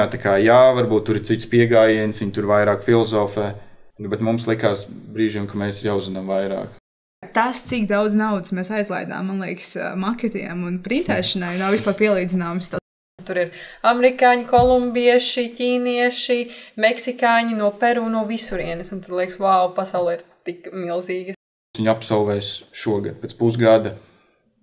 Tā kā jā, varbūt tur ir cits piegājiens, viņi tur vairāk filozofē, bet mums likās brīžiem, ka mēs jau zinām vairāk. Tas, cik daudz naudas mēs aizlaidām, man liekas, maketiem un printēšanai, nav vispār pielīdzināms. Tur ir amerikāņi, kolumbieši, ķīnieši, meksikāņi no Peru, no visurienes. Un tad liekas, wow, pasaule ir tik milzīga. Viņi absolvēs šogad, pēc pusgada.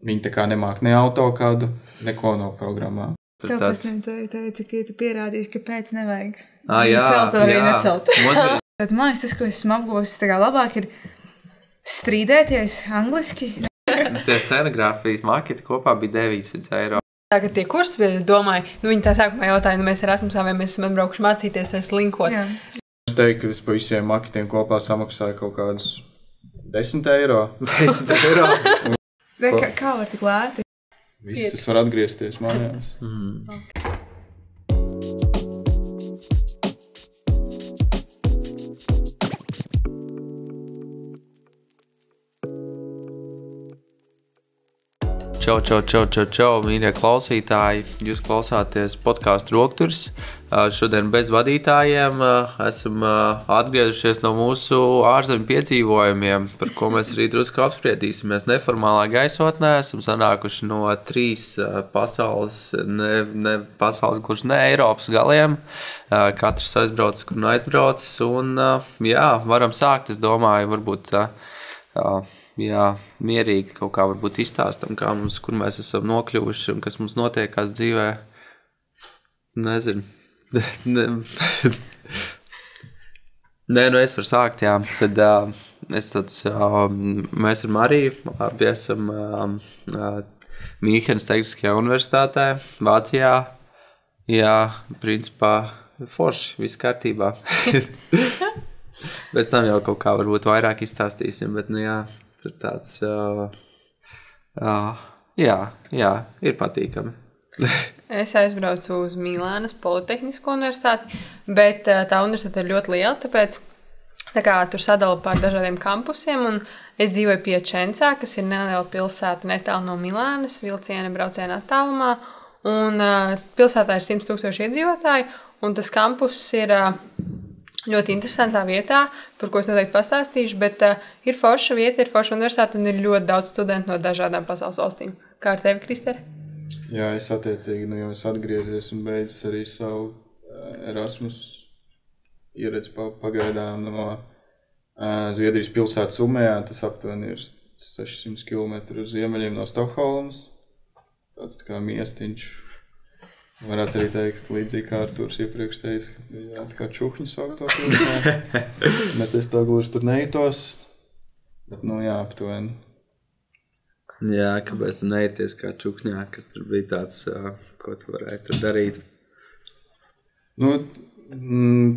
Viņi tā kā nemāk ne AutoCAD, neko no programmām. Tev pasniedzēja teica, ka tu pierādīsi, ka pēc nevajag. Jā, celt arī necelt. Mums Man liekas, tas, ko esmu apgūsis tā kā labāk, ir strīdēties angliski. tie scenogrāfijas maketi kopā bija 900 eiro. Tagad tie kursi bija, domāju, viņi tā sākumā jautāja, mēs ar Erasmusā, vai mēs esam atbraukuši mācīties slinkot. Jā. Es teiktu, ka es pa visiem maketiem kopā samaksāju kaut kādus 10 eiro. 10 eiro. Kā var tik lēti? Viss es varu atgriezties mājās. Čau, mīļie klausītāji. Jūs klausāties podcastu Rokturs. Šodien bez vadītājiem esam atgriezušies no mūsu ārzemju piedzīvojumiem, par ko mēs arī drusku apspriedīsimies neformālā gaisotnē. Esam sanākuši no 3 pasaules, gluži ne Eiropas galiem. Katrs aizbraucis, kur aizbraucis. Un jā, varam sākt, es domāju, varbūt... mierīgi kaut kā varbūt izstāstam, kur mēs esam nokļuvuši un kas mums notiekās dzīvē. Nezinu. Nē, es varu sākt, jā. Tad mēs ar Mariju abi esam Mīnhenes Tehniskajā universitātē, Vācijā. Jā, principā forši, viss kārtībā. Pēc tam jau kaut kā varbūt vairāk izstāstīsim, bet jā. Tur tāds, jā, ir patīkami. Es aizbraucu uz Milānas Politehnisko universitāti, bet tā universitāte ir ļoti liela, tāpēc tā kā tur sadala par dažādiem kampusiem, un es dzīvoju Piačencā, kas ir neliela pilsēta netālu no Milānas, vilciena brauciena attālumā, un pilsētā ir 100,000 iedzīvotāji, un tas kampus ir... ļoti interesantā vietā, par ko es noteikti pastāstīšu, bet ir forša vieta, ir forša universitāte un ir ļoti daudz studentu no dažādām pasaules valstīm. Kā ar tevi, Kristere? Jā, es attiecīgi jau esmu atgriezies un beidzis arī savu Erasmus ieredzi pagaidām no Zviedrijas pilsētas Umejā. Tas aptuveni ir 600 km uz ziemeļiem no Stokholmas. Tāds tā kā miestiņš. Varētu arī teikt, līdzīgi kā Artūrs iepriekš teica, ka tā kā čuhņi sāk to pilsētu. Bet es tā gluži tur nejūtos. Bet, jā, aptuveni. Jā, kāpēc tu neieties kā čuhņā, kas tur bija tāds, ko tu varēji tur darīt?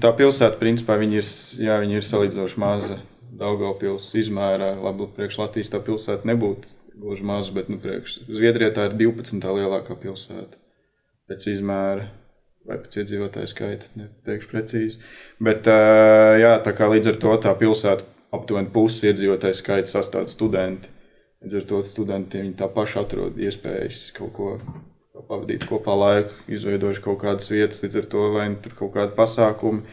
Tā pilsēta, principā, viņi ir salīdzinoši maza Daugavpils izmērā. Labi, priekš Latvijas tā pilsēta nebūtu gluži maza, bet, priekš Zviedrijā tā ir 12. lielākā pilsēta. Pēc izmēra vai pēc iedzīvotāju skaita, neteikšu precīzi. Bet, jā, tā kā līdz ar to tā pilsēta aptuveni pusi iedzīvotāju skaita sastāv studenti. Līdz ar to studentiem viņi tā paši atrod iespējas kaut ko pavadīt kopā laiku, izveidojuši kaut kādas vietas, līdz ar to vai tur kaut kādi pasākumi,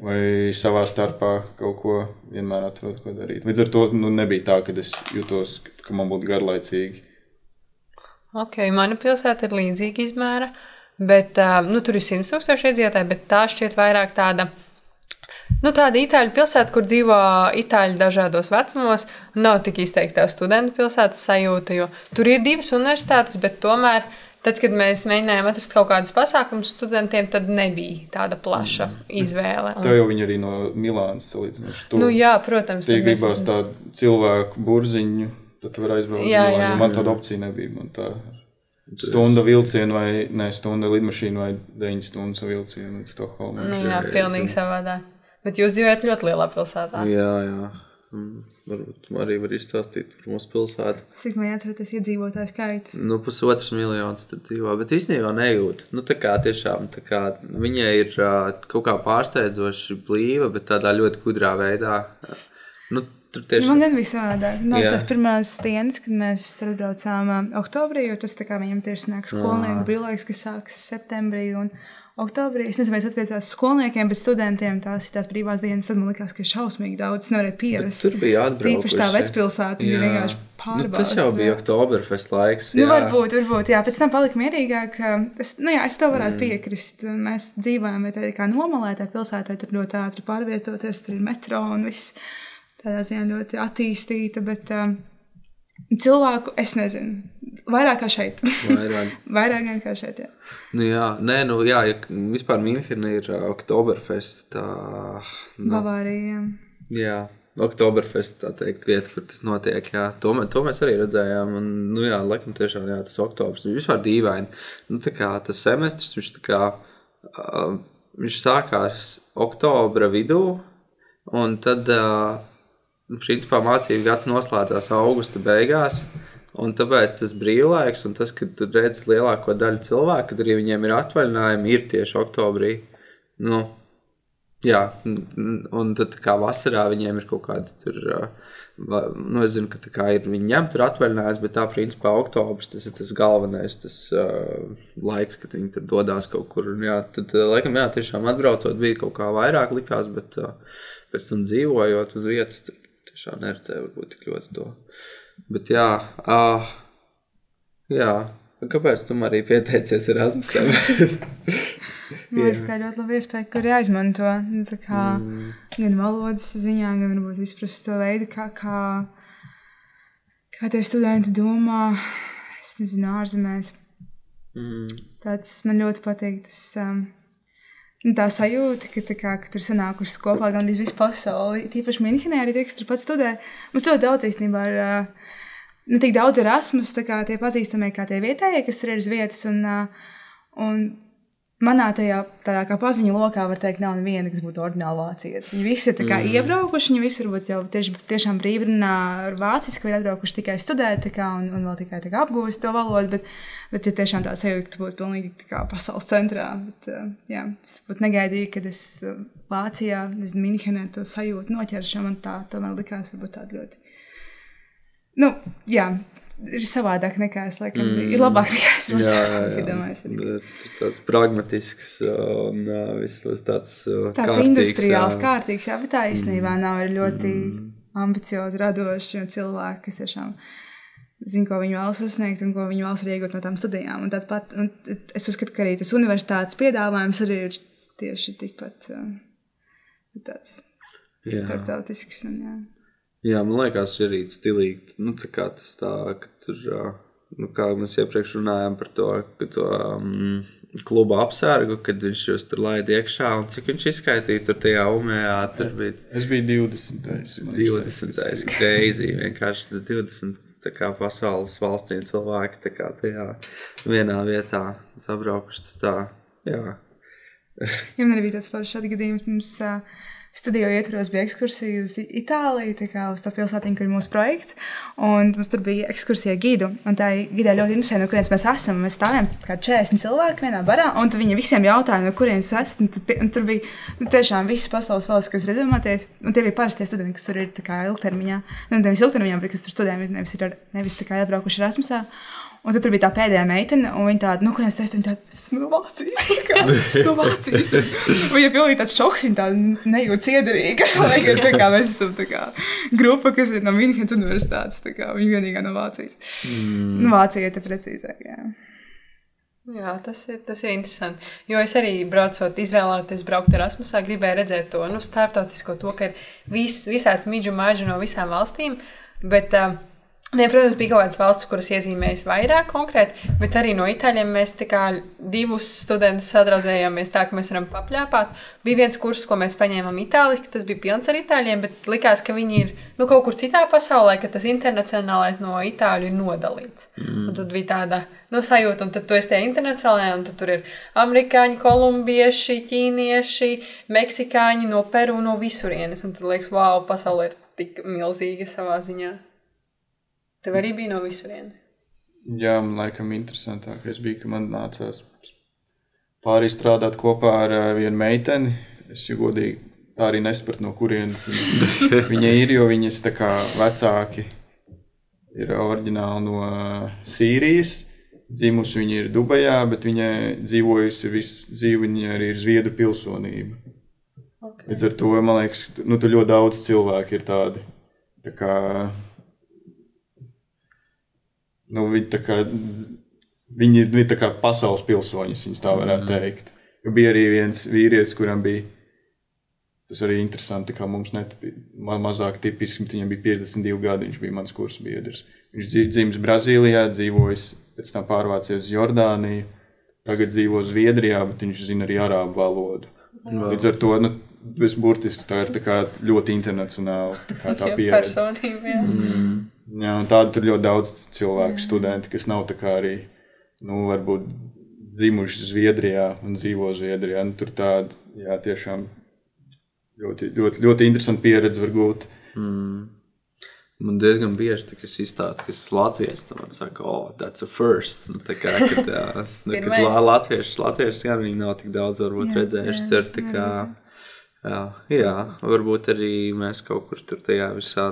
vai savā starpā kaut ko vienmēr atrod, ko darīt. Līdz ar to nebija tā, ka es jutos, ka man būtu garlaicīgi. Ok, mana pilsēta ir līdzīga izmēra. Bet, tur ir 100,000 iedzīvotāji, bet tā šķiet vairāk tāda itāļu pilsēta, kur dzīvo itāļi dažādos vecumos, nav tik izteiktā studentu pilsētas sajūta, jo tur ir 2 universitātes, bet tomēr, tad, kad mēs mēģinājām atrast kaut kādus pasākumus studentiem, tad nebija tāda plaša izvēle. Tā jau viņi arī no Milānas salīdzinoši. Jā, protams. Tie gribās tādu cilvēku burziņu, tad var aizbraukt. Jā. Man tāda opcija nebija, man tā... Stunda vilcienu vai stunda lidmašīnu vai 9 stundas vilcienu līdz Stokholmai. Jā, pilnīgi savādāk. Bet jūs dzīvojat ļoti lielā pilsētā. Jā. Varbūt arī var izstāstīt par mūsu pilsētu. Cik man jāatcerēties iedzīvotāju skaitu? 1,5 miljonus tur dzīvo, bet īstenībā nejūt. Tā kā tiešām, viņai ir kaut kā pārsteidzoši blīva, bet tādā ļoti gudrā veidā. Nu, tur tieši... Man gan visādāk. Tās pirmās dienas, kad mēs atbraucām oktobrī, jo tas tā kā viņam tieši sanāk skolnieku brīvlaiks, kas sākas septembrī un oktobrī. Es nezinu, vai es attiecās skolniekiem, bet studentiem tās ir tās brīvās dienas, tad man likās, ka šausmīgi daudz. Es nevarēju pierast. Bet tur bija atbraukuši. Tīpaši tā vecpilsēta bija vienkārši pārbausta. Tas jau bija Oktoberfest laiks. Nu, varbūt, jā. Pēc tam palika mierīgāk. Es tev varētu piekrist. Mēs dzīvojam tādā kā nomalē, tā pilsētā tur ļoti ātri pārvietoties, tur ir metro un viss tādā ziņā ļoti attīstīta, bet cilvēku es nezinu. Vairāk kā šeit. Vairāk gan kā šeit, jā. Ja vispār Minhena ir Oktoberfest. Bavārija, jā. Oktoberfest, tā teikt, vieta, kur tas notiek, jā. To mēs arī redzējām, un, laikam tiešām, tas oktobrs, vispār dīvaini. Tā kā tas semestrs, viņš sākās oktobra vidū, un tad, principā, mācību gads noslēdzās augusta beigās, un tāpēc tas brīvlaiks, un tas, kad tu redzi lielāko daļu cilvēku, kad arī viņiem ir atvaļinājumi, ir tieši oktobrī, jā, un tad kā vasarā viņiem ir kaut kāds tur, es zinu, ka tā kā ir viņi ņem tur atvaļinājums, bet tā principā oktobrs, tas ir tas galvenais, tas laiks, kad viņi tur dodās kaut kur, un tad laikam, tiešām atbraucot bija kaut kā vairāk likās, bet pēc tam dzīvojot uz vietas, tiešām neredzēju varbūt tik ļoti to. Bet kāpēc tu arī pieteicies Erasmusam? Man liekas, tā ir ļoti laba iespēja, kur jāizmanto. Tā kā gan valodas ziņā, gan varbūt izprast to veidu, kā tie studenti domā, es nezinu, ārzemēs. Tāds man ļoti patīk tas, tā sajūta, ka tur sanākušas kopā gan visu pasauli. Tīpaši Minhenē arī tie, kas tur pat studē. Mums ļoti daudz īstenībā ir, ne tik daudz Erasmus, tā kā tie pazīstamie kā tie vietējie, kas tur ir uz vietas. Un manā tādā kā paziņu lokā, var teikt, nav neviena, kas būtu ordināli vācietis. Viņi visi ir tā kā iebraukuši, viņi visi varbūt jau tiešām brīvrunā vāciski, vai atbraukuši tikai studēt, un vēl tikai apgūst to valodu, bet ir tiešām tāds sajūta, ka tu būtu pilnīgi tā kā pasaules centrā. Bet, es būtu negaidīju, kad es Vācijā, Minhenē to sajūtu noķeršu, man tā tomēr likās varbūt tāda ļoti, ir savādāk nekā es laikam biju. Ir labāk nekā es domāju. Tas pragmatisks un visos tāds kārtīgs. Industriāls, kārtīgs, bet tā īstenībā nav ļoti ambiciozi, radoši un cilvēki, kas tiešām zina, ko viņi vēlas sasniegt un ko viņi vēlas arī iegūt no tām studijām. Un es uzskatu, ka arī tas universitātes piedāvājums arī ir tieši tikpat tāds starptautisks. Jā, man liekas, arī stilīgi. Tā kā tas tā, ka tur, kā mēs iepriekš runājām par to kluba apsērgu, kad viņš jūs tur laida iekšā, un cik viņš izskaitīja tur tajā umējā, tur bija... Es biju 20. 20. Crazy, vienkārši 20 tā kā pasaules valstīm cilvēki tā kā tajā vienā vietā sabraukuši tas tā, jā. Man arī bija tāds foršs atgadījums, mums... Studiju ietvaros bija ekskursija uz Itāliju, tā kā uz tā pilsētiņu, kur ir mūsu projekts, un mums tur bija ekskursija gidu, un tā gidē ļoti interesē, no kurienes mēs esam, mēs stāvējam kā 40 cilvēki vienā barā, un tad viņa visiem jautāja, no kurienes esat, un tur bija tiešām visas pasaules valsts, kas ir iedomāties, un tie bija parastie studenti, kas tur ir tā kā ilgtermiņā, nevis ilgtermiņā, bet kas tur studējam, nevis tā kā atbraukuši Erasmusā. Un tad tur bija tā pēdējā meitene, un viņa tāda, kurienes testa, viņa tāda, esmu no Vācijas. Viņa pilnīgi tāds šoks, viņa tāda nejūt ciederīga, lai gan tā kā mēs esam tā kā grupa, kas ir no Minhenes universitātes, tā kā viņa vienīgā no Vācijas. Vācija ir te precīzāk, jā. Jā, tas ir interesanti, jo es arī izvēlēties braukt Erasmusā, gribēju redzēt to, starptautisko to, ka ir visāds midžu maģi no visām valstīm, bet... Protams, bija kaut kādas valsts, kuras iezīmējas vairāk konkrēti, bet arī no itāļiem mēs tā kā divus studentus sadraudzējāmies tā, ka mēs varam papļāpāt. Bija viens kurs, ko mēs paņēmām itāliski, tas bija pilns ar itāļiem, bet likās, ka viņi ir kaut kur citā pasaulē, ka tas internacionālais no itāļu ir nodalīts. Un tad bija tāda sajūta, un tad tu esi tie internacionālajā, un tad tur ir amerikāņi, kolumbieši, ķīnieši, meksikāņi no Peru, no visurienes. Un tad liekas, wow, pasaule ir tik milzīga savā ziņā. Tev arī bija no visurienes? Jā, man laikam interesantākais bija, ka man nācās pārī strādāt kopā ar vienu meiteni. Es jau godīgi tā arī nesprat no kurienes viņa ir, jo viņas tā kā vecāki ir oriģināli no Sīrijas. Dzimusi viņa ir Dubajā, bet viņai dzīvojusi visu dzīvi, viņa arī ir Zviedru pilsonība. Okay. Līdz ar to, man liekas, nu, tur ļoti daudz cilvēku ir tādi, tā kā, nu, viņi ir tā kā pasaules pilsoņas, viņas tā varētu teikt. Jo bija arī viens vīrietis, kuram bija, tas arī interesanti, kā mums mazāk tipiski, viņam bija 52 gadi, viņš bija mans kursa biedrs. Viņš dzimis Brazīlijā, dzīvojis, pēc tam pārvācies uz Jordāniju, tagad dzīvo Zviedrijā, bet viņš zina arī arābu valodu. Līdz ar to, nu, burtiski tā ir tā kā ļoti internacionāla tā pieredze. Personība, jā. Jā, un tādu tur ļoti daudz cilvēku, studenti, kas nav tā kā arī, nu, varbūt dzimuši Zviedrijā un dzīvo Zviedrijā. Nu, tur tāda, jā, tiešām ļoti, ļoti, ļoti interesanta pieredze var gūt. Man diezgan bieži, tā, kas izstāsta, kas latvieši, tad man saka, that's a first. Nu, tā kā, kad latvieši, jā, viņi nav tik daudz varbūt redzējuši tur, tā kā, jā, varbūt arī mēs kaut kur tur tajā visā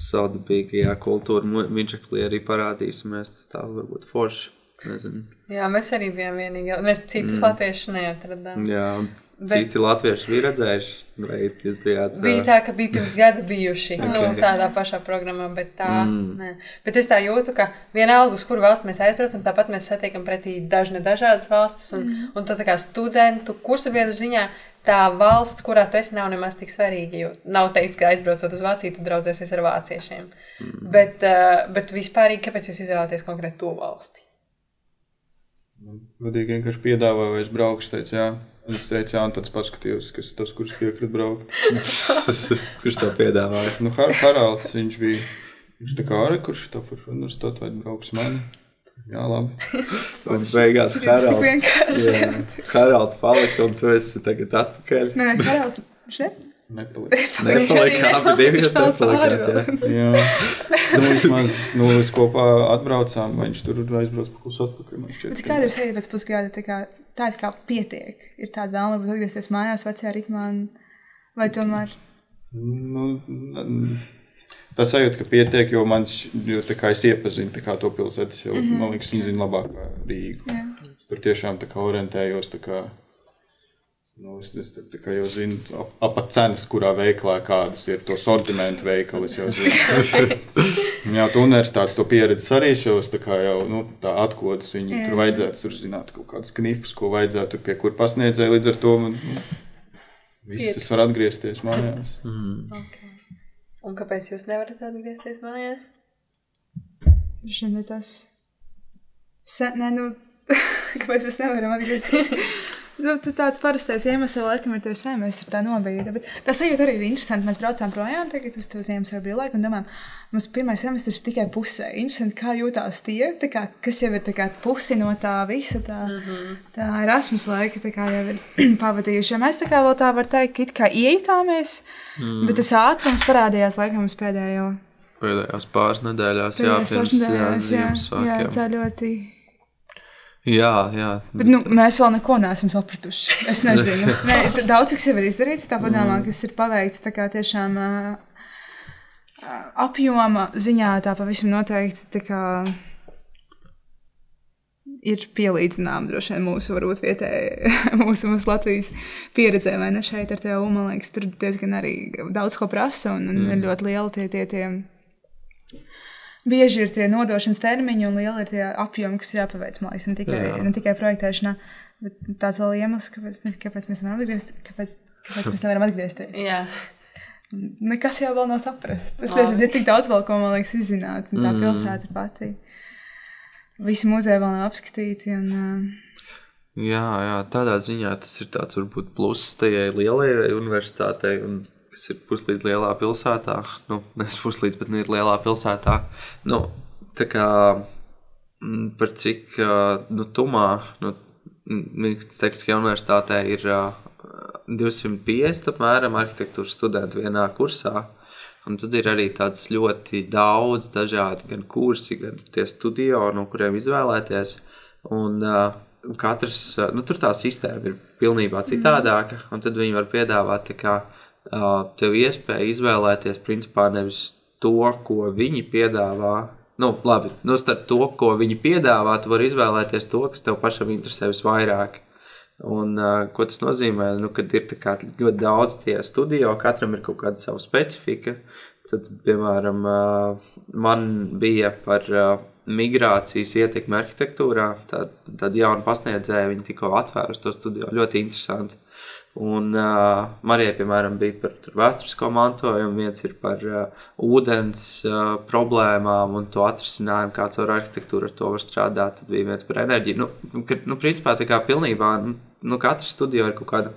saudabīgajā kultūra miņšaklī arī parādīsimies, tas tā varbūt forši, nezinu. Jā, mēs arī bijām vienīgi, mēs citus latviešus neatradām. Jā, citi latvieši bija redzējuši, vai jūs bijāt? Bija tā, ka bija pirms gada bijuši, nu, tādā pašā programmā, bet tā, nē. Bet es tā jūtu, ka vienalga, uz kuru valsti mēs aizbraucam, tāpat mēs satiekam pretī dažādas valstis, un tā kā studentu kursa biedru ziņā, tā valsts, kurā tu esi, nav nemaz tik svarīga, jo nav teikts, ka aizbraucot uz Vāciju, tu draudzēsies ar vāciešiem. Bet vispārīgi, kāpēc jūs izvēlēties konkrēti to valsti? Godīgi vienkārši piedāvāju, vai es braukšu, teicu, jā. Un es teicu, jā, un tāds paskatījos, kas tas, kurš piekrit braukt. Kurš to piedāvāja? Nu, Haralds, viņš tā kā arī, kurš tā par šo universitāti vai brauks mani. Jā, labi. Un beigās Haralds palika, un tu esi tagad atpakaļ. Nē, Haralds, Nepalika, abi divi jūs nepalikāt, jā. Nu, es kopā atbraucām, vai viņš tur aizbrauc pa klusu atpakaļ. Bet kāda ir sajūta pēc pusgada, tā kā pietiek? Ir tāda vēlme būt atgriezties mājās vecajā ritmā, vai tomēr? Nu, tā sajūta, ka pietiek, jo tā kā es iepazinu tā kā to pilsētas, jau, man liekas, viņi zina labāk Rīgu. Jā. Es tur tiešām tā kā orientējos, tā kā, nu, es tā kā jau zinu, apat cenas, kurā veiklā kādas ir, to sortimentu veikali, es jau zinu. Jā, tu universitātes to pieredzi arī šos, tā kā jau, nu, tā atkodas, viņi tur vajadzētu, tur zināt kaut kādas knifus, ko vajadzētu, tur pie kur pasniedzēja, līdz ar to man, viss var atgriezties mājās. Okay. Un kāpēc jūs nevarat atgriezties mājās? Šim ir tas, kāpēc mēs nevaram atgriezties? Tāds parastais iemesls, laikam, ir tie semestri tā nobīda, bet tā sajūta arī ir interesanti. Mēs braucām projām tagad uz to Ziemassvētku brīvlaiku un domājam, mums pirmais semestris tikai pusē. Interesanti, kā jūtās tie, tā kā, kas jau ir tā kā pusi no tā visa, tā Erasmus laika, tā kā jau ir pavadījuši. Jo mēs tā kā vēl tā var teikt, it kā iejutāmies, bet tas ātrums parādījās laikam mums pēdējās pāris nedēļās, pirms Ziemassvētkiem. Jā, tā ļoti... Jā. Bet mēs vēl neko neesam sapratuši. Es nezinu. Daudz, kas jau ir izdarīts, tā padomā, kas ir paveikts tā kā tiešām apjoma ziņā, tā pavisam noteikti tā kā ir pielīdzinām droši vien mūsu varbūt vietēji, mūsu Latvijas pieredzē, vai ne šeit ar tev, man liekas, tur diezgan arī daudz ko prasa un ir ļoti lieli tie bieži ir tie nodošanas termiņi un liela ir tie apjomi, kas ir jāpaveic, man liekas, ne tikai projektēšanā, bet tāds vēl iemesls, kāpēc mēs nevaram atgriezties. Jā. Nekas jau vēl nav saprasts. Es nezinu, ir tik daudz vēl, ko man liekas izzināt, un tā pilsēta pati. Visi muzeji vēl nav apskatīti. Jā, tādā ziņā tas ir tāds varbūt pluss tajai lielajai universitātei un kas ir puslīdz lielā pilsētā, nevis puslīdz, bet ir lielā pilsētā, tā kā par cik, tumā, Tehniskajā universitātē ir 250 apmēram arhitektūras studentu vienā kursā, un tad ir arī tāds ļoti daudz dažādi gan kursi, gan tie studio, no kuriem izvēlēties, un katrs, tur tā sistēma ir pilnībā citādāka, un tad viņi var piedāvāt tā kā tev iespēja izvēlēties principā nevis to, ko viņi piedāvā. Labi, starp to, ko viņi piedāvā, tu vari izvēlēties to, kas tev pašam interesē visvairāk. Un ko tas nozīmē? Kad ir tā kā ļoti daudz tie studio, katram ir kaut kāda sava specifika. Tad, piemēram, man bija par migrācijas ietekmi arhitektūrā, tad jauna pasniedzēja, viņi tikko atvēras to studio, ļoti interesanti. Un Marijai, piemēram, bija par vēsturisko mantojumu, viens ir par ūdens problēmām un to atrisinājumu, kā caur arhitektūru ar to var strādāt, tad bija viens par enerģiju. Principā tā kā pilnībā, katra studio ir kaut kāda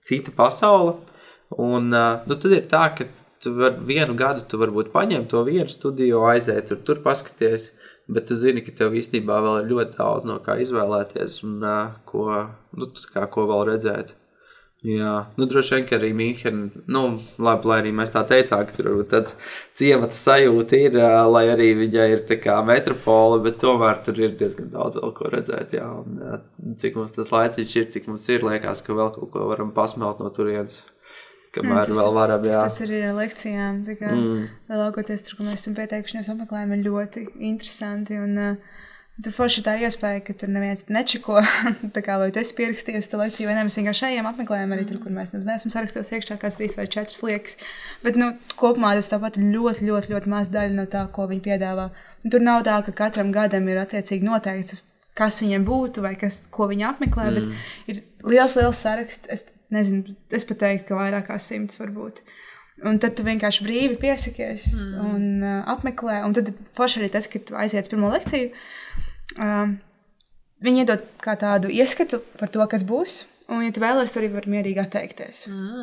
cita pasaule, un tad ir tā, ka vienu gadu tu varbūt paņem to vienu studio, aiziet, tur paskaties, bet tu zini, ka tev īstenībā vēl ir ļoti daudz no kā izvēlēties un ko vēl redzēt. Jā, droši vien, ka arī Mīnhena, labi, lai arī mēs tā teicām, ka tur tāds ciemata sajūta ir, lai arī viņa ir tā kā metropola, bet tomēr tur ir diezgan daudz vēl ko redzēt, jā, un cik mums tas laiciņš ir, tik mums ir, liekas, ka vēl kaut ko varam pasmelt no turienes. Kamēr vēl varam, jā. Tas arī ar lekcijām, tā kā laukoties tur, ko mēs esam pieteikušies apmeklējumi, ir ļoti interesanti, un tur forši tā iespēja, ka tur neviens nečeko, tā kā vai tu esi pierakstījusi to lekciju, vai ne, mēs vienkārši ejam apmeklējumi arī tur, kur mēs neesam sarakstos iekšā kāds 3 vai 4 liekas, bet, kopumā tas tāpat ļoti, ļoti, ļoti maz daļa no tā, ko viņi piedāvā. Un tur nav tā, ka katram gadam ir attiecīgi noteikts, kas viņiem būtu vai ko viņi apmeklē, bet ir liels saraksts. Es pat teiktu, ka vairāk kā 100 varbūt. Un tad tu vienkārši brīvi piesakies un apmeklē. Un tad forši arī tas, ka tu aiziet pirmo lekciju. Viņi iedod kā tādu ieskatu par to, kas būs. Un, ja tu vēlies, tu arī vari mierīgi atteikties.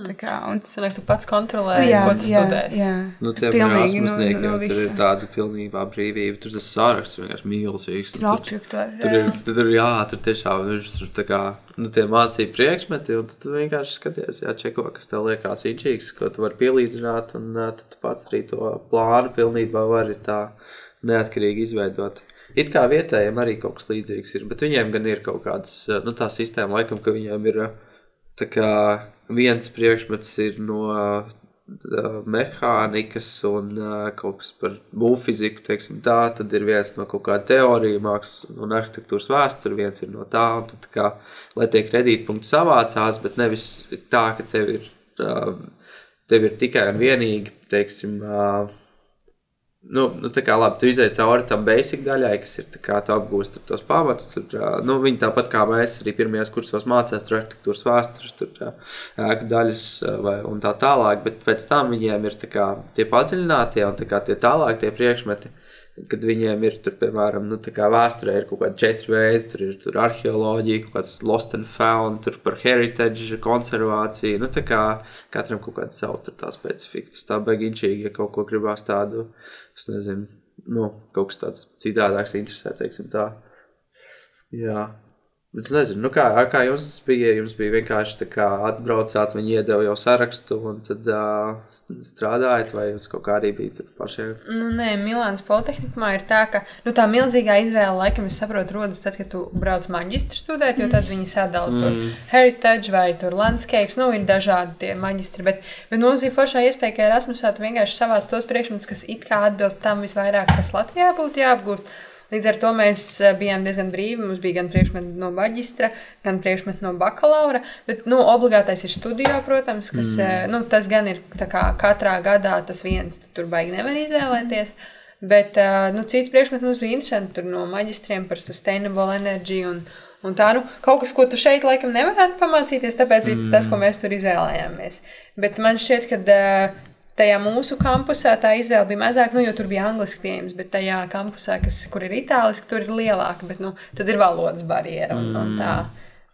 Tā kā, un sanāk, tu pats kontrolē, ko tu studēsi. Jā. Tiem Erasmusniekiem tur ir tāda pilnībā brīvība. Tur tas saraksts vienkārši milzīgs. Tur tiešām tur tā kā tie mācīja priekšmeti, un tad tu vienkārši skaties, čeko, kas tev liekas inčīgs, ko tu vari pielīdzināt, un tad tu pats arī to plānu pilnībā vari tā neatkarīgi izveidot. It kā vietējiem arī kaut kas līdzīgs ir, bet viņiem gan ir kaut kāds, tā sistēma laikam, ka viņiem ir tā kā viens priekšmets ir no mehānikas un kaut kas par būvfiziku, teiksim tā, tad ir viens no kaut kāda teorija, mākslas un arhitektūras vēsture, viens ir no tā, un tad kā, lai tie kredītpunkti savācās, bet nevis tā, ka tev ir tikai un vienīgi, teiksim, tā kā labi, tu izēji cauri tam basic daļai, kas ir tā kā tu apgūst tos pamatus, tur, viņi tāpat kā mēs arī pirmajās kursos mācās tur arhitektūras vēstures, tur ēku daļas un tā tālāk, bet pēc tam viņiem ir tā kā tie padziļinātie un tā kā tie tālāk tie priekšmeti, kad viņiem ir tur, piemēram, tā kā vēsturē ir kaut kādi 4 veidi, tur arheoloģija, kaut kāds lost and found, tur par heritage, konservāciju, tā kā katram kaut kāda savu tur tā specifika, tas tā beginčīgi, ja kaut ko gribās tādu, es nezinu, kaut kas tāds citādāks interesē, teiksim tā. Jā. Bet es nezinu, kā jums bija? Jums bija vienkārši tā kā atbraucāt, viņi iedeva jau sarakstu un tad strādājat, vai jums kaut kā arī bija tur pašiem? Nē, Milānas Politehnikumā ir tā, ka tā milzīgā izvēle, laikam, es saprotu, rodas tad, kad tu brauc maģistru studēt, jo tad viņi sadala tur heritage vai tur landscapes, ir dažādi tie maģistri, bet mums ir foršā iespēja, ka Erasmusā tu vienkārši savāc tos priekšmetus, kas it kā atbilst tam visvairāk, kas Latvijā būtu jāapgūst. Līdz ar to mēs bijām diezgan brīvi, mums bija gan priekšmeti no maģistra, gan priekšmeti no bakalaura, bet, obligātais ir studio, protams, kas, tas gan ir tā kā katrā gadā tas viens, tu tur baigi nevar izvēlēties, bet, cits priekšmeti mums bija interesanti tur no maģistriem par sustainable energy un tā, kaut kas, ko tu šeit laikam nevarētu pamācīties, tāpēc bija tas, ko mēs tur izvēlējāmies. Bet man šķiet, ka tajā mūsu kampusā tā izvēle bija mazāk, jo tur bija angliski pieejams, bet tajā kampusā, kur ir itāliski, tur ir lielāka, bet tad ir valodas barjera un tā.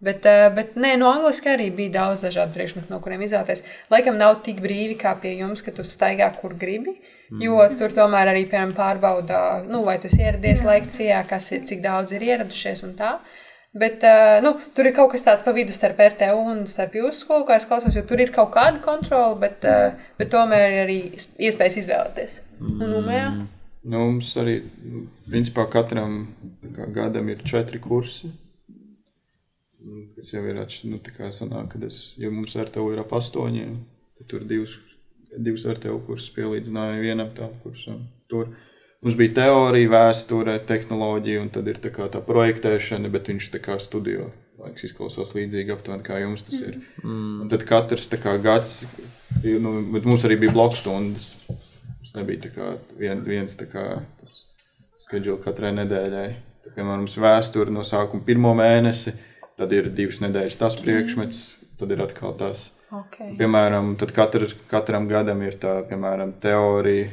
Bet nē, no angliski arī bija daudz dažādu priekšmetu, no kuriem izvēlēties. Laikam nav tik brīvi kā pie jums, ka tu staigā, kur gribi, jo tur tomēr arī, piemēram, pārbauda, vai tu esi ieradies lekcijā, cik daudz ir ieradušies un tā. Bet tur ir kaut kas tāds pa vidu starp RTU un starp jūsu skolu, kā es klausos, jo tur ir kaut kāda kontrola, bet tomēr ir arī iespējas izvēlēties. Mums arī, principā, katram gadam ir 4 kursi, kas jau ir, tā kā sanāk, kad jo mums RTU ir ap 8, tur divus RTU kursus pielīdzināju vienam tam kursam. Tur mums bija teorija, vēsture, tehnoloģija, un tad ir tā projektēšana, bet viņš tā kā studio. Laiks izklausās līdzīgi aptuveni, kā jums tas ir. Un tad katrs gads, bet mums arī bija bloku stundas. Mums nebija viens schedule katrai nedēļai. Tā, piemēram, mums vēsture no sākuma 1. mēnesi, tad ir 2 nedēļas tas priekšmets, tad ir atkal tas. Okay. Piemēram, tad katram gadam ir tā, piemēram, teorija,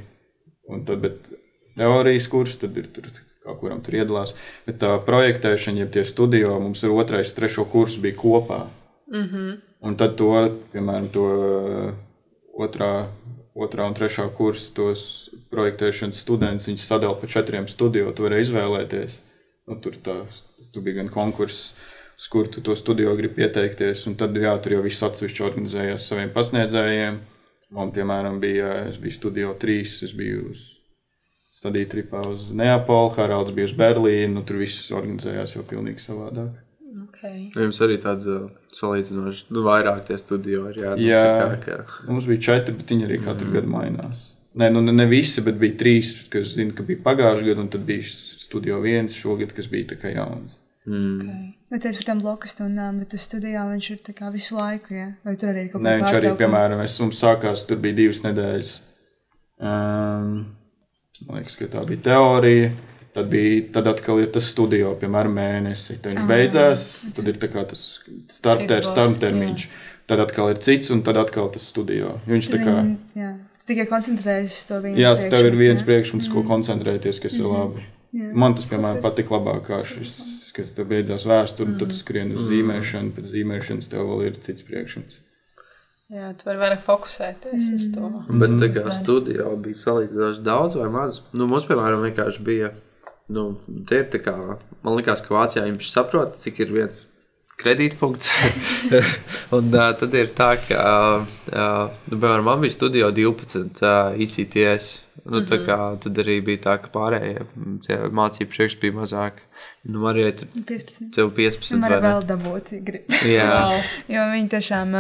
un tad, bet teorijas kurs, tad ir tur, kā kuram tur iedalās, bet tā projektēšana, ja tie studio, mums ir 2., 3. kursu bija kopā. Un tad to, piemēram, to 2. un 3. kursu, tos projektēšanas students, viņš sadala pa 4 studio, tu varēji izvēlēties. Tur bija gan konkurss, uz kur tu to studio gribi pieteikties, un tad, tur jau viss atsevišķi organizējās saviem pasniedzējiem. Man, piemēram, es biju studio 3, es biju uz studiju tripā uz Neapoli, Haralds bija uz Berlīnu, tur viss organizējās jau pilnīgi savādāk. Okay. Jums arī tāda salīdzinoši, vairāk tie studio ir, jā? Jā, mums bija 4, bet viņi arī katru gadu mainās. Ne visi, bet bija 3, kas zina, ka bija pagājuši gadu, un tad bija studio 1 šogad, kas bija tā kā jauns. Okay. Bet es par tām bloku stundām, bet tas studijā viņš ir tā kā visu laiku, ja? Vai tur arī ir kaut kā pārtraukuma? Viņš arī, piemēram, mums sākās, tur bija 2 nedēļas. Man liekas, ka tā bija teorija, tad atkal ir tas studio, piemēram, mēnesi. Tad viņš beidzās, tad ir tā kā tas starptermiņš. Tad atkal ir cits, un tad atkal tas studio. Viņš tā kā... Jā, tu tikai koncentrējies uz to vienu priekšmetu. Jā, tev ir viens priekšmets, ko koncentrēties, kas ir labi. Jā. Man tas, piemēram, patika labāk, kā šis, kas tev beidzās vēsturi, tad tu skrien uz zīmēšanu, pēc zīmēšanas tev vēl ir cits priekšmets. Jā, tu vari vairāk fokusēties uz to. Bet tā kā studio bija salīdzinoši daudz vai maz. Mums, piemēram, vienkārši bija, tie ir tā kā, man likās, ka Vācijā viņš saprot, cik ir viens kredītpunkts. Un tad ir tā, ka, piemēram, man bija studio 12 ICTS. Tā kā tad arī bija tā, ka pārējie mācību priekš bija mazāk. Marija, tev 15 vai ne? Man vēl dabūt, grib. Jā. Jo viņi tiešām...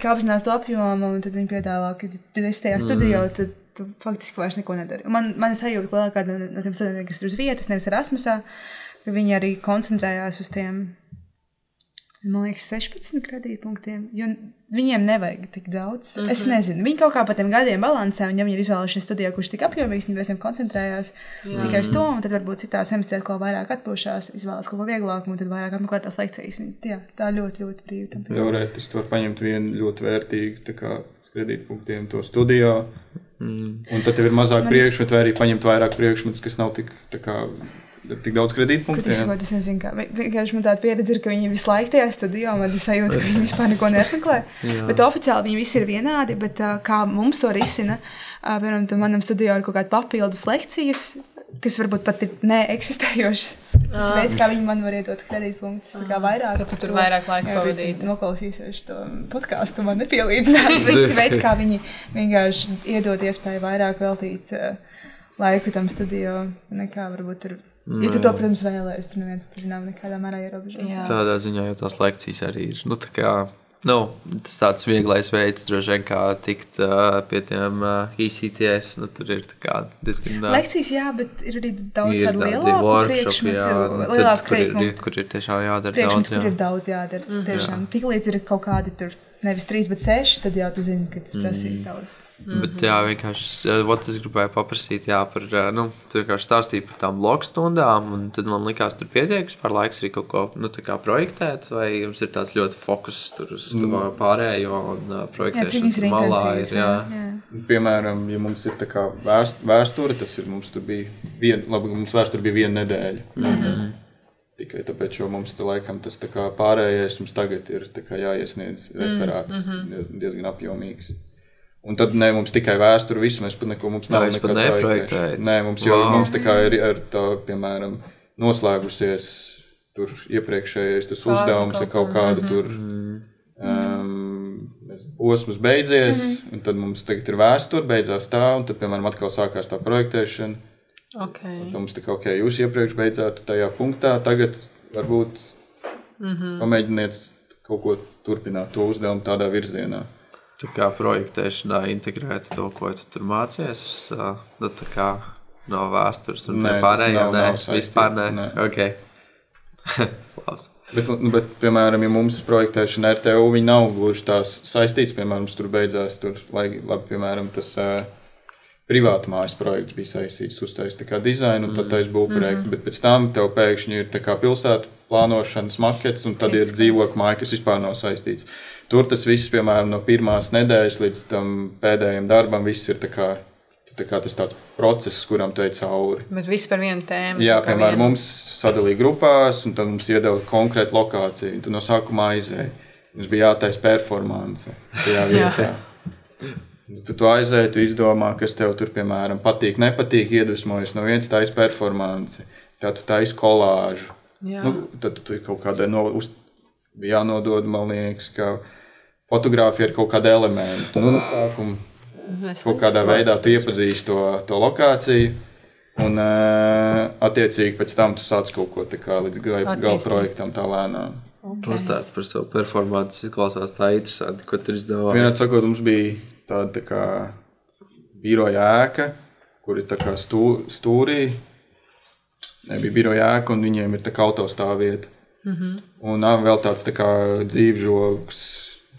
kā apzinās to apjomu, un tad viņi piedāvā, ka tu esi tajā studio, tad tu faktiski vairs neko nedari. Man sajūta lielākā no tiem studentiem, kas ir uz vietas, nevis Erasmusā, ka viņi arī koncentrējās uz tiem, man liekas, 16 kredītpunktiem, jo viņiem nevajag tik daudz. Es nezinu, viņi kaut kā pa tiem gadiem balansē, un ja viņi ir izvēlušies studijā, kurš tik apjomīgs, viņi reizēm koncentrējās tikai uz to, un tad varbūt citā semestrē atkal vairāk atpūšās, izvēlas kaut ko vieglāku, un tad vairāk apmeklēt tās lekcijas. Jā, tā ļoti brīvi. Teorētiski var paņemt vienu ļoti vērtīgu tā kā kredītpunktiem to studio, un tad tev ir mazāk priekšmetu, vai arī paņemt vairāk priekšmetus, kas nav tik daudz kredītpunktiem. Es nezinu, kā. Vienkārši man tāda pieredze ir, ka viņi visu laiku tajā studijā, man ir sajūta, ka viņi vispār neko neapmeklē. Bet oficiāli viņi visi ir vienādi, bet kā mums to risina, piemēram, manam studijā ir kaut kāda papildus lekcijas, kas varbūt pat ir neeksistējošas. Tas veids, kā viņi man var iedot kredītpunktus, tā kā vairāk. Ka tu tur vairāk laika pavadīt. Noklausīsies to podcastu, man nepielīdzinās, bet tas veids, kā viņi vienkārši iedot iespēju vairāk veltīt laiku tam studio, nekā varbūt tur. Ja tu to, protams, vēlējies, tur neviens tur nav nekādā mērā ierobežojums. Tādā ziņā jau tās lekcijas arī ir. Tas tāds vieglais veids, droši vien, kā tikt pie tiem ICTS. Tur ir diezgan... Lekcijas, jā, bet ir arī daudz tādu lielāku priekšmetu, lielāku kredītpunktu. Kur ir tiešām jādara daudz, jā. Kur ir daudz jādara. Tiešām, tik līdz ir kaut kādi tur nevis 3, bet 6, tad jau tu zini, ka tas prasīs daudz. Bet jā, vienkārši, es gribēju paprasīt, par, tu vienkārši stāstīji par tām bloku stundām, un tad man likās tur pietiek, par laiks arī kaut ko, tā kā projektēt, vai jums ir tāds ļoti fokus tur uz pārējo un projektēšanas malā ir, jā. Piemēram, ja mums ir tā kā vēsture, tas ir, mums tur bija mums vēsture bija 1 nedēļa. Tikai tāpēc, jo mums te laikam tas tā kā pārējais, mums tagad ir tā kā jāiesniedz referāts diezgan apjomīgs. Un tad mums tikai vēsturi visu, mēs pat neko, mums nav nekā projektēšana. Nē, mums tā kā ir ar tā, piemēram, noslēgusies tur iepriekšējais tas uzdevums ar kaut kādu tur posms beidzies, un tad mums tagad ir vēsturi, beidzās tā, un tad, piemēram, atkal sākās tā projektēšana. Okay. Un tad mums tā kā, jūs iepriekš beidzāt tajā punktā, tagad varbūt pamēģiniet kaut ko turpināt to uzdevumu tādā virzienā. Tā kā projektēšanā integrēt to, ko tu tur mācies, nu tā kā no vēstures un Nē, pārējā, nav vispār saistīts, nē. Ok. Labs. Bet, piemēram, ja mums projektēšana RTU, viņi nav gluži tās saistīts, piemēram, tur beidzās, labi, piemēram, tas privātu mājas projekts bija saistīts, uztais tā kā dizainu un tad tais būvprojektu, bet pēc tam tev pēkšņi ir tā kā pilsētu plānošanas makets un tad ir dzīvokļu māja, kas vispār nav saistīts. Tur tas viss, piemēram, no pirmās nedēļas līdz tam pēdējiem darbam, viss ir tā kā tas tāds process, kuram tu ej cauri. Bet viss par vienu tēmu. Jā, piemēram, mums sadalīja grupās un tad mums iedeva konkrētu lokāciju. Un tu no sākumā aizēji. Mums bija jātaisa performance tajā vietā. Tu aizēji, tu izdomā, kas tev tur, piemēram, patīk, nepatīk, iedvesmojas no viens taisa performance. Tad tu taisi kolāžu. Tad tu kaut kādai bija jānodod, man liekas, ka fotogrāfija ir kaut kāda elementa. Kaut kādā veidā tu iepazīsti to lokāciju un attiecīgi pēc tam tu sāc kaut ko tā kā līdz gala projektam tā lēnām. Pastāst par savu performanci, izklausās tā interesanti, ko tur izdomāji. Vienādi sakot, mums bija tāda tā kā biroja ēka, kur ir tā kā stūrī. Nebija biroja ēka un viņiem ir tā kā autostāvvieta. Un vēl tāds tā kā dzīvžogs,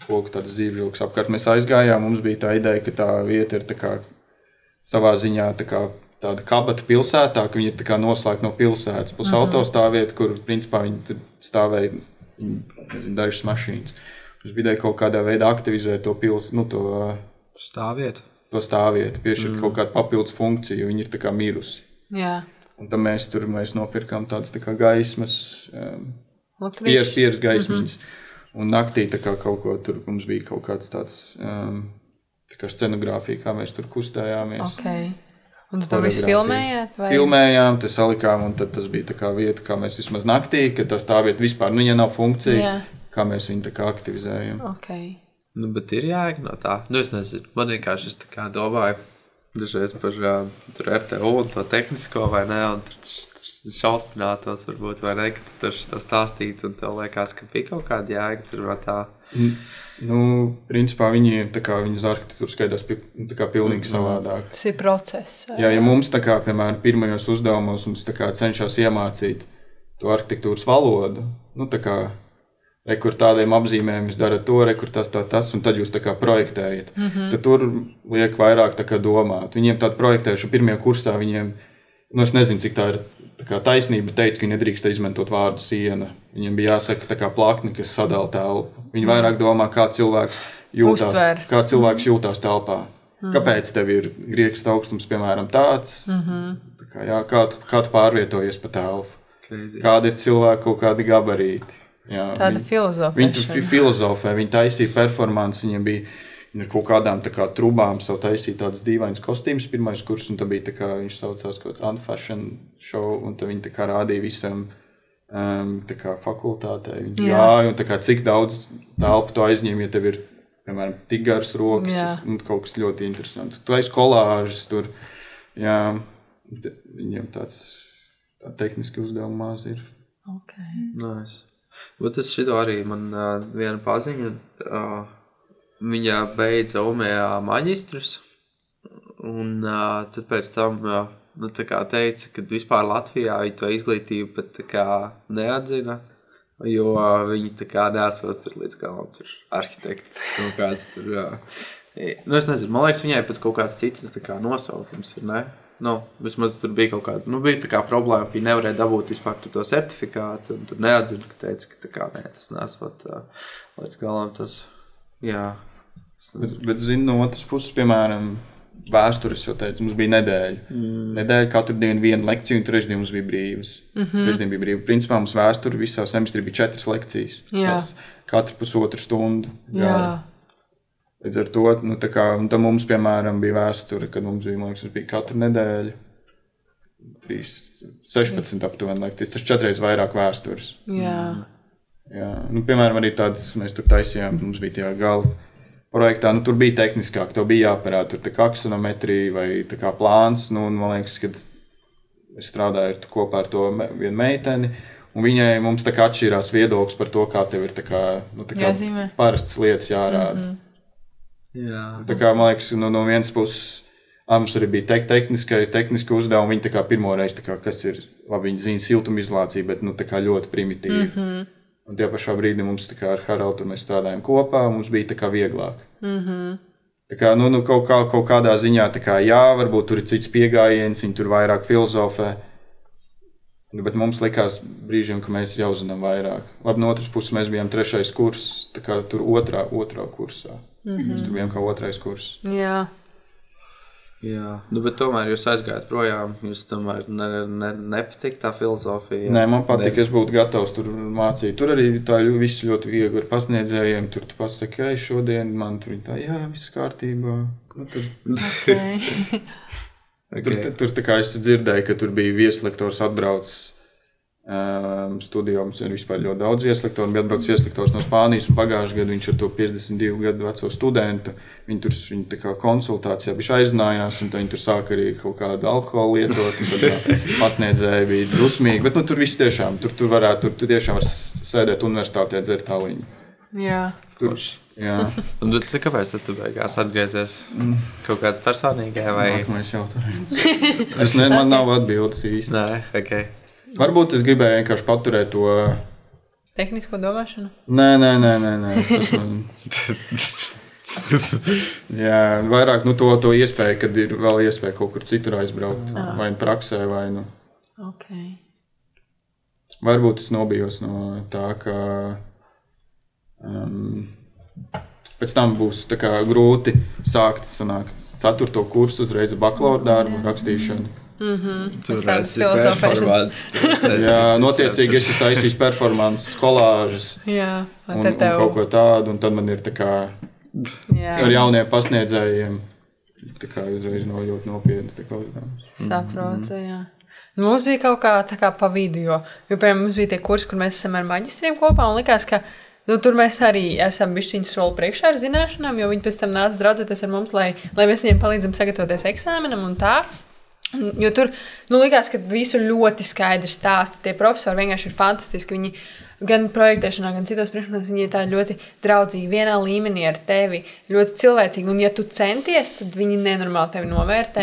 tāds dzīvžogs apkārt mēs aizgājām. Mums bija tā ideja, ka tā vieta ir tā kā savā ziņā tā kā tāda kabata pilsētā, ka viņi ir tā kā noslēgta no pilsētas. Plus autostāvvieta, kur principā viņi tur stāvēja dažas mašīnas. Mums bija ideja kaut kādā veidā aktivizēt to stāvvietu. To stāvvietu, piešķirt kaut kādu papildus funkciju, jo viņi ir tā kā mirusi. Jā. Un tad mēs nopirkām tādas tā kā gaismas, pieras gaismiņas. Un naktī tā kā kaut ko tur mums bija kaut kāds tāds tā kā scenogrāfija, kā mēs tur kustējāmies. Okay. Un tu to visu filmējāt? Vai? Filmējām, te salikām, un tad tas bija tā kā vieta, kā mēs vismaz naktī, ka tā stāvvieta vispār, ja nav funkcija, kā mēs viņu tā kā aktivizējam. Okay. Nu, bet ir jāiek no tā. Nu, es nezinu, man vienkārši es tā kā domāju dažreiz par tur RTU un to tehnisko vai ne, un tur šausminātos varbūt, vai ne, ka tu tur to stāstīt, un tev liekas, ka bija kaut kāda jēga tur no tā. Nu, principā viņi uz arhitektūru skaidās tā kā pilnīgi savādāk. Tas ir process. Jā, ja mums tā kā, piemēram, pirmajos uzdevumos mums tā kā cenšas iemācīt to arhitektūras valodu, nu tā kā kur tādiem apzīmējumiem jūs darat to, kur tas, un tad jūs tā kā projektējat. Tad tur liek vairāk tā kā domāt. Viņiem tāda projektēšana pirmajā kursā, viņiem, es nezinu, cik tā ir tā kā taisnība teica, ka viņi nedrīkst izmantot vārdu siena. Viņiem bija jāsaka tā kā plakni, kas sadala telpu. Viņi vairāk domā, kā cilvēks jūtās telpā. Kāpēc tev ir grieksta augstums, piemēram, tāds? Tā kā, jā, kā tu pārvietojies pa telpu? Kādi ir cilvēki kaut kādi gabarīti? Jā, tāda filozofija. Viņi filozofē, viņi taisīja performanci, viņiem bija ar kaut kādām tā kā trubām savu taisīja tādas dīvainas kostīmas pirmais kurs, un tad bija tā kā, viņš saucās kaut kāds unfashion show, un tad viņi tā kā rādīja visam tā kā fakultātē. Viņi gāja, un tā kā cik daudz telpu tu aizņem, ja tev ir, piemēram, tik garas rokas, un kaut kas ļoti interesants. Tu aiz kolāžas tur, jā, viņiem tāds tehniski uzdevumi maz ir. Okay. Nice. Bet es šito arī man viena paziņa, viņa beidza UMEA maģistrus, un tad pēc tam tā kā teica, ka vispār Latvijā viņa to izglītību pat tā kā neatzina, jo viņi tā kā nesot tur līdz galam tur arhitektis kaut kāds tur, nu es nezinu, man liekas, viņai pat kaut kāds cits tā kā nosaukums ir, ne? Nu, vismaz tur bija kaut kāds, bija tā kā problēma, ka viņi nevarēja dabūt vispār to certifikātu, un tur neatzina, ka teica, ka tā kā nē, tas nesot līdz galam tas, jā. Bet zinu, no otras puses, piemēram, vēstures jau teica, mums bija nedēļa. Nedēļa katru dienu viena lekcija, un trešdien mums bija brīvas. Trešdien bija brīva. Principā mums vēsture visā semestrī bija 4 lekcijas. Jā. Katru pusotru stundu. Jā. Līdz ar to, tā kā, un tam mums, piemēram, bija vēsture, kad mums bija, man liekas, bija katru nedēļu 16 aptuveni lekcijas. Tas 4 reizes vairāk vēstures. Jā. Jā. Nu, piemēram, arī tādas, mēs tur taisījām, mums bija tie gala projektā, tur bija tehniskāk, tev bija jāparāda tur tā kā aksonometrija vai tā kā plāns, un man liekas, kad es strādāju kopā ar to vienu meiteni, un viņai mums tā kā atšķirās viedoklis par to, kā tev ir tā kā, parastas lietas jārāda. Jā. Tā kā, man liekas, no vienas puses, mums arī bija tehniski uzdevumi. Viņi tā kā pirmoreiz, tā kā, kas ir, labi, viņi zina siltumizolāciju, bet, tā kā ļoti primitīvi. Un tajā pašā brīdī mums, tā kā ar Haraldu, tur mēs strādājam kopā, mums bija tā kā vieglāk. Tā kā, kaut kādā ziņā, tā kā, jā, varbūt tur ir cits pieejams, viņi tur vairāk filozofē. Bet mums likās brīžiem, ka mēs jau zinām vairāk. Labi, no otras puses mēs bijām 3. kurs, tā kā tur otrā kursā. Mēs tur bijām kā 2. kurs. Jā. Jā, bet tomēr jūs aizgājāt projām, jūs tomēr nepatīk tā filozofija. Nē, man patīk, es būtu gatavs tur mācīt. Tur arī tā viss ļoti viegli ar pasniedzējiem. Tur tu pasaki, ka šodien man tur tā, jā, viss kārtībā. Tur tā kā es dzirdēju, ka tur bija vieslektors atbraucis studijā. Mums ir vispār ļoti daudz vieslektoru. Bija atbraucis vieslektors no Spānijas un pagājušajā gadā viņš ar to 52 gadu veco studentu. Viņi tā kā konsultācijā bija aizinājās un viņi tur sāka arī kaut kādu alkoholu lietot. Un tad pasniedzēji bija drusmīgi. Bet tur viss tiešām, tur tiešām var sēdēt universitātē, dzert aliņu. Jā. Jā. Un kāpēc tu beigās atgriezies? Kaut kāds personīgai vai? Nākamais jautājums. Man nav atbildes īsti. Nē, ok. Varbūt es gribēju vienkārši paturēt to... Tehnisko domāšanu? Nē. Jā, vairāk to iespēju, kad ir vēl iespēja kaut kur citur aizbraukt. Vai praksē, vai Ok. Varbūt es nobijos no tā, ka pēc tam būs tā kā grūti sākt 4. kursu uzreiz bakalaura darbu rakstīšanu. Tur esi performants. Jā, notiecīgi es taisīju performances, kolāžas un kaut ko tādu, un tad man ir tā kā ar jauniem pasniedzējiem tā kā uzreiz nav ļoti nopietnas tā kā uzdevums. Saprotu, jā. Mums bija kaut kā tā kā pa vidu, jo piemēram, mums bija tie kursi, kur mēs esam ar maģistriem kopā, un likās, ka tur mēs arī esam bišķiņu soli priekšā ar zināšanām, jo viņi pēc tam nāca draudzēties ar mums, lai mēs viņiem palīdzam sagatavoties eksāmenam un tā. Jo tur likās, ka visu ļoti skaidri stāsta. Tie profesori vienkārši ir fantastiski. Viņi gan projektēšanā, gan citos priekšmetos, viņi ir tā ļoti draudzīgi, vienā līmenī ar tevi, ļoti cilvēcīgi. Un ja tu centies, tad viņi nenormāli tevi novērtē.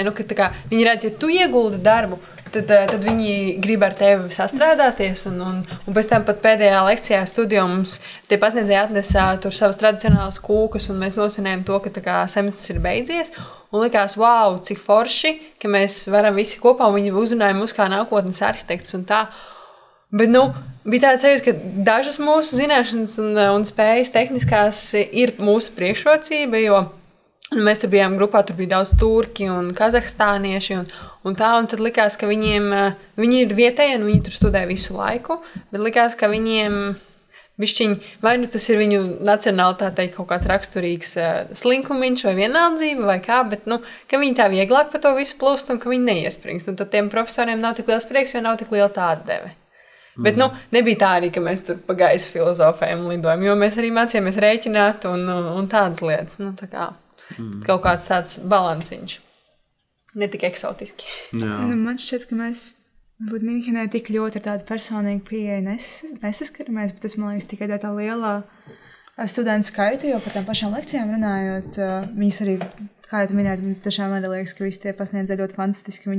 Viņi redz, ja tu ieguldi darbu, tad viņi grib ar tevi sastrādāties. Un pēc tam pat pēdējā lekcijā studijā mums tie pasniedzēji atnesa tur savas tradicionālas kūkas, un mēs nosvinējām to, ka semestrs ir beidzies. Un likās, wow, cik forši, ka mēs varam visi kopā, un viņi uzrunāja mūs kā nākotnes arhitektus un tā. Bet, bija tāds sajūta, ka dažas mūsu zināšanas un spējas tehniskās ir mūsu priekšrocība, jo mēs tur bijām grupā, tur bija daudz turki un kazahstānieši un tā, un tad likās, ka viņi ir vietēji un viņi tur studē visu laiku, bet likās, ka viņiem bišķiņi, vai tas ir viņu nacionālitātei kaut kāds raksturīgs slinkumiņš vai vienaldzība vai kā, bet, ka viņi tā vieglāk pa to visu plūst un ka viņi neiesprings. Un tad tiem profesoriem nav tik liels prieks, jo nav tik liela tā atdeve. Bet, nebija tā arī, ka mēs tur pa gaisu filozofējam un lidojam, jo mēs arī mācījāmies rēķināt un tādas lietas. Tā kā kaut kāds tāds balansiņš. Ne tik eksotiski. Man šķiet, ka mēs būtu Minhenē tik ļoti ar tādu personīgu pieeju nesaskaramies, bet tas, man liekas, tikai tā lielā studentu skaita, jo par tām pašām lekcijām runājot, viņas arī, kā jau tu minēji, tiešām arī liekas, ka visi tie pasniedzēji ļoti fantastiski,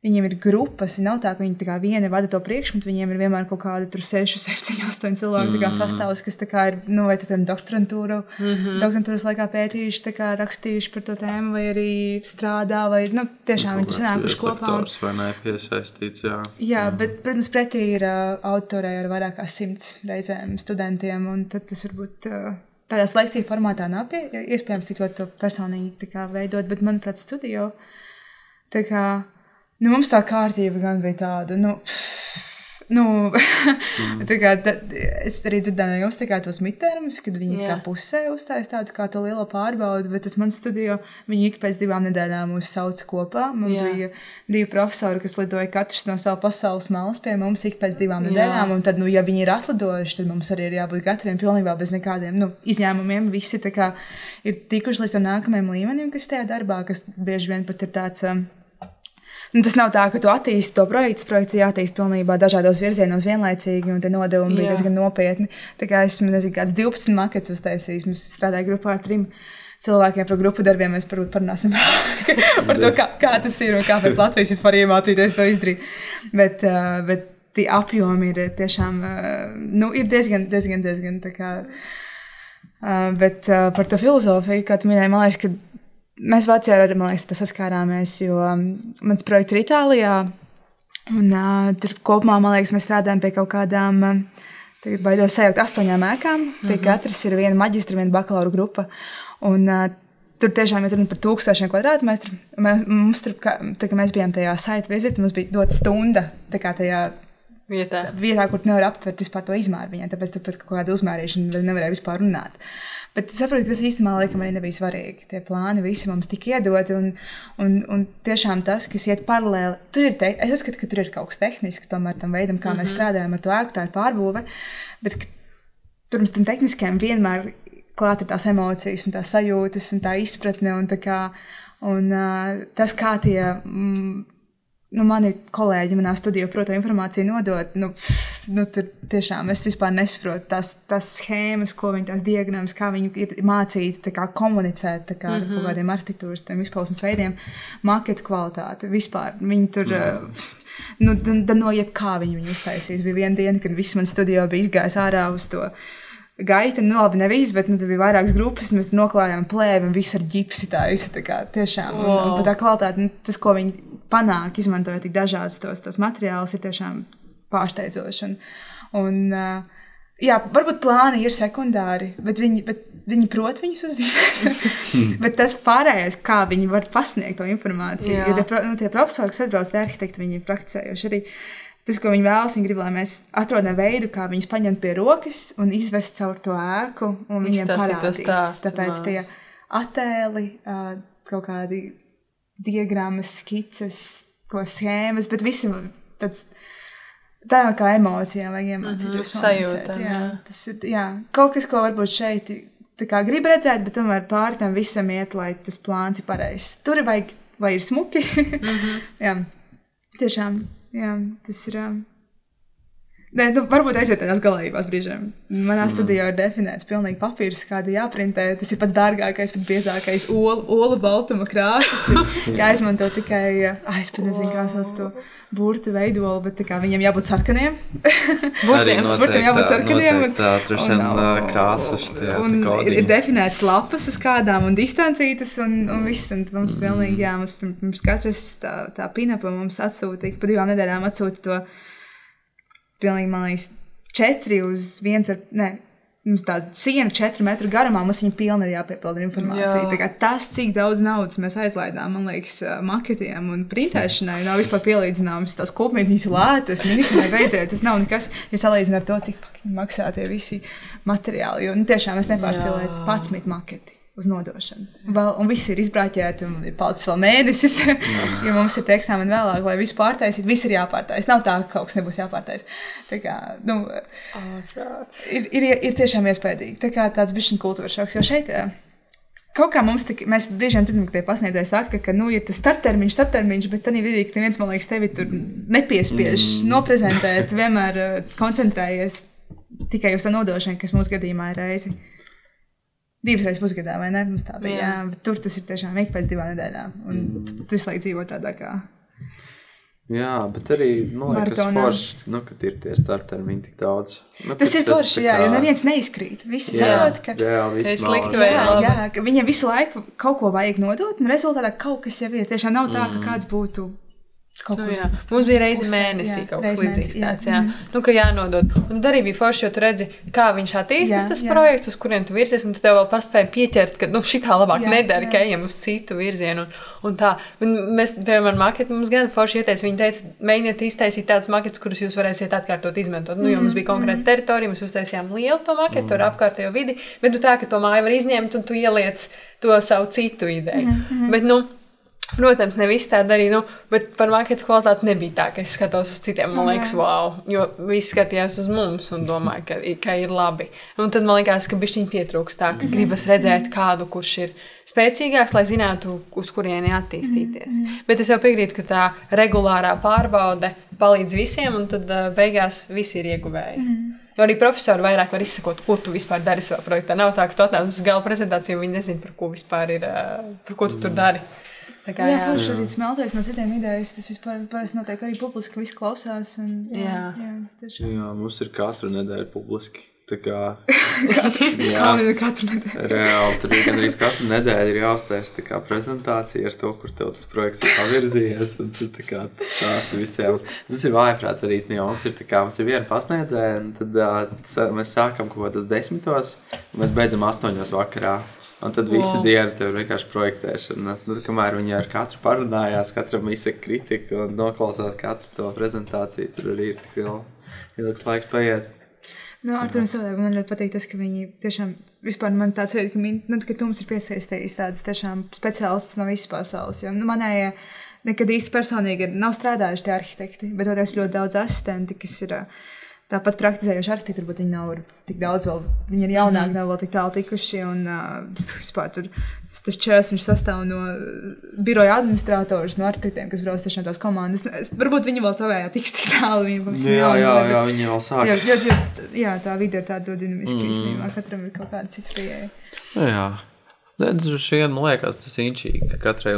viņiem ir grupas, nav tā, ka viņi tā kā vieni vada to priekšmetu, viņiem ir vienmēr kaut kādi tur 6, 7, 8 cilvēki sastāvs, kas tā kā ir, vai tu, piemēram, doktorantūras laikā pētījuši, tā kā rakstījuši par to tēmu, vai arī strādā, vai, tiešām viņi tur sanākuši kopā. Vai nepiesaistīts, jā. Jā, bet, protams, pretī ir autorei ar vairāk kā 100 reizēm studentiem, un tad tas varbūt tādās lekciju formātā nav iespējams tik ļoti to personīgi tā kā veidot, bet, manuprāt, studio, tā kā, mums tā kārtība gan bija tāda, tā kā, es arī dzirdēju no jums tā kā tos midtermus, kad viņi tā pusē uzstājas tādu kā to lielo pārbaudu, bet tas man studio, viņi ik pēc 2 nedēļām mūs sauca kopā. Man bija 2 profesori, kas lidoja katrs no savu pasaules malas pie mums ik pēc 2 nedēļām, un tad, ja viņi ir atlidojuši, tad mums arī ir jābūt gataviem pilnībā bez nekādiem, izņēmumiem. Visi tā kā ir tikuši līdz tam nākamajam līmenim, kas tajā darbā, kas bieži vien pat ir tāds Tas nav tā, ka tu attīsti to projektu. Tas projekts jātīst pilnībā dažādos virzienos vienlaicīgi, un te nodevumi bija diezgan nopietni. Tā kā esmu, nezinu, kāds 12 maketus uztaisījis. Mēs strādājam grupā ar 3 cilvēkiem par grupu darbiem. Mēs parunāsim par to, kā tas ir un kāpēc Latvijas vispār iemācīties to izdarīt. Bet tie apjomi ir tiešām, ir diezgan tā kā. Bet par to filozofiju, kā tu minēji, man liekas, ka mēs Vācijā arī, man liekas, saskārāmies, jo mans projekts ir Itālijā, un tur kopumā, man liekas, mēs strādājam pie kaut kādām, tagad baidos sajaukt 8 ēkām, pie katras ir viena maģistra, viena bakalaura grupa, un tur tiešām ir par 1000 kvadrātmetru. Mums tur, tā kā mēs bijām tajā site visit, mums bija dot stunda, tā kā tajā vietā, kur nevar aptvert vispār to izmēru viņai, tāpēc tur pat kaut kāda uzmērīšana nevarēja vispār runāt. Bet es saprotu, ka tas īstenībā laikam arī nebija svarīgi. Tie plāni visi mums tika iedoti, un tiešām tas, kas iet paralēli, es uzskatu, ka tur ir kaut kas tehnisks, tomēr tam veidam, kā mēs strādājam ar to ēku, tā ir pārbūve, bet pirms tam tehniskajam vienmēr klāt ir tās emocijas un tās sajūtas un tā izpratne, un tas, kā tie mani kolēģi manā studijā par to informāciju nodot, tur tiešām es vispār nesaprotu tās schēmas, ko viņi tās diagrammas, kā viņi ir mācīti kā komunicēt ar kaut kādiem arhitektūras izpausmes veidiem, maketu kvalitāti, vispār. Viņi tur, no jebkā viņi uztaisīs. Bija viena diena, kad viss man studijā bija izgājis ārā uz to gaita, labi, ne viss, bet tur bija vairākas grupas, mēs noklājām plēvi un viss ar ģipsi, tā visa tā kā tiešām. Un tā kvalitāte, tas, ko viņi panāk, izmantoja tik dažādus tos materiālus, ir tiešām pārsteidzoši. Un varbūt plāni ir sekundāri, bet viņi prot viņus uzzīmēt. Bet tas pārējais, kā viņi var pasniegt to informāciju, jo tie profesori, kas atbrauc, tie arhitekti, viņi ir praktizējuši arī. Tas, ko viņi vēlas, viņi grib, lai mēs atrodam veidu, kā viņus paņemt pie rokas un izvest caur to ēku un viņiem parādīt. Tāpēc tie attēli, kaut kādi diagrammas, skices, schēmas, bet visi tā jau kā emocijām vajag iemācīties. Sajūta. Tas ir, kaut kas, ko varbūt šeit tā kā grib redzēt, bet tomēr pār tam visam iet, lai tas plāns ir pareizs. Tur vajag, lai ir smuki. Jā, tiešām. Jā, tas ir. Varbūt aiziet tādās galējībās brīžiem. Manā studijā ir definēts pilnīgi papīrs, kāda jāprintē. Tas ir pats dārgākais, pats biezākais olu baltuma krāsas. Jāizmanto tikai, es pat nezinu, kā sauc to burtu veidolu, bet viņiem jābūt sarkaniem. Burtiem jābūt sarkaniem. Tā trušiem krāsas. Ir definēts lapas uz kādām un distancītas un viss. Un mums pilnīgi, mums katrs tā pinapa mums atsūtīja, pa 2 nedēļām atsūta to. Pilnīgi, man liekas, 4 uz 1 mums tāda siena 4 metru garumā, mums viņa pilna ir jāpiepilda informācija. Tā kā tas, cik daudz naudas mēs aizlaidām, man liekas, maketiem un printēšanai, nav vispār pielīdzināms. Tās kopmītņas lētas, minikumai beidzēt, tas nav nekas, ja salīdzina ar to, cik maksā tie visi materiāli. Jo tiešām es nepārspēlēju 11 maketi uz nodošanu. Un viss ir izbrāķēti un ir palicis vēl mēnesis, jo mums ir eksāmeni vēlāk, lai visu pārtaisīt. Viss ir jāpārtais. Nav tā, ka kaut kas nebūs jāpārtais. Tā kā, ir tiešām iespējīgi. Tā kā tāds bišķiņ kultūras šoks, jo šeit kaut kā mums mēs brīžiem dzirdam, ka tie pasniedzēji saka, ka, ir tas starptermiņš, bet tad ir, ka neviens, man liekas, tevi tur nepiespiež noprezentēt, vienmēr koncentrējies tikai uz tā nodošanu, kas mūsu gadījumā ir reizi. 2 reizes pusgadā, vai ne? Mums tā bija, jā. Bet tur tas ir tiešām ik pēc 2 nedēļām. Un tu visu laiku dzīvo tādā kā... Jā, bet arī, liekas, forši, kad ir tie starptermiņi tik daudz. Tas ir forši, jā, jo neviens neizkrīt. Visi saprot, ka... Jā, ka viņiem visu laiku kaut ko vajag nodot, un rezultātā kaut kas jau ir. Tiešām nav tā, ka kāds būtu... Mums bija reizi mēnesī kaut kas līdzīgs tāds, ka jānodod. Un tad arī bija forši, jo tu redzi, kā viņš attīstās tas projekts, uz kuriem tu virzies, un tu tev vēl paspēji pieķert, ka šitā labāk nedara, ka ejam uz citu virzienu. Un tā. Mēs, piemēram, maketu mums gan forši ieteica, viņi teica, mēģiniet iztaisīt tādas maketus, kurus jūs varēsiet atkārtot izmantot. Jo mums bija konkrēta teritorija, mēs uztaisījām lielu to maketu ar apkārtējo vidi, bet tā, ka to māju var izņemt un tu ieliec to savu citu ideju. Bet, Protams, ne viss tā darīja, bet par marketu kvalitāti nebija tā, ka es skatos uz citiem, man liekas, wow, jo visi skatījās uz mums un domāja, ka ir labi. Un tad man liekas, ka bišķiņ pietrūkst tā, ka gribas redzēt kādu, kurš ir spēcīgāks, lai zinātu, uz kurieni attīstīties. Bet es jau piekrītu, ka tā regulārā pārbaude palīdz visiem, un tad beigās visi ir ieguvēji. Jo arī profesori vairāk var izsakot, ko tu vispār dari savā projektā. Nav tā, ka tu atnāc uz gala prezentāciju, un viņi nezin, par ko vispār ir, par ko tu tur dari. Jā, forši arī smelties no citiem idejas, tas vispār parasti notiek arī publiski, ka visi klausās. Un, jā, mums ir katru nedēļu publiski. Tā kā katru nedēļu. Reāli, tur gandrīz katru nedēļu ir jāuztais tā kā prezentācija ar to, kur tev tas projekts ir pavirzījies. Un tu tā kā stāsti visiem. Tas ir vājprāts arī snījumā. Tā kā mums ir viena pasniedzēja, un tad mēs sākam kaut kādos 10, un mēs beidzam 8 vakarā. Un tad visu dienu tev vienkārši projektēšana. Kamēr viņi ar katru parunājās, katram izsaka kritiku un noklausās katru to prezentāciju, tur arī ir tik ilgs laiks paiet. Ar to savādāk man ļoti patīk tas, ka viņi tiešām, vispār man tāds veids, ka tu mums ir piesaistījis tādas tiešām speciālistas no visas pasaules, jo manējie nekad īsti personīgi nav strādājuši tie arhitekti, bet toties ļoti daudz asistenti, kas ir tāpat praktizējuši arhitekti, varbūt viņi nav tik daudz vēl, viņi ir jaunāki, nav vēl tik tālu tikuši, un vispār tur tas čēls, viņš sastāv no biroja administrātorus, no arhitektiem, kas brauc tiešām tās komandas. Varbūt viņi vēl tavējā tiks tik tālu. Jā, viņi vēl sāk. Jā, tā vide ir tāda dinamiska īstenībā, katram ir kaut kāda cita pieeja. Jā. Šien, man liekas, tas inčīgi, ka katrai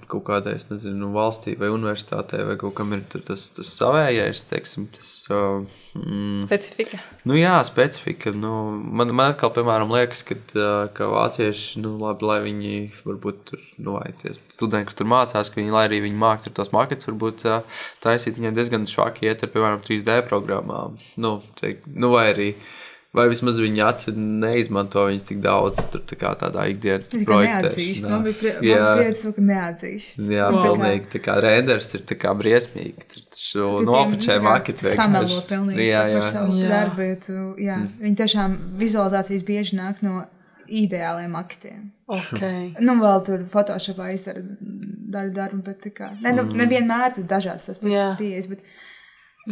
kaut kādai, es nezinu, valstī vai universitātē vai kaut kam ir tas savējais, teiksim, tas... Specifika. Jā, specifika. Man atkal, piemēram, liekas, ka vācieši, labi, lai viņi varbūt tur, vai tie studenti, kas tur mācās, ka viņi, lai arī viņi māk tur tos markets, varbūt taisīt, viņiem diezgan švaki iet ar, piemēram, 3D programmām. Vai arī... Vai vismaz viņi neizmanto viņas tik daudz tur tā kā tādā ikdienas projektēšanā. Man bija pieredze to, ka neatzīst. Jā, pilnīgi. Tā kā renders ir tā kā briesmīgi. Tur nofočē maketu vienkārši. Samelo pilnīgi par savu darbu. Viņi tiešām vizualizācijas bieži nāk no ideāliem maketiem. Okay. Vēl tur Photoshopā izdara darbu, bet tā kā... Nevienmēr tur dažāds tas pieejas, bet...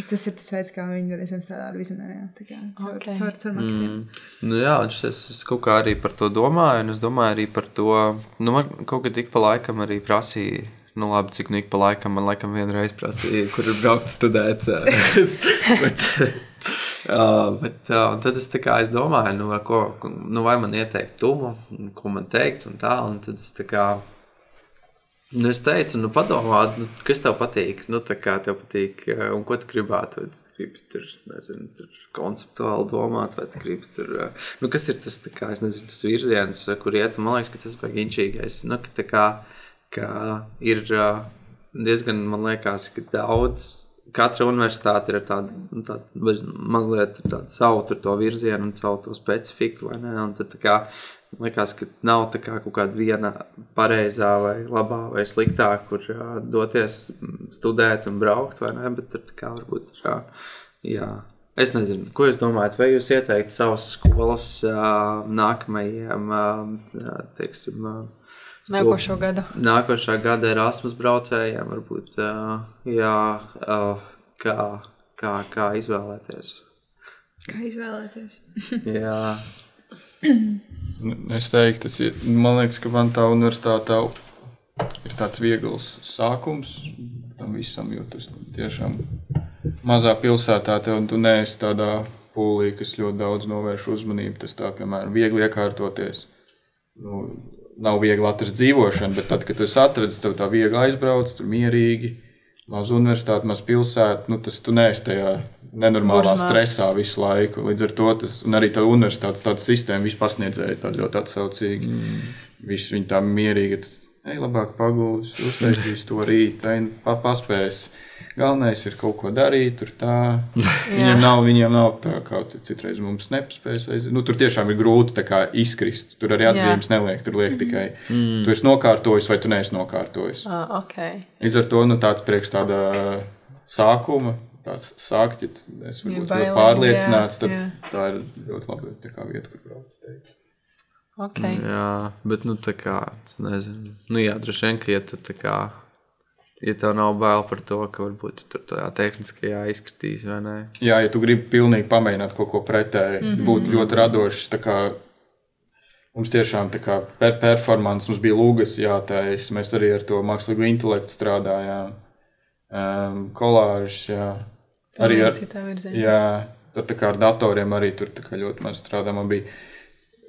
Tas ir tas veids, kā viņi reizēm strādā ar vizionāriem, caur maketiem. Jā, es kaut kā arī par to domāju, un es domāju arī par to, man kaut kad ik pa laikam arī prasīja, labi, cik ik pa laikam, man laikam vienreiz prasīja, kur ir braukt studēt, bet tad es domāju, vai man ieteikt tumu, ko man teikt un tā, un tad es tā kā, es teicu, padomā, kas tev patīk, tā kā tev patīk, un ko tu gribētu, vai tu gribi tur, nezinu, tur konceptuāli domāt, vai tu gribi tur, kas ir tas, tā kā, es nezinu, tas virziens, kur iet, man liekas, ka tas ir inčīgais, ka tā kā ir diezgan, man liekas, ka daudz, katra universitāte ir tāda mazliet tāda savu to virzienu un savu to specifiku, vai ne, un tad tā kā, man liekas, ka nav tā kā kaut kāda viena pareizā vai labā vai sliktā, kur doties studēt un braukt, vai ne, bet tur tā kā varbūt jā. Es nezinu, ko jūs domājat, vai jūs ieteiktu savas skolas nākamajiem, teiksim, nākošā gada Erasmus braucējiem, varbūt, kā izvēlēties? Kā izvēlēties? Jā. Es teiktu, man liekas, ka man tā universitātā ir tāds viegls sākums tam visam, jo tas tiešām mazā pilsētā tu neesi tādā pūlī, kas ļoti daudz novērš uzmanību. Tas tā, piemēram, viegli iekārtoties. Nav viegli atrast dzīvošanu, bet tad, kad tu esi atradis, tev tā viegli aizbrauc, tur mierīgi, maz universitāte, maz pilsēta, tas tu neesi tajā nenormālā stresā visu laiku. Līdz ar to un arī tā universitātes tāda sistēma visu pasniedzēja tāda ļoti atsaucīgi. Visi viņi tā mierīgi, labāk paguldas, uztaisīs to rīt, paspēs. Galvenais ir kaut ko darīt, tur tā. Viņiem nav tā, kā citreiz mums nepaspēs. Tur tiešām ir grūti tā kā izkrist. Tur arī atzīmes neliek, tur liek tikai. Tu esi nokārtojis vai tu neesi nokārtojis. Okay. Līdz ar to tāds priekš tāda sākuma, tāds sākt, ja es varbūt ļoti pārliecināts, tad tā ir ļoti laba tā kā vieta, kur braukt. Okay. Jā, bet, nu, tā kā, es nezinu. Nu, jā, droši vien, ka, ja tu tā kā, ja tev nav bail par to, ka varbūt tur tajā tehniskajā izskatīs, vai ne? Jā, ja tu gribi pilnīgi pamēģināt kaut ko pretēji, būt ļoti radošs, tā kā mums tiešām tā kā performance, mums bija lūgas jātais, mēs arī ar to mākslīgo intelektu strādājām, kolāžas, jā. Arī ar, jā, tā kā ar datoriem arī tur tā kā ļoti maz strādā, man bija,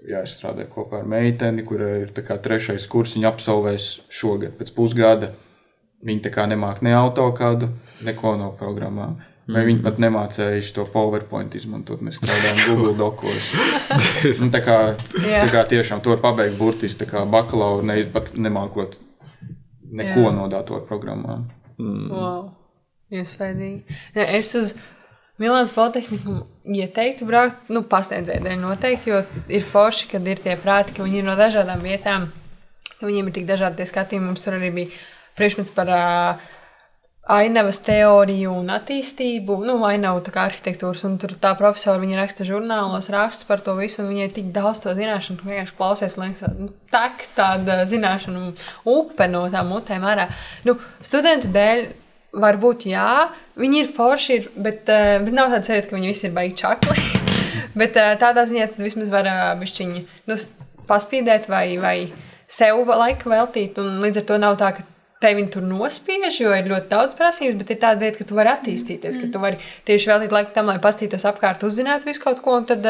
jā, es strādāju kopā ar meiteni, kura ir tā kā 3. kurs, viņa absolvēs šogad pēc pusgada. Viņa tā kā nemāk ne AutoCAD, neko no programmām. Vai viņi pat nemācējuši to PowerPoint izmantot, mēs strādājam Google Docos. Tā kā tiešām to var pabeigt burtiski, tā kā bakalauru, pat nemākot neko no datoru programmām. Wow, iespaidīgi. Es uz Milānas Politehniku ieteiktu braukt, pasniedzēju dēļ noteikti, jo ir forši, kad ir tie prāti, ka viņi ir no dažādām vietām, ka viņiem ir tik dažādi tie skatījumi. Mums tur arī bija priekšmets par ainavas teoriju un attīstību, ainavu tā kā arhitektūras, un tur tā profesora, viņa raksta žurnālos rakstus par to visu, un viņai ir tik daudz to zināšanu, ka vienkārši klausies, liekas, tāda zināšanu upe no tām mutēm ārā. Studentu dēļ varbūt jā, viņi ir forši, bet nav tāda sajūta, ka viņi visi ir baigi čakli. Bet tādā ziņā tad vismaz var bišķiņi paspīdēt vai sev laiku veltīt, un līdz ar to nav tā, ka tevi tur nospiež, jo ir ļoti daudz prasības, bet ir tāda vieta, ka tu vari attīstīties, ka tu vari tieši veltīt laiku tam, lai pastītos apkārt, uzzinātu visu kaut ko, un tad,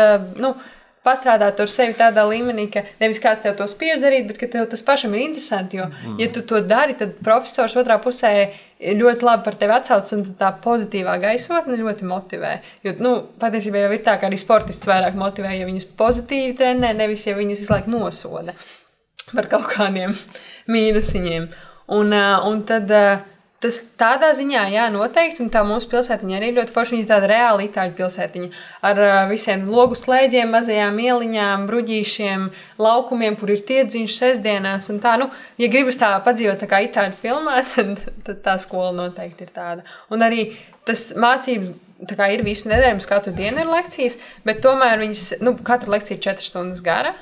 pastrādāt ar sevi tādā līmenī, ka nevis kāds tev to spiež darīt, bet ka tev tas pašam ir interesanti, jo, ja tu to dari, tad profesors otrā pusē ļoti labi par tevi atsaucas, un tā pozitīvā gaisotne ļoti motivē. Jo, patiesībā jau ir tā, ka arī sportists vairāk motivē, ja viņus pozitīvi trenē, nevis, ja viņus visu laiku nosoda par kaut kādiem mīnusiņiem. Un tad tas tādā ziņā, jā, noteikti, un tā mūsu pilsētiņa arī ļoti forša, viņa ir tāda reāla itāļu pilsētiņa ar visiem logu slēģiem, mazajām ieliņām, bruģīšiem, laukumiem, kur ir tirdziņš sestdienās, un tā, ja gribas tā padzīvot tā kā itāļu filmā, tad tā skola noteikti ir tāda. Un arī tas mācības, tā kā ir visu nedēļu, mums katru dienu ir lekcijas, bet tomēr viņas, katra lekcija ir 4 stundas gara.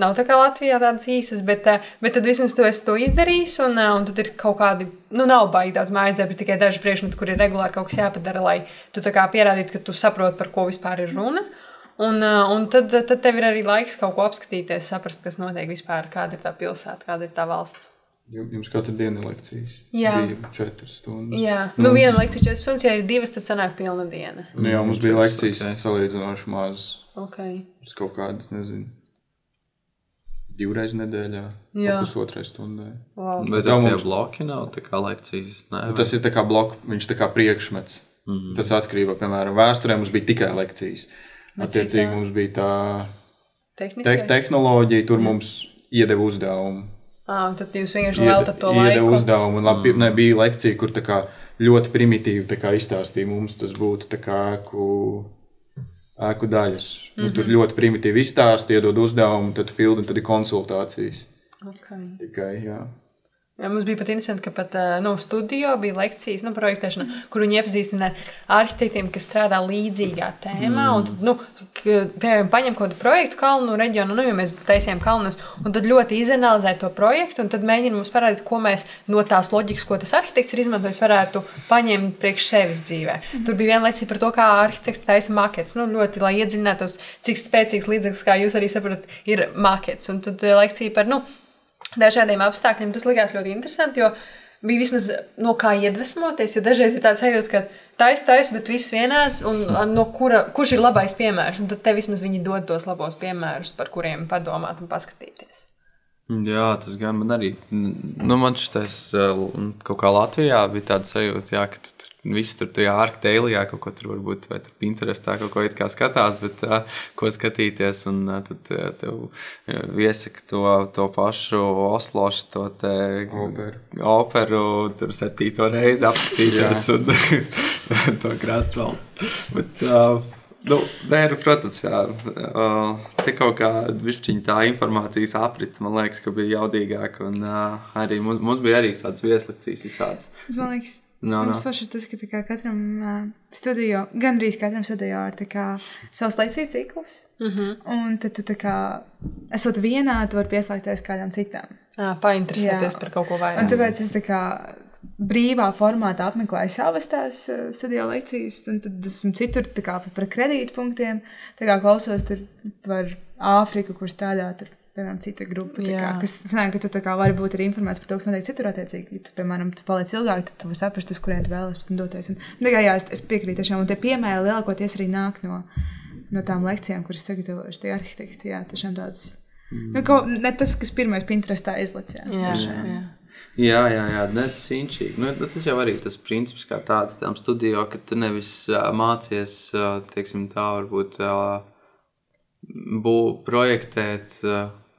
Nav tā kā Latvijā tādas īsas, bet tad vismaz tu esi to izdarījis, un tad ir kaut kādi, nav baigi daudz mājas darbi, tikai daži priekšmeti, kur ir regulāri kaut kas jāpadara, lai tu tā kā pierādītu, ka tu saproti, par ko vispār ir runa. Un tad tev ir arī laiks kaut ko apskatīties, saprast, kas notiek vispār, kāda ir tā pilsēta, kāda ir tā valsts. Jums katru dienu ir lekcijas? Jā. Bija 4 stundas. Jā, viena lekcija 4 stundas, ja ir 2, tad sanāk pilna diena. Jā, mums bija lekcijas salīdzinoši maz. Okay. Uz kaut kādas, nezinu. 2 reizes nedēļā, pusotrai stundai. Wow. Bet tie bloki nav tā kā lekcijas? Nē, tas ir tā kā bloki, viņš tā kā priekšmets. Tas atkarībā, piemēram, vēsturē mums bija tikai lekcijas. Attiecīgi mums bija tā tehnoloģija, tur mums iedeva uzdevumu. Un tad jūs vienkārši veltat to laiku? Iedeva uzdevumu, un labi, nebija lekcija, kur tā kā ļoti primitīvi tā kā izstāstīja mums, tas būtu tā kā ēku daļas. Tur ļoti primitīvi izstāst, iedod uzdevumu, tad pildi, un tad ir konsultācijas. Okay. Tikai, jā. Jā, mums bija pat interesanti, ka pat studio bija lekcijas, projektēšana, kur viņi iepazīstina ar arhitektiem, kas strādā līdzīgā tēmā. Un tad, piemēram, paņem kaut kādu projektu kalnu reģionu, jo mēs taisījām kalnus, un tad ļoti izanalizē to projektu, un tad mēģina mums parādīt, ko mēs no tās loģikas, ko tas arhitekts ir izmantojis, varētu paņemt priekš sevis dzīvē. Tur bija viena lekcija par to, kā arhitekts taisa maketus. Ļoti, lai iedziļinātos, cik spēcīgs līdzeklis, kā jūs arī saprotat, ir makets. Un tad lekcija par, dažādiem apstākļiem. Tas likās ļoti interesanti, jo bija vismaz no kā iedvesmoties, jo dažreiz ir tāds sajūta, ka taisa, bet viss vienāds, un no kurš ir labais piemērs, un tad te vismaz viņi dod tos labos piemērus, par kuriem padomāt un paskatīties. Jā, tas gan man arī, man šitais kaut kā Latvijā bija tāda sajūta, jā, ka visi tur tajā Arkteilijā kaut ko tur varbūt, vai tur Pinterestā kaut ko it kā skatās, bet ko skatīties, un tad tev iesaka to pašu Oslošu, to te operu, tur 7. reizi apskatīties, un to Krastvaldu. Bet, protams, jā, te kaut kā višķiņ tā informācijas aprita, man liekas, ka bija jaudīgāk, un arī mums bija arī kādas vieslekcijas visādas. Man liekas, Mums forši tas, ka tā kā katram studio, gandrīz katram studio ir tā kā savs lekciju cikls. Un tad tu tā kā, esot vienā, tu vari pieslēgties kādām citām. Painteresēties par kaut ko vairāk. Un tāpēc es tā kā brīvā formātā apmeklēju savas tās studio lekcijas, un tad esmu citur tā kā par kredītpunktiem, tā kā klausos tur par Āfriku, kur strādā tur. Piemēram, cita grupa, kas sanāk, ka tu tā kā vari būt arī informēts par to, kas notiek citur attiecīgi. Ja tu, piemēram, tu paliec ilgāk, tad tu vari saprast, uz kurien tu vēlies doties. Un, tā kā, jā, es piekrītu tiešām, un tie piemēri lielākoties arī nāk no tām lekcijām, kuras sagatavojuši tie arhitekti. Jā, tiešām tāds, ne tas, kas pirmais Pinterestā izlec. Jā, ne, tas ir inčīgi. Tas jau arī tas princips kā tāds tām studio, ka tu nevis mācies, teiksim tā, varbūt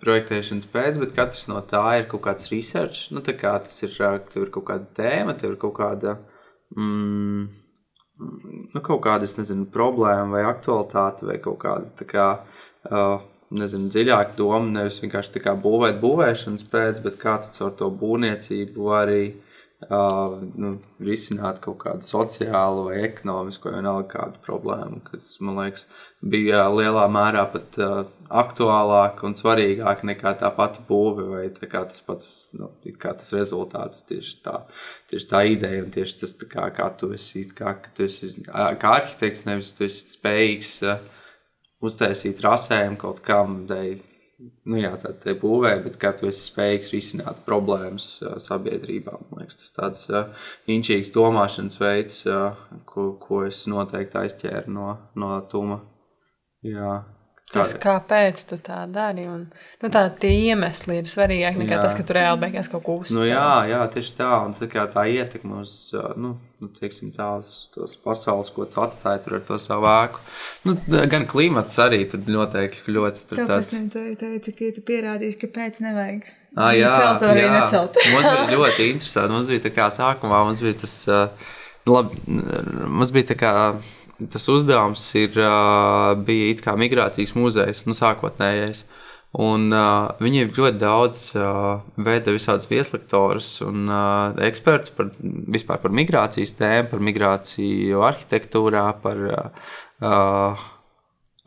projektēšanas pēc, bet katrs no tā ir kaut kāds research. Tā kā tas ir, tev ir kaut kāda tēma, tev ir kaut kāda, kaut kāda, es nezinu, problēma vai aktualitāte vai kaut kāda, tā kā, nezinu, dziļāka doma, nevis vienkārši tā kā būvēšanas pēc, bet kā tu caur to būvniecību vari risināt kaut kādu sociālu vai ekonomisku vai vienalga kādu problēmu, kas, man liekas, bija lielā mērā pat aktuālāk un svarīgāk nekā tā pati būve vai tā kā tas pats, kā tas rezultāts, tieši tā ideja un tieši tas, kā tu esi, kā arhitekts, nevis tu esi spējīgs uztaisīt rasējumu kaut kam, tā būvē, bet kā tu esi spējīgs risināt problēmas sabiedrībā. Man liekas, tas tāds inčīgs domāšanas veids, ko es noteikti aizķēru no Tuma. Jā. Tas, kāpēc tu tā dari, un tie iemesli ir svarīgāk nekā tas, ka tu reāli beigās kaut ko uzcēl. Jā, tieši tā, un tā ietekme uz, teiksim tā, uz tos pasaules, ko tu atstāji tur ar to savu ēku. Gan klimats arī tad noteikti ļoti tur tāds. Tāpēc teica, ka tu pierādīsi, ka pēc nevajag. Celt arī necelt. Mums bija ļoti interesanti, mums bija tā kā sākumā, mums bija tas, mums bija tā kā, tas uzdevums bija it kā migrācijas muzejs, sākotnējais. Un viņiem ļoti daudz veida visādas vieslektorus un eksperts vispār par migrācijas tēmu, par migrāciju arhitektūrā, par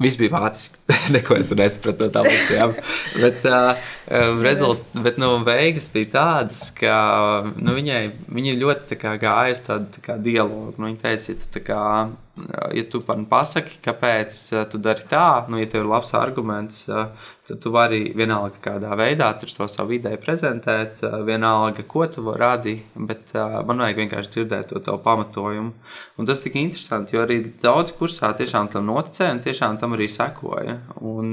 viss bija vāciski, neko es tur nesapratu no tām lekcijām, bet beigas bija tādas, ka viņi ļoti gāja uz tādu dialogu. Viņi teica, ja tu man pasaki, kāpēc tu dari tā, ja tev ir labs arguments, tad tu vari vienalga kādā veidā to savu ideju prezentēt, vienalga, ko tu radi, bet man vajag vienkārši dzirdēt to tavu pamatojumu. Un tas tik interesanti, jo arī daudz kursā tiešām tam noticēja un tiešām tam arī sekoja. Un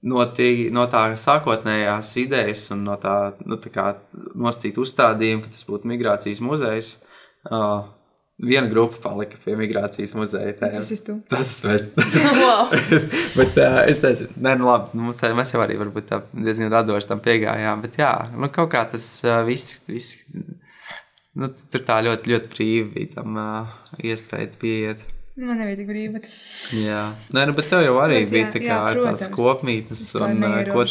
no tā sākotnējās idejas un no tā, nosacīt uzstādījumu, ka tas būtu migrācijas muzejs, viena grupa palika pie migrācijas muzeja tēmas. Tas esi tu. Tas esmu es. Wow. Bet es teicu, labi, mēs jau arī varbūt diezgan radoši tam piegājām, bet jā, kaut kā tas viss, tur tā ļoti, ļoti brīvi bija tam iespēja pieiet. Man nebija tik brīvi, bet... Jā, bet tev jau arī bija tā kā ar tās kopmītnes un ko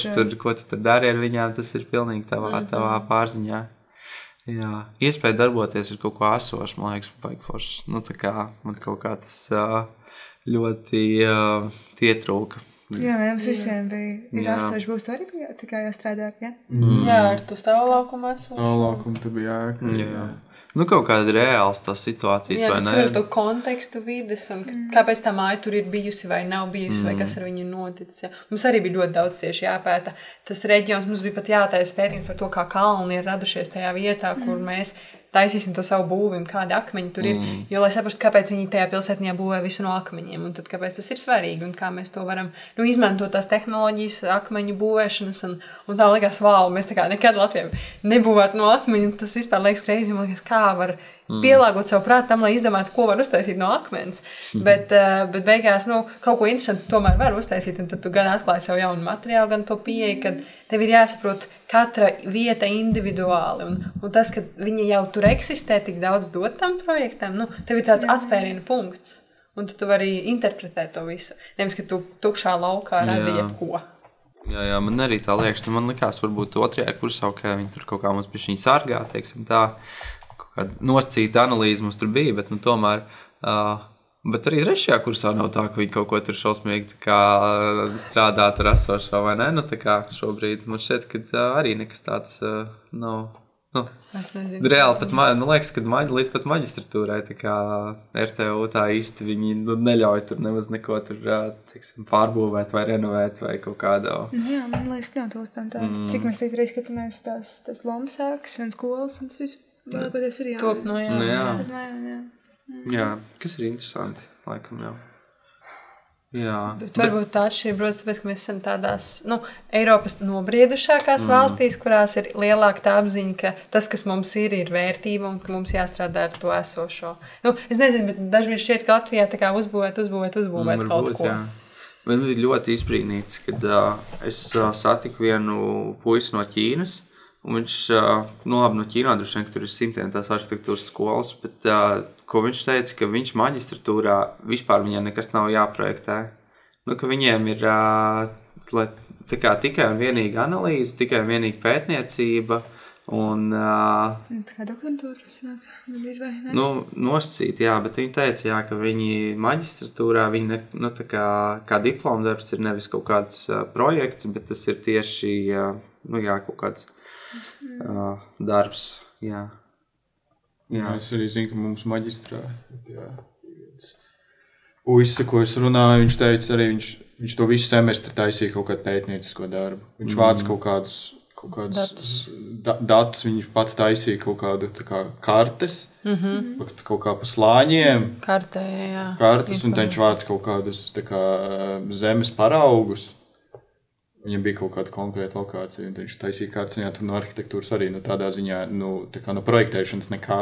tu tur dari ar viņām, tas ir pilnīgi tavā pārziņā. Jā, iespēja darboties ir kaut ko esošu, man liekas, baigi foršs. Man kaut kā tas ļoti ietrūka. Jā, mums visiem ir esoši būs, tu arī bija tā kā jāstrādā, jā? Jā, ar tu stāvlaukumu esošu. Stāvlaukumu tu bija ēka. Jā. Kaut kāda reāls tās situācijas, vai ne? Jā, tas var to kontekstu vides un kāpēc tā māja tur ir bijusi vai nav bijusi, vai kas ar viņu noticis. Jā. Mums arī bija ļoti daudz tieši jāpēta. Tas reģions mums bija pat jātaisa pētījums par to, kā kalni ir radušies tajā vietā, kur mēs taisīsim to savu būvi un kādi akmeņi tur ir. Jo, lai saprastu, kāpēc viņi tajā pilsētņā būvē visu no akmeņiem un tad kāpēc tas ir svarīgi un kā mēs to varam izmantot tās tehnoloģijas akmeņu būvēšanas un tā liekas, wow, mēs tā kā nekad Latvijā nebūvētu no akmeņu, tas vispār liekas crazy, man liekas, kā var pielāgot savu prātu tam, lai izdomātu, ko var uztaisīt no akmens. Bet beigās, kaut ko interesantu tomēr var uztaisīt, un tad tu gan atklāji savu jaunu materiālu, gan to pieeju, kad tev ir jāsaprot katra vieta individuāli. Un tas, ka viņi jau tur eksistē, tik daudz dot tam projektam, tev ir tāds atspēriena punkts. Un tu vari interpretēt to visu. Nevis, ka tu tukšā laukā radi jebko. Jā, man arī tā liekas. Man likās, varbūt otrajā kursā, ka viņi tur kaut kā mums bišķiņ sargā, teiksim tā. kāda nosacīta analīze mums tur bija, bet tomēr, bet arī trešajā kursā nav tā, ka viņi kaut ko tur šausmīgi strādāt ar esošo, vai ne? Tā kā šobrīd man šķiet, ka arī nekas tāds nav. Es nezinu. Reāli pat, man liekas, ka līdz pat maģistratūrai tā kā RTU tā īsti viņi neļauj tur nemaz neko tur, teiksim, pārbūvēt vai renovēt vai kaut kādā. Jā, man liekas, ka nav tos tā. Cik mēs teikt arī skatāmies tās plombasākas un skolas un tas viss vēlākoties ir Top, Jā, kas ir interesanti, laikam jau. Jā. Bet varbūt tā atšķirība, protams, tāpēc, ka mēs esam tādās, Eiropas nobriedušākās valstīs, kurās ir lielāka tā apziņa, ka tas, kas mums ir vērtība un ka mums jāstrādā ar to esošo. Es nezinu, bet dažkārt šķiet, ka Latvijā tā kā uzbūvēt kaut ko. Jā. Man bija ļoti izbrīnīts, kad es satiku vienu puisi no Ķīnas, un viņš, labi, no Ķīnā droši vien, ka tur ir simtiem tās arhitektūras skolas, bet ko viņš teica, ka viņš maģistratūrā vispār viņiem nekas nav jāprojektē. Ka viņiem ir tā kā tikai un vienīgi analīze, tikai un vienīgi pētniecība un... Tā kā doktorantūra sanāk, vai ne? Nosacīt, jā, bet viņi teica, jā, ka viņi maģistratūrā, viņi tā kā diplomdarbs ir nevis kaut kāds projekts, bet tas ir tieši, kaut kāds darbs, jā. Jā, es arī zinu, ka mums maģistrā puisi, ko es runāju, viņš teica arī, viņš to visu semestri taisīja kaut kādu pētniecisko darbu. Viņš vāc kaut kādus datus, viņš pats taisīja kaut kādu tā kā kartes, kaut kā pa slāņiem. Kartes, un viņš vāc kaut kādus tā kā zemes paraugus. Viņam bija kaut kāda konkrēta lokācija, un viņš taisīja kartes, un tur no arhitektūras arī, tādā ziņā, tā kā no projektēšanas nekā.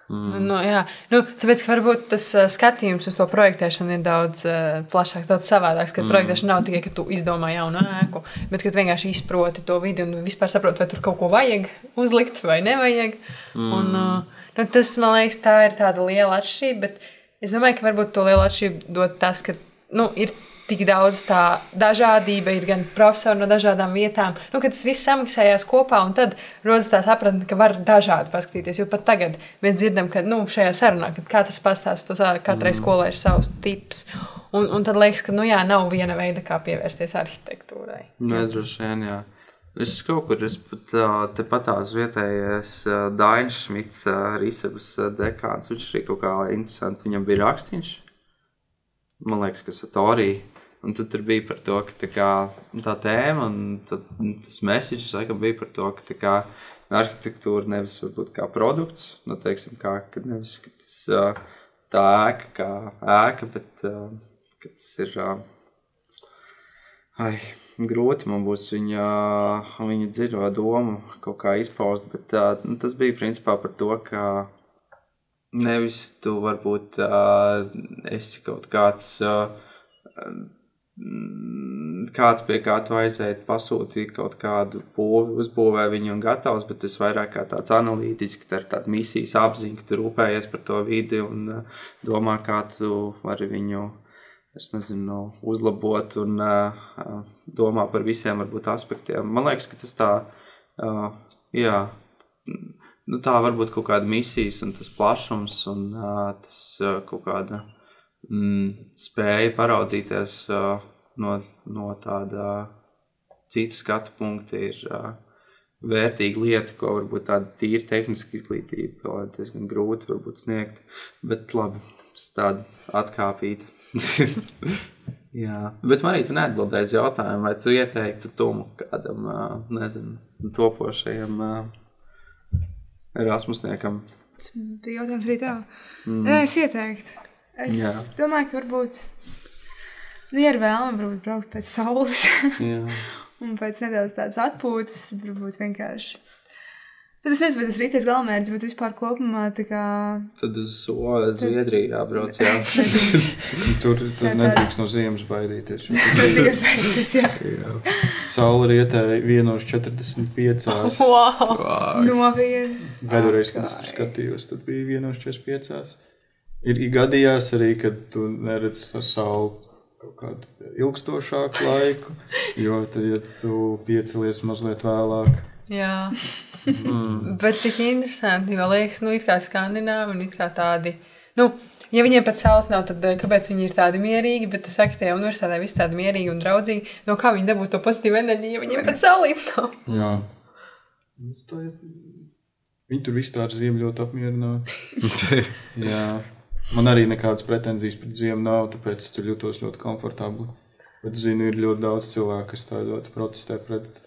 Tāpēc, ka varbūt tas skatījums uz to projektēšanu ir daudz plašāks, daudz savādāks, kad projektēšana nav tikai, ka tu izdomā jaunu ēku, bet kad vienkārši izproti to vidi un vispār saproti, vai tur kaut ko vajag uzlikt vai nevajag. Un tas, man liekas, tā ir tāda liela atšķirība, bet es domāju, ka varbūt to lielu atšķirību dod tas, ka, ir tik daudz tā dažādība, ir gan profesori no dažādām vietām, ka tas viss samiksējās kopā, un tad rodas tā sapratne, ka var dažādi paskatīties, jo pat tagad mēs dzirdam, ka, šajā sarunā, kad katrs pastāsta, katrai skolai ir savs tips, un tad liekas, ka, nav viena veida, kā pievērsties arhitektūrai. Droši vien, jā. Es kaut kur, tepat tās vietējais Dainis Šmits, Rīsebas dekāns, viņš arī kaut kā interesanti, viņam bija rakstīns, man liekas, ka Satorī. Un tad tur bija par to, ka tā tēma un tas messages laikam bija par to, ka arhitektūra nevis varbūt kā produkts, teiksim, kad nevis ka tas tā ēka kā ēka, bet ka tas ir grūti man būs viņa dziļo domu kaut kā izpaust, bet tas bija principā par to, ka nevis tu varbūt esi kaut kāds pie kā tu aiziet pasūtīt kaut kādu būvi, uzbūvē viņu un gatavs, bet tas vairāk kā tāds analītiski, tā ir tāda misijas apziņa, ka tu rūpējies par to vidi un domā, kā tu vari viņu, uzlabot un domā par visiem varbūt aspektiem. Man liekas, ka tas tā, tā varbūt kaut kāda misijas un tas plašums un tas kaut kāda spēja paraudzīties no tāda cita skatu punkta ir vērtīga lieta, ko varbūt tāda tīri tehniska izglītība diezgan grūti varbūt sniegt, bet labi, tas tāda atkāpīta. Jā, bet man arī tu neatbildēji jautājumu, vai tu ieteiktu Tomu kādam, topošajam Erasmusniekam? Tas bija jautājums arī tev. Es ieteiktu. Es domāju, ka varbūt, ja ir vēlme, varbūt braukt pēc saules un pēc nedaudz tādas atpūtas, tad varbūt vienkārši. Tad es nezinu, vai tas ir īstais galamērķis, bet vispār kopumā tā kā... Tad uz Zviedriju jābrauc, jā. Tur nedrīkst no ziemas baidīties. Tas iespējams, jā. Saula rietēja 1:45. Wow! Novieni. Pēdējais, kad es tur skatījos, tad bija 1:45. Ir gadījās arī, kad tu neredz sauli kaut kādu ilgstošāku laiku, jo ja tu piecelies mazliet vēlāk, Jā. Bet tik interesanti, jo liekas, it kā skandināvi un it kā tādi, ja viņiem pat saules nav, tad kāpēc viņi ir tādi mierīgi, bet tu saki, tajā universitātē visi tādi mierīgi un draudzīgi, kā viņi dabūt to pozitīvu enerģiju, ja viņiem pat saulīts nav? Jā. Viņi tur visu tā ar ziemu ļoti apmierināti. Jā. Man arī nekādas pretenzijas pret ziemu nav, tāpēc es tur jūtos ļoti komfortabli. Bet zinu, ir ļoti daudz cilvēku, kas tā ļoti protestē pret.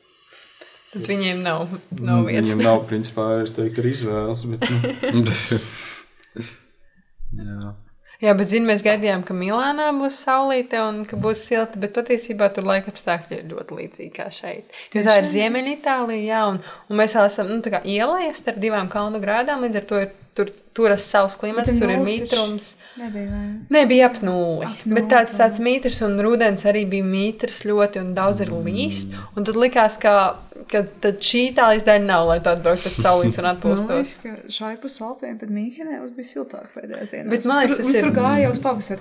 Tad viņiem nav vietas. Viņiem nav, principā, es teiktu, ir izvēles, bet, Jā, bet mēs gaidījām, ka Milānā būs saulīte un ka būs silta, bet patiesībā tur laika apstākļi ir ļoti līdzīgi kā šeit. Jo tā ir Ziemeļa Itālija, jā, un mēs esam, tā kā ielējas starp 2 kalnu grādām, līdz ar to ir turas savs klimats, tur ir mitrums. Nebija ap 0. Bet tāds mitrs un rudens arī bija mitrs ļoti un daudz ir līst. Un tad likās, ka tad šī Itālijas daļa nav, lai tu atbrauc pēc saulītes un atpūstos. Man liekas, ka šai pus Alpiem pēc Mīnhenē mums bija siltāk pēdējās dienās. Bet man liekas, tas ir... Mums tur gāja jau uz pavasari.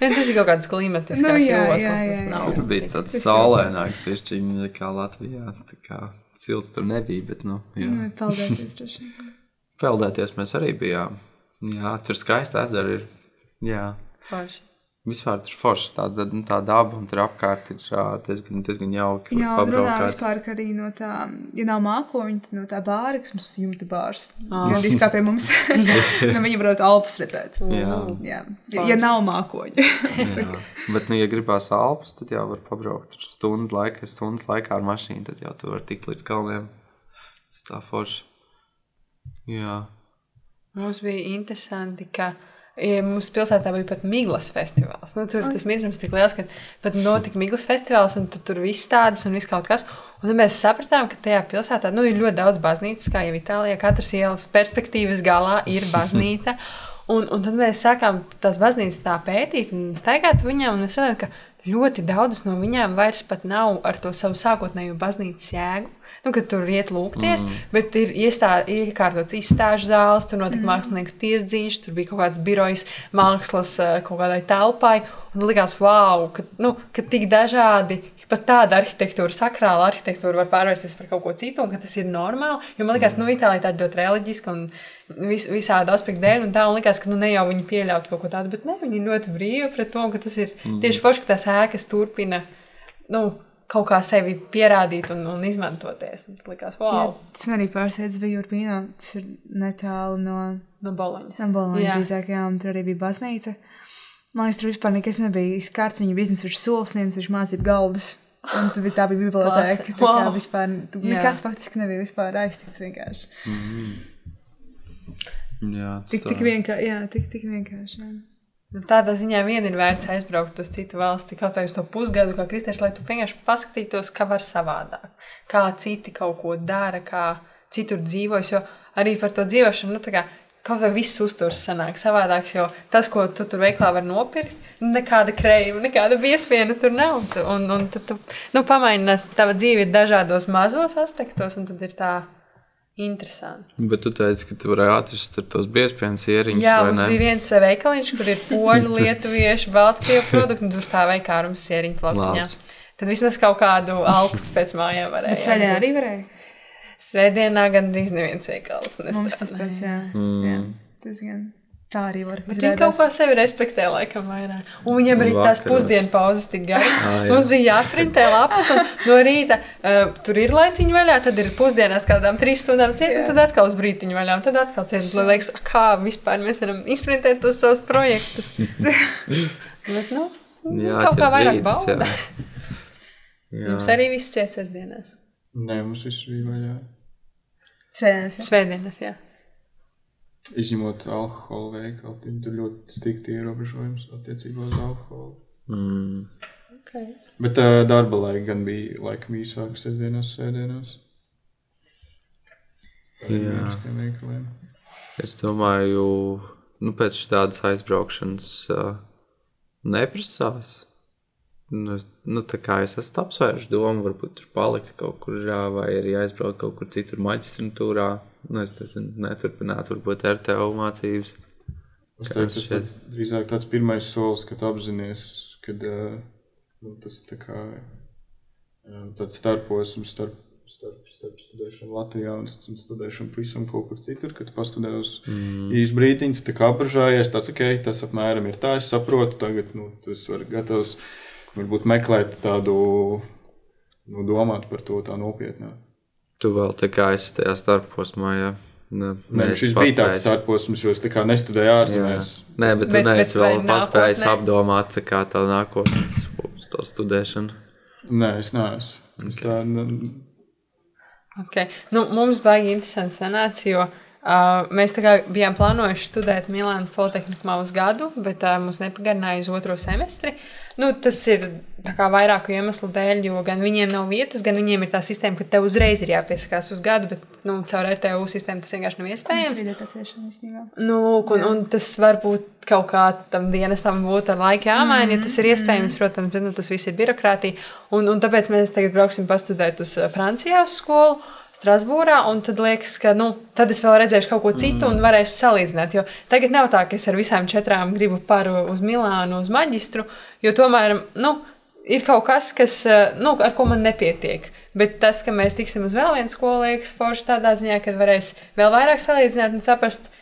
Tas ir kaut kāds klimatiskās joslas. Tur bija tāds saulēnāks piešķiņi kā Latvijā. Tā kā silts tur nebija, bet jā. Peldēties droši. Peldēties mēs arī bijām. Jā, tur skaisti ezeri ir. Jā. Forši. Vispār tur forši tā daba un tur apkārt ir diezgan jauki. Jā, un runā vispār, ka arī no tā, ja nav mākoņi, tad no tā bāra, kas mums uz jumta bārs. Gandrīz kā pie mums. Viņi varētu Alpus redzēt. Jā. Ja nav mākoņi. Jā. Bet, ja gribās Alpus, tad jau var pabraukt stundas laikā ar mašīnu, tad jau tu var tikt līdz kalniem. Tas tā forši. Jā. Mums bija interesanti, ka mūsu pilsētā bija pat Miglas festivāls. Tur tas mitrums tik liels, ka pat notika Miglas festivāls, un tur viss tādas un viss kaut kas. Un tad mēs sapratām, ka tajā pilsētā ir ļoti daudz baznīcas, kā jau Itālijā. Katras ielas perspektīvas galā ir baznīca. un tad mēs sākām tās baznīcas tā pētīt un staigāt pa viņām, un mēs redzam, ka ļoti daudzas no viņām vairs pat nav ar to savu sākotnējo baznīcas jēgu. Kad tur iet lūgties, bet ir iekārtots izstāžu zāles, tur notika mākslinieks tirdziņš, tur bija kaut kāds birojs mākslas kaut kādai telpai, un likās, wow, ka tik dažādi, pat tāda arhitektūra, sakrāla arhitektūra var pārvērsties par kaut ko citu, un ka tas ir normāli, jo man likās, Itālija tāda ļoti reliģiska un visādi aspektu dēļ, un likās, ka ne jau viņi pieļaut kaut ko tādu, bet ne, viņi ļoti brīvi pret to, ka tas ir tieši forši, ka tās ēkas turpina, kaut kā sevi pierādīt un izmantoties. Un likās, wow. Jā, tas man arī pārsteidz, bija Urbino, tas ir netālu no Boloņas. No Boloņas drīzāk, jā, un tur arī bija baznīca. Man liekas, tur vispār nekas nebija izkārts, viņa biznesu uz solsnienes, uz mācību galdas. Un tā bija bibliotēka. Tā kā vispār, nekas faktiski nebija vispār aiztikts vienkārši. Jā, tik vienkārši, jā. Tādā ziņā vien ir vērts aizbraukt uz citu valsti, kaut vai uz to pusgadu, kā kristieši, lai tu vienkārši paskatītos, kā var savādāk, kā citi kaut ko dara, kā citur dzīvojas, jo arī par to dzīvošanu, kaut vai viss uzturs sanāk savādāks, jo tas, ko tu tur veiklā var nopirkt, nekāda krējuma, nekāda biespiena tur nav, un tad tu pamaininās, tava dzīve ir dažādos mazos aspektos, un tad ir tā interesanti. Bet tu teici, ka tu varēji atrast tos biezpienas ieriņus, jā, vai ne? Jā, mums bija viens veikaliņš, kur ir poļu, lietuviešu, baltkrievu produktu, un tur stāvēja kārums ieriņu plauktiņā. Tad vismaz kaut kādu alku pēc mājām varēja. Bet svētdienā arī varēja? Svētdienā gandrīz neviens veikals nestrādā. Mums tas pēc, jā. Tas gan tā arī var. Bet viņi kaut ko sevi respektē laikam vairāk. Un viņiem arī tās pusdienu pauzes tik garas. Mums bija jāprintē lapas, un no rīta tur ir laiciņi vaļā, tad ir pusdienās kādām 3 stundām ciet, un tad atkal uz brītiņu vaļā, un tad atkal ciet. Lai liekas, kā vispār mēs varam izprintēt tos savus projektus. Bet, kaut kā vairāk bauda. Jums arī viss ciet sestdienās? Nē, mums viss bija vaļā. Svētdienas, jā. Izņemot alkoholu veikalu, viņi tur ļoti stikti ierobežojums attiecībā uz alkoholu. Okay. Bet darba laika gan bija laikam īsāks sestdienās, svētdienās. Jā. Es domāju, pēc tādas aizbraukšanas neprasās. Tā kā es esmu apsvēruši domu, varbūt tur palikt kaut kur, vai arī aizbraukt kaut kur citur maģistrantūrā. Es nezinu, neturpināt varbūt RTO mācības. Es teiktu, tas drīzāk tāds pirmais solis, kad apzinies, kad tas tā kā tāds starposms starp starp studēšanu Latvijā un studēšanu pavisam kaut kur citur, kad pastudē uz īsu brītiņu, tu tā kā apražājies, tāds, tas apmēram ir tā, es saprotu, tagad, tu esi gatavs varbūt meklēt tādu, domāt par to tā nopietnā. Tu vēl tā kā esi tajā starposmā, jā. Nē, šis bija tāds starposms, jo es tā kā nestudēju ārzemēs. Nē, bet tu neesi vēl paspējis apdomāt tā kā tā nākotnes to studēšanu. Nē, es neesmu. Okay. Mums baigi interesanti sanāca, jo mēs tā kā bijām plānojuši studēt Milānas Politehnikumā uz gadu, bet mums nepagarināja uz 2. semestri. Tas ir tā kā vairāku iemeslu dēļ, jo gan viņiem nav vietas, gan viņiem ir tā sistēma, ka tev uzreiz ir jāpiesakās uz gadu, bet caur RTU sistēmu tas vienkārši nav iespējams. Un tas varbūt kaut kā tam dienestam būtu ar laiku jāmaina, ja tas ir iespējams, protams, bet tas viss ir birokrātija. Un tāpēc mēs tagad brauksim pastudēt uz Francijā uz skolu, Strasbūrā, un tad liekas, ka tad es vēl redzēšu kaut ko citu un varēšu salīdzināt. Jo tagad nav tā, ka es ar visām 4 gribu paru uz Milānu, uz maģistru, jo tomēr ir kaut kas, ar ko man nepietiek. Bet tas, ka mēs tiksim uz vēl vienu skolu, liekas forši tādā ziņā, kad varēs vēl vairāk salīdzināt un saprast,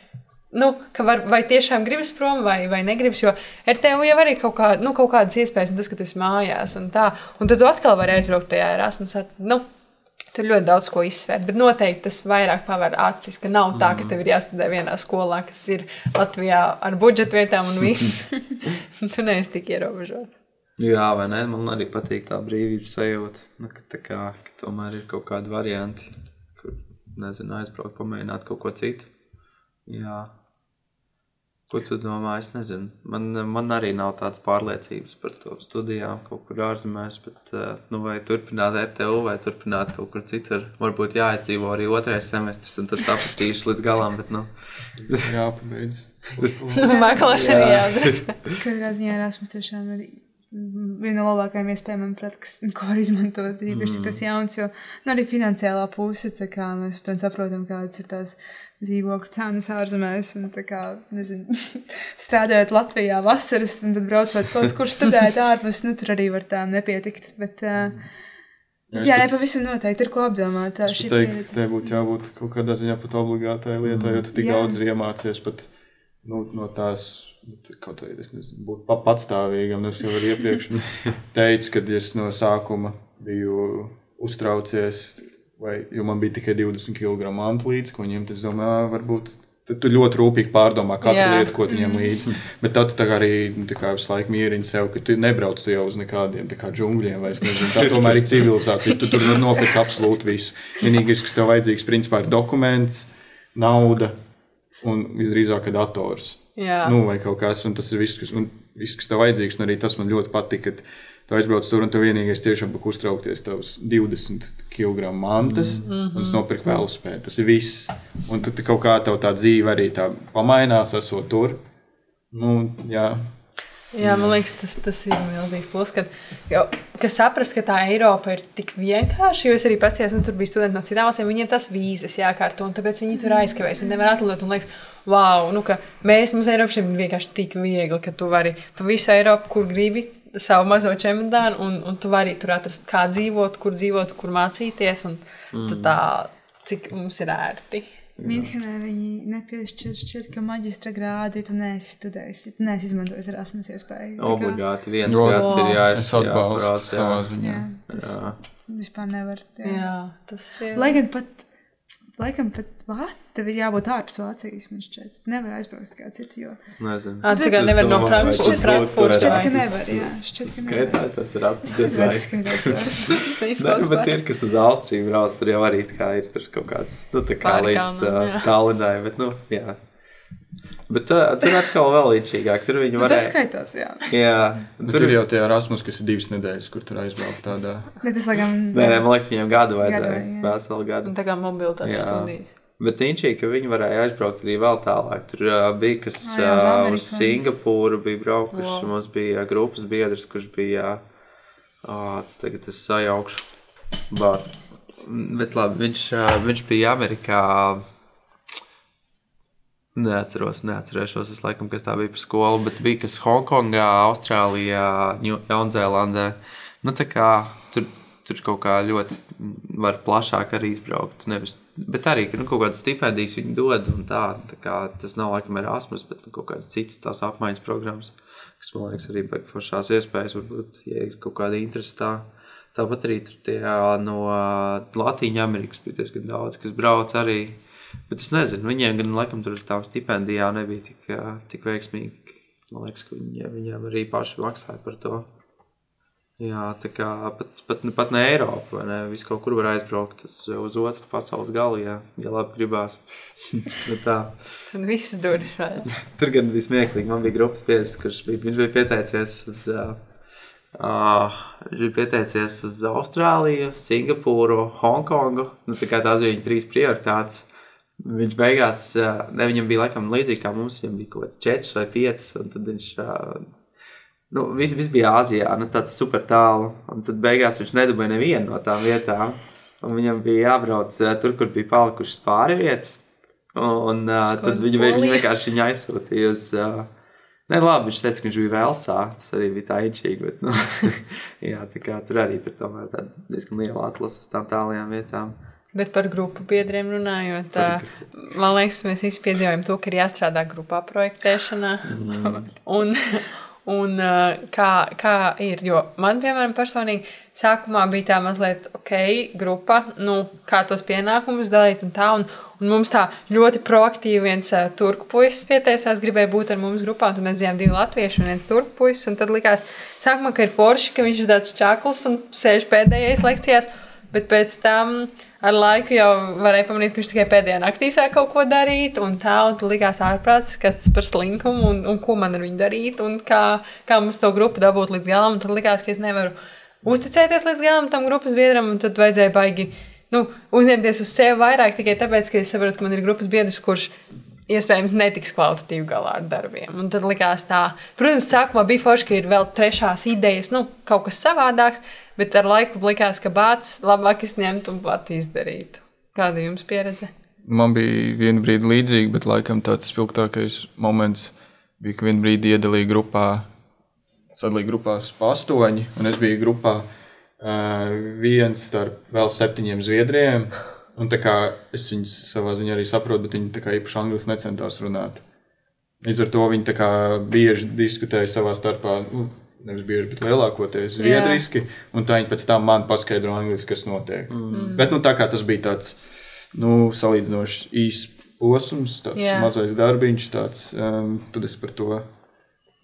ka vai tiešām gribas prom vai negribas, jo RTU jau arī ir kaut kādas iespējas, un tas, ka tu esi mājās un tā, un tad tu atkal vari aizbraukt tajā Erasmus. Tur ļoti daudz ko izsvērt, bet noteikti tas vairāk paver acis, ka nav tā, ka tev ir jāstudē vienā skolā, kas ir Latvijā ar budžetu vietām un viss. Tu neesi tik ierobežots. Jā, vai ne? Man arī patīk tā brīvības sajūta, ka tomēr ir kaut kādi varianti, kur, aizbraukt, pamēģināt kaut ko citu. Jā. Ko tu domā? Es nezinu. Man arī nav tādas pārliecības par to studijām kaut kur ārzemēs, bet vai turpināt RTU vai turpināt kaut kur citur. Varbūt jāizdzīvo arī 2. semestris un tad sapratīšu līdz galam, bet Jāpabeidz. Mākalās arī jāuzraksta. Katrā ziņā Erasmus tiešām ir viena no labākajām iespējām, ko var izmantot, īpaši tas jauns, jo arī finansiālā puse, tā kā mēs saprotam, kādas ir tās dzīvokļu cenas ārzemēs, un tā kā, strādājot Latvijā vasaras, un tad braucot kaut kur studēt ārpus, tur arī var tā nepietikt, bet pavisam noteikti ir ko apdomāt. Es teiktu, ka te būtu jābūt kaut kādā ziņā pat obligātai lietai, jo tu tik daudz ir iemācies pat no tās, kaut vai, es nezinu, būt patstāvīgam. Es jau arī iepriekš teicu, kad es no sākuma biju uztraucies, jo man bija tikai 20 kg mantu līdzi, ko ņemt. Es domāju, varbūt tad tu ļoti rūpīgi pārdomā katru lietu, ko tu ņem līdzi. Bet tad tu arī visu laiku mierini sev, ka tu nebrauc tu jau uz nekādiem džungļiem, vai es nezinu. Tā tomēr ir civilizācija. Tu tur var nopirkt absolūti visu. Vienīgais, kas tev vajadzīgs, principā, ir dokuments, nauda un visdrīzāk dators. Vai kaut kas, un tas ir viss, kas tev vajadzīgs, un arī tas man ļoti patika, ka tu aizbrauc tur, un tev vienīgais tiešām pak uztraukties tavs 20 kg mantas, un es nopirku velospēdu. Tas ir viss. Un tad kaut kā tev tā dzīve arī tā pamainās, esot tur. Jā, man liekas, tas ir milzīgs plus, ka saprast, ka tā Eiropa ir tik vienkārši, jo es arī pastījos, tur bija studenti no citām valstīm, viņiem tās vīzas jākārto, un tāpēc viņi tur aizkavēs un nevar atlidot, un liekas, wow, ka mums Eiropiešiem ir vienkārši tik viegli, ka tu vari pa visu Eiropu, kur gribi, savu mazo čemodānu, un tu vari tur atrast, kā dzīvot, kur mācīties, un tu tā, cik mums ir ērti. Minhenē viņi nepiešķirt, ka maģistra grādi tu neesi studējis, tu neesi izmantojis Erasmus iespēju. Obligāti, viens gads ir es atbalstu savā ziņā. Tas vispār nevar. Jā, tas ir. Laikam pat tev ir jābūt ārpus Vācijas, man šķiet. Tu nevar aizbraukt kā cits, jo. Es nezinu. Tu kā nevar no Frankfurta. Šķiet, ka nevar, jā. Skaitā, tas ir Erasmus. Bet ir, kas uz Austriju brauc, tur jau arī ir tur kaut kāds, tā kā līdz Tallinai, bet, jā. Bet tur atkal vēl līdzīgāk. Tur viņi varēja... Tas skaitās, jā. Jā. Tur jau tie Erasmus, kas ir 2 nedēļas, kur tur aizbraukt tādā... Tas, laikam... Nē, man liekas, viņiem gadu vajadzēja. Veselu gadu. Un tā kā mobilitātes studijas. Bet viņš ka viņi varēja aizbraukt arī vēl tālāk. Tur bija, kas uz Singapūru bija braukuši. Mums bija grupas biedrs, kurš bija... Tagad es sajaukšu bāc. Bet labi, viņš bija Amerikā... Neatcerēšos, es laikam, kas tā bija par skolu, bet bija kas Hongkongā, Austrālijā, Jaunzēlandē. Tā kā tur tur kaut kā ļoti var plašāk arī izbraukt. Nevis, bet arī, ka kaut kādas stipendijas viņi dod un tā kā tas nav laikam Erasmus, bet kaut kādas citas tās apmaiņas programmas, kas, man liekas, arī baigi foršās iespējas, varbūt, ja ir kaut kāda interesi tā. Tāpat arī tur tie no Latīņa Amerikas bija diezgan daudz, kas brauc arī. Bet es nezinu, viņiem gan laikam tur tām stipendijām nebija tik veiksmīgi. Man liekas, ka viņiem arī paši maksāja par to. Jā, tā kā pat ne Eiropa, vai ne? Visu kaut kur var aizbraukt uz otru pasaules galu, ja labi gribās. Tā. Tad visas durvis vajag. Tur gan bija smieklīgi. Man bija grupas biedrs, viņš bija pieteicies uz Austrāliju, Singapūru, Hongkongu. Tā kā tās bija viņa 3 prioritātes. Viņš beigās, viņam bija laikam līdzīgi kā mums, viņam bija kaut kāds 4 vai 5, un tad viņš, viss bija Āzijā, tāds super tālu, un tad beigās viņš nedabēja nevienu no tām vietām, un viņam bija jābrauc tur, kur bija palikušas pāri vietas, un tad viņi vienkārši viņu aizsūtīja uz, labi, viņš teica, ka viņš bija Velsā, tas arī bija tā inčīgi, bet, jā, tā kā tur arī tomēr tāda diezgan liela atlasa uz tām tālajām vietām. Bet par grupu biedriem runājot, man liekas, mēs visi piedzīvojam to, ka ir jāstrādā grupā projektēšanā. Un kā ir, jo man, piemēram, personīgi sākumā bija tā mazliet grupa, kā tos pienākumus dalīt un tā, un mums tā ļoti proaktīvi viens turku puisis pieteicās, gribēja būt ar mums grupā, un tad mēs bijām 2 latvieši un viens turku puisis, un tad likās sākumā, ka ir forši, ka viņš ir tāds čakls un sēž pēdējais lekcijās, bet pēc tam ar laiku jau varēja pamanīt, ka viņš tikai pēdējā naktī sāk kaut ko darīt, un tad likās ārprāts, kas tas par slinkumu, un ko man ar viņu darīt, un kā mums to grupu dabūt līdz galam, un tad likās, ka es nevaru uzticēties līdz galam tam grupas biedram, un tad vajadzēja baigi, uzņemties uz sevi vairāk tikai tāpēc, ka es saprotu, ka man ir grupas biedrs, kurš iespējams netiks kvalitatīvi galā ar darbiem. Un tad likās tā, protams, sākumā bija forši, ka ir vēl 3. idejas, kaut kas savādāks, bet ar laiku likās, ka bācis labāk izņemt un pat izdarītu. Kāda jums pieredze? Man bija vienu brīdi līdzīgi, bet laikam tāds spilgtākais moments bija, ka vienu brīdi iedalīja sadalīja grupās pa 8, un es biju grupā viens starp vēl 7 zviedriem, un tā kā es viņus savā ziņā arī saprotu, bet viņi tā kā īpaši angliski necentās runāt. Līdz ar to viņi tā kā bieži diskutēja savā starpā, nevis bieži, bet lielākoties zviedriski, un tā viņi pēc tam man paskaidro angliski, kas notiek. Bet tā kā tas bija tāds, salīdzinoši īsts posms, tāds mazais darbiņš, tāds, tad es par to,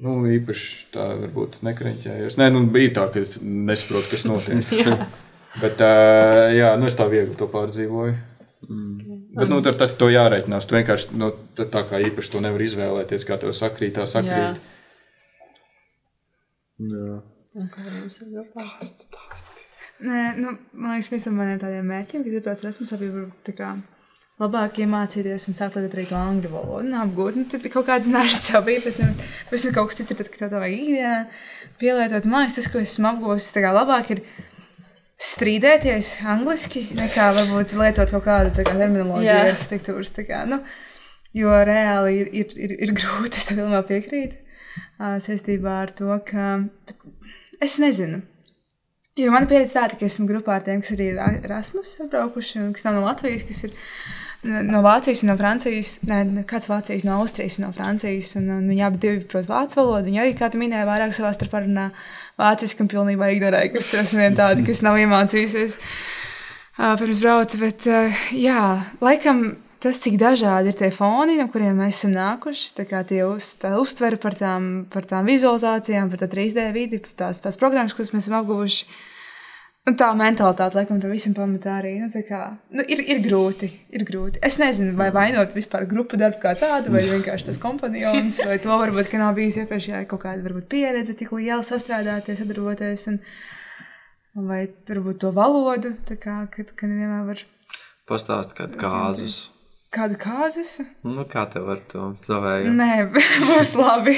īpaši tā varbūt nekreņķējos. Bija tā, ka es nesaprotu, kas notiek. Bet, es tā viegli to pārdzīvoju. Bet, tas to jārēķinās. Tu vienkārši, tā kā īpaši to nevar izvēlēties, kā tev sakrīt, tā sakrīt. Jā. Un kā jums ir stāsti? Man liekas, viens no maniem tādiem mērķiem, kad iebrauc Erasmusā, bija varbūt tā kā labāk iemācīties un sākt lietot arī to angļu valodu un apgūt. Kaut kādas zināšanas jau bija, bet pēc kaut kas cits, bet ka tev vajag ikdienā pielietot. Man liekas, tas, ko esmu apgūsis, tā kā labāk ir strīdēties angliski, nekā varbūt lietot kaut kādu terminoloģiju arhitektūras. Jo reāli ir grūti, es tev vēl piekrītu. Saistībā ar to, ka es nezinu. Jo mana pieredze tāda, ka esmu grupā ar tiem, kas arī ir Erasmus atbraukuši, un kas nav no Latvijas, kas ir no Vācijas un no Francijas, kāds Vācijas, no Austrijas un no Francijas, un viņi abi divi prot vācu valodu, viņi arī, kā tu minēji, vairāk savā starpā runā vāciski un pilnībā ignorēja, ka es tur esmu viena tāda, kas nav iemācījusies pirms braucu, bet laikam tas, cik dažādi ir tie foni, no kuriem mēs esam nākuši, tā kā tie uztveri par tām vizualizācijām, par tā 3D vidi, par tās programmas, kuras mēs esam apguvuši. Un tā mentalitāte, laikam, tam visam pamatā arī. Ir grūti. Es nezinu, vai vainot vispār grupu darbu kā tādu, vai vienkārši tas kompanionus, vai to varbūt, ka nav bijis iepriekšējā kaut kāda varbūt pieredze, tik liela sastrādāties, sadarboties, un vai varbūt to valodu, tā kā, kad nevienmēr var... Pastāst kādu kāzus. Kādu kāzus? Kā tev ar to savēju? Nē, būs labi.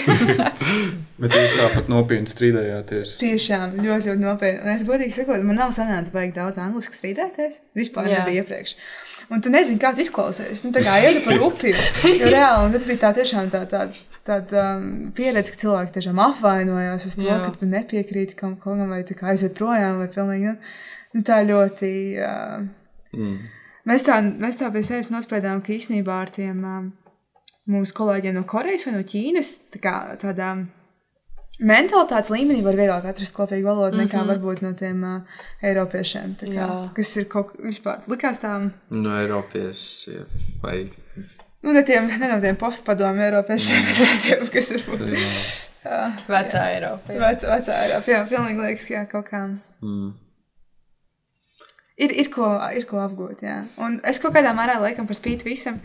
Bet jūs tāpat nopietni strīdējāties? Tiešām, ļoti, ļoti nopietni. Un es godīgi sakot, man nav sanācis baigi daudz angliski strīdēties. Vispār nebija iepriekš. Un tu nezini, kā tu izklausies. Tā kā ieli par upju. Jo reāli, un tad bija tā tiešām tāda pieredze, ka cilvēki tiešām apvainojās uz to, ka tu nepiekrīti kaut kam vai tā kā aiziet projām vai pilnīgi, tā ļoti... Mēs tā pie sevis nospraidām, ka īstenībā ar tiem mūsu kolēģiem no Korejas vai no Ķīnas tādā mentalitātes līmenī var vieglāk atrast kopīgu valodu nekā varbūt no tiem eiropiešiem. Kas ir kaut vispār likās tām... No eiropiešiem vai... Ne no tiem postpadomu eiropiešiem, bet no tiem, kas ir... Vecā Eiropa. Vecā Eiropa, jā, pilnīgi liekas, jā, kaut kā... Ir ko apgūt, jā. Un es kaut kādā mērā laikam par spīti visam,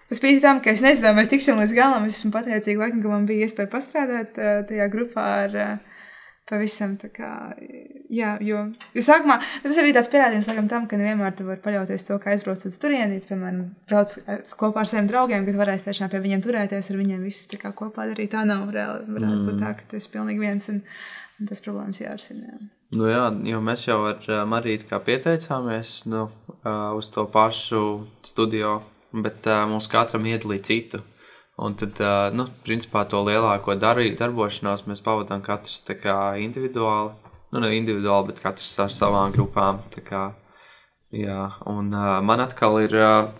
par spīti tam, ka es nezinu, mēs tiksim līdz galam, es esmu pateicīga laikam, ka man bija iespēja pastrādāt tajā grupā ar pavisam tā kā, jā, jo sākumā, tas arī tāds pierādījums laikam tam, ka nevienmēr tu vari paļauties to, ka aizbrauc uz turieni, piemēram, brauc kopā ar saviem draugiem, kad varēs tiešām pie viņiem turēties, ar viņiem visu tā kā kopā darīt, tā nav reāli, varētu būt tā, ka tu esi pilnīgi viens un tas problēmas jārisina, jā. Nu jā, jo mēs jau ar Marītu kā pieteicāmies uz to pašu studio, bet mums katram iedalīja citu. Un tad, principā to lielāko darbošanās mēs pavadām katrs tā kā individuāli. Nu, ne individuāli, bet katrs ar savām grupām. Tā kā, jā, un man atkal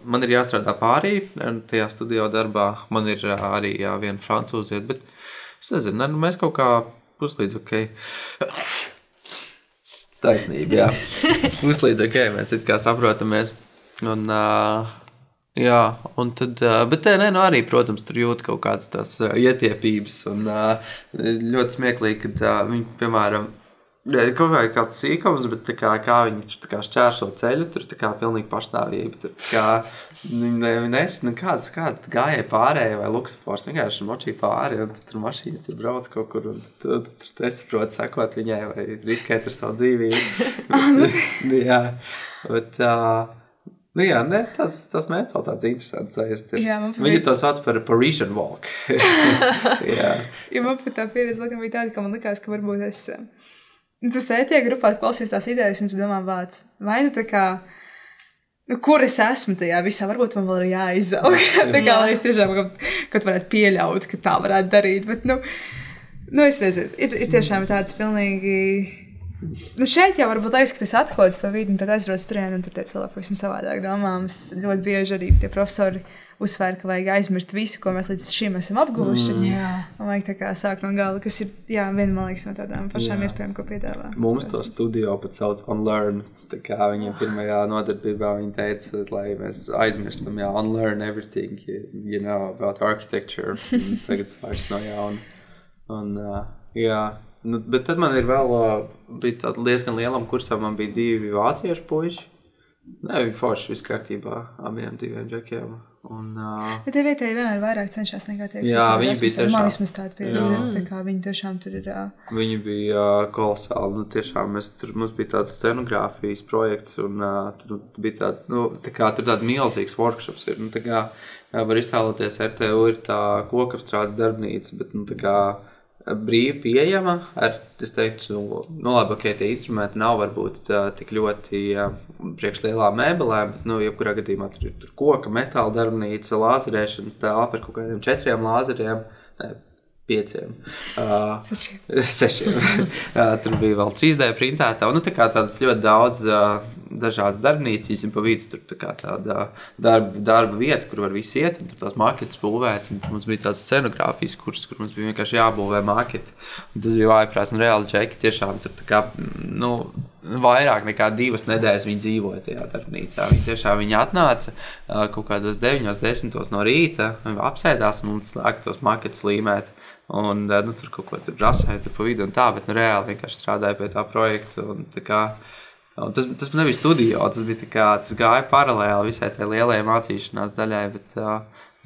man ir jāstrādā pārī tajā studio darbā. Man ir arī viena francūziet, bet es nezinu, mēs kaut kā puslīdz Taisnība, jā. Puslīdz mēs it kā saprotamies. Un, jā, un tad, bet arī, protams, tur jūt kaut kādas tās ietiepības. Un ļoti smieklīgi, kad viņi, piemēram, kaut kā kāds sīkums, bet kā viņi šķērso ceļu, tur pilnīgi pašnāvība. Tur viņi kāds gājēja pārēja vai luksafors, vienkārši močīja pāri, un tur mašīnas tur brauc kaut kur, un tur nesaprot sakot viņai vai riskēt ar savu dzīvību. Jā, bet, jā, tas mentalitātes interesants sajust ir. Viņi to sauc par Parisian walk. Jā. Ja man pat tā pieredze laikam bija tāda, ka man likās, ka varbūt es... Tu sētie grupā klausies tās idejas, un tu domā vārds, vai tā kā, kur es esmu tajā visā, varbūt man vēl ir jāizaug, tā kā, lai es tiešām kaut varētu pieļaut, ka tā varētu darīt, bet, es nezinu, ir tiešām tāds pilnīgi, šeit jau varbūt liekas, ka tas atkodas to vīdi, un tad aizbrauc turien, un tur tie cilvēki visam savādāk domā, mums ļoti bieži arī tie profesori uzsver, ka vajag aizmirst visu, ko mēs līdz šim esam apguvuši. Un vajag tā kā sākt no gala, kas ir, viena, man liekas, no tādām pašām iespējām, ko piedāvā. Mums to studio pat sauc Unlearn. Tā kā viņiem pirmajā nodarbībā viņi teica, lai mēs aizmirstam, unlearn everything, you know, about architecture. Tagad sāks no jauna. Un, jā, bet tad man ir vēl, bija tāda diezgan lielam kursam, man bija 2 vāciešu puiši. Viņi forši viss kārtībā, abiem 2 džekiem. Bet tie vietēji vienmēr vairāk cenšas nekā tiek. Jā, viņi bija tiešām. Man vismaz tāda pieredze, tā kā viņi tiešām tur ir. Viņi bija kolosāli, tiešām mums bija tāds scenogrāfijas projekts, un tur bija tāda, tā kā tur tāda milzīgs workshops ir, tā kā var iztēloties, RTU ir tā kokapstrādes darbnīca, bet, tā kā brīvi pieejama ar, es teiktu, labi, tie instrumenti nav varbūt tik ļoti priekš lielām mēbelēm, bet, jebkurā gadījumā tur ir koka, metāla darbnīca, lāzerēšanas telpa ar kaut kādiem 4 lāzeriem, 5. 6. Tur bija vēl 3D printētā, un tā kā tādas ļoti daudz dažādas darbnīcas, un pa vidu tur tā kā tāda darba vieta, kur var visi iet, un tur tās maketas būvēt, un mums bija tāds scenogrāfijas kurs, kur mums bija vienkārši jābūvē maketi, un tas bija vājprāts, un reāli džeki tiešām tur tā kā, vairāk nekā 2 nedēļas viņi dzīvoja tajā darbnīcā. Viņi atnāca kaut kādos 9-10 no rīta, apsēdās un sāk tos maketus līmēt. Un tur kaut ko tur rasēja tur pa vidu un tā, bet reāli vienkārši strādāja pie tā projekta. Un, tā kā, un tas nebija studio, tas bija tā kā, tas gāja paralēli visai tai lielajai mācīšanās daļai, bet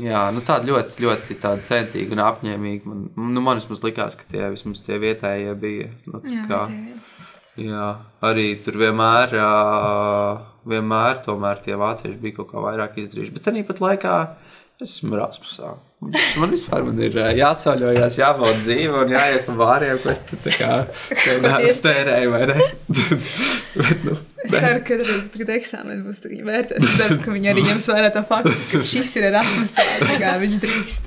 jā, tāda ļoti, ļoti tāda centīga un apņēmīga. Man vismaz likās, ka vismaz tie vietējie bija. Jā, arī tur vienmēr tomēr tie vācieši bija kaut kā vairāk izdarījuši, bet arī pat laikā es esmu Rasmusā. Man vispār ir jāsauļojās, jābauda dzīve un jāiet pa vāriem, ko es tad tā kā spērēju, vai ne? Es ceru, ka kad eksāmeni būs, tad viņi vērtēs. Es ceru, ka viņi arī ņems vērā tā faktu, ka šis ir Rasmusā, tā kā viņš drīkst.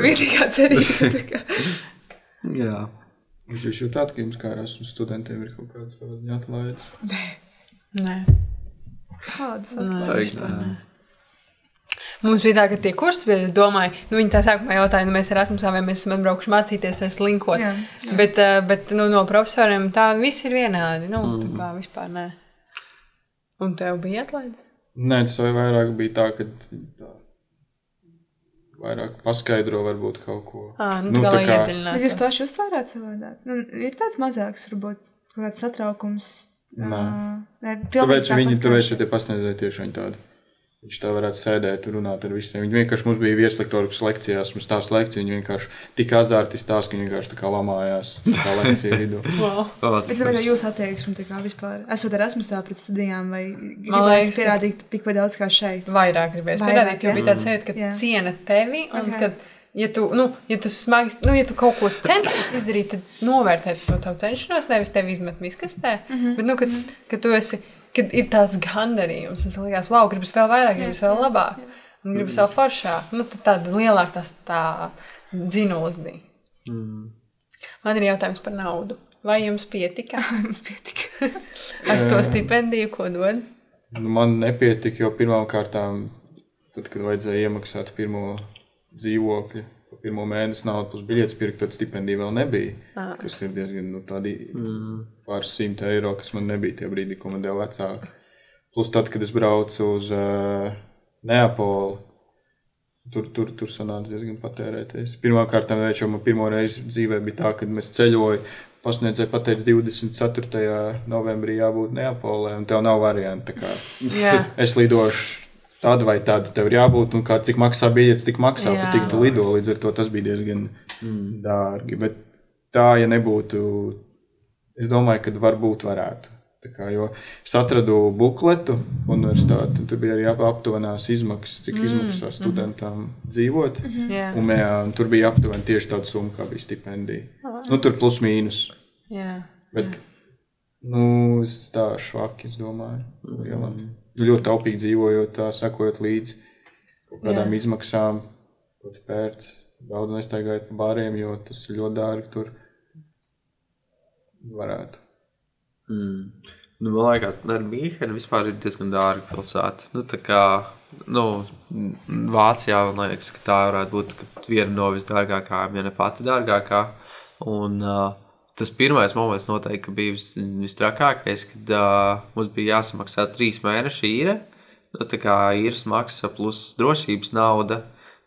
Vienīgā cerība, tā kā. Jā. Jūs jūtāt, ka jums kā Erasmus studentiem ir kaut kāds savas ziņā atlaides? Nē. Kādas? Mums bija tā, ka tie kursi bija, es domāju, viņi tā sākumā jautāja, mēs Erasmusā vai mēs esam atbraukuši mācīties slinkot. Jā. Bet no profesoriem tā viss ir vienādi, tā kā vispār nē. Un tev bija atlaide? Nē, tas vairāk bija tā, ka tā vairāk paskaidro varbūt kaut ko. Tā kā lai iedziļināt. Bet jūs paši uztvērāt savādāk? Ir tāds mazāks, varbūt, kaut kāds satraukums. Tāpēc tie pasniedzēji tieši viņi tādi. Viņš tā varētu sēdēt un runāt ar visiem. Viņi vienkārši mums bija vieslektorikas lekcijās, mums tās lekcijas, viņi vienkārši tik azarti stāst, ka viņi vienkārši tā kā lamājās tā lekcija vidū. Es domāju, jūs attieksmi tā kā vispār. Esot Erasmusā pret studijām vai gribēs pierādīt tikpat daudz kā šeit? Vairāk gribēs pierādīt, jo bija tāds sajūta, ka ciena tevi un kad, ja tu smagi, ja tu kaut ko centies izdarīt, tad novērtēt to tavu cenšanos, nevis tevi izmet miskastē, bet, kad tu esi, kad ir tāds gandarījums, un tas likās, wow, gribas vēl vairāk, gribas vēl labāk, un gribas vēl foršāk. Tad tāda lielāk tā dzinulis bija. Man ir jautājums par naudu. Vai jums pietika? Mums pietika. Ar to stipendiju, ko dod? Man nepietika, jo pirmām kārtām, tad, kad vajadzēja iemaksāt pirmo dzīvokļu, pirmo mēnesi naudu plus biļetes pirkt, tad stipendija vēl nebija, kas ir diezgan tādi pāris 100 eiro, kas man nebija tie brīdi, ko man deva vecāki. Plus tad, kad es braucu uz Neapoli, tur sanāca diezgan patērēties. Pirmā kārtā jau man pirmo reizi dzīvē bija tā, kad mēs ceļoju, pasniedzēja pateica 24. novembrī jābūt Neapolē, un tev nav varianti. Es lidošu tad vai tad tev ir jābūt, un cik maksā biļetes, tik maksā, pat tik tu lido, līdz ar to tas bija diezgan dārgi. Bet tā, ja nebūtu, es domāju, ka varbūt varētu. Jo es atradu bukletu universitāti, un tur bija arī aptuvenās izmaksas, cik izmaksā studentam dzīvot. Un tur bija aptuveni tieši tāda summa, kā bija stipendija. Tur plus mīnus. Bet, es tā švaki, es domāju. Ja man ļoti taupīgi dzīvojot, tā sekojot līdzi kaut kādām izmaksām, ko tu pērc. Daudz nestaigājot pa bāriem, jo tas ir ļoti dārgi tur varētu. Man liekas, Mīhena vispār ir diezgan dārga pilsēta. Vācijā man liekas, ka tā varētu būt viena no visdārgākām, ja ne pati dārgākā. Un tas pirmais moments noteikti bija vistrakākais, kad mums bija jāsamaksā 3 mēneši īre. Īres maksa plus drošības nauda.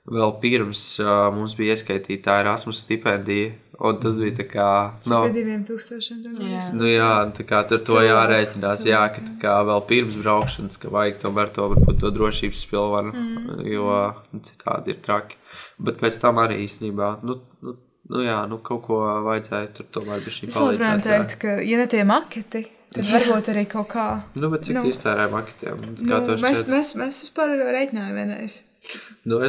Vēl pirms mums bija ieskaitīta Erasmus stipendija. Un tas bija tā kā... Par 2000. Tur to jārēķinās, ka vēl pirms braukšanas, ka vajag tomēr varbūt to drošības spilvaru, jo citādi ir traki. Bet pēc tam arī īstenībā, kaut ko vajadzēja tur tomēr bišķi palīdzēt. Es labprāt teikt, ka ja ne tie maketi, tad varbūt arī kaut kā... Bet cik iztērē maketiem? Mēs vispār rēķinājām vienreiz.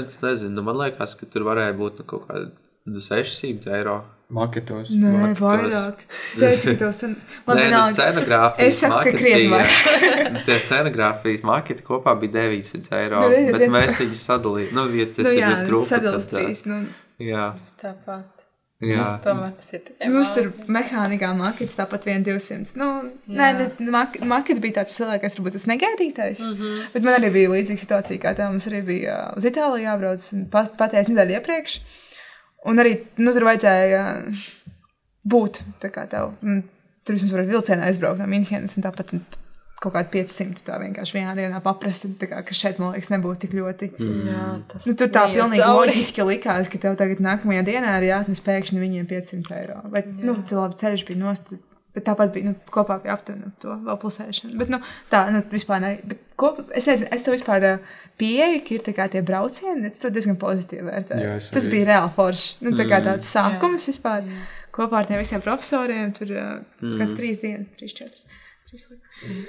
Es nezinu, man liekas, ka tur varēja būt kaut kādi 600 eiro. Maketos. Nē, vairāk. Teici, ka tev scenogrāfijas es saku, ka krietni vairāk. Tie scenogrāfijas maketi kopā bija 900 eiro, bet mēs viņus sadalījām. Ja tas ir visgrupa, sadalīt 3. Jā. Tāpat. Jā. Tomēr tas ir tikai mums tur mehānikā maketis tāpat 200. Maketi bija tāds vislielākais, varbūt tas negaidītais. Bet man arī bija līdzīga situācija, kā tā mums arī bija uz Itāliju jābrauc patēs nedēļu iepriekš. Un arī, tur vajadzēja būt, tā kā tev, tur vismaz var vilcienā aizbraukt no Minhenes, un tāpat kaut kādi 500 tā vienkārši vienā dienā paprasti, tā kā, ka šeit, man liekas, nebūtu tik ļoti. Tur tā pilnīgi loģiski likās, ka tev tagad nākamajā dienā arī jāatnes pēkšņi viņiem 500 eiro. Bet, tu labi ceļš bija nost, bet tāpat bija, kopā bija aptuveni to vēl plusēšana. Bet, vispār ne, bet es nezinu, es tev vispār pieeju, ka ir tā kā tie braucieni, es to diezgan pozitīvi vērtēju. Tas bija reāli forši. Tā kā tāds sākums vispār kopā ar tiem visiem profesoriem, tur kāds 3 dienas, 3-4.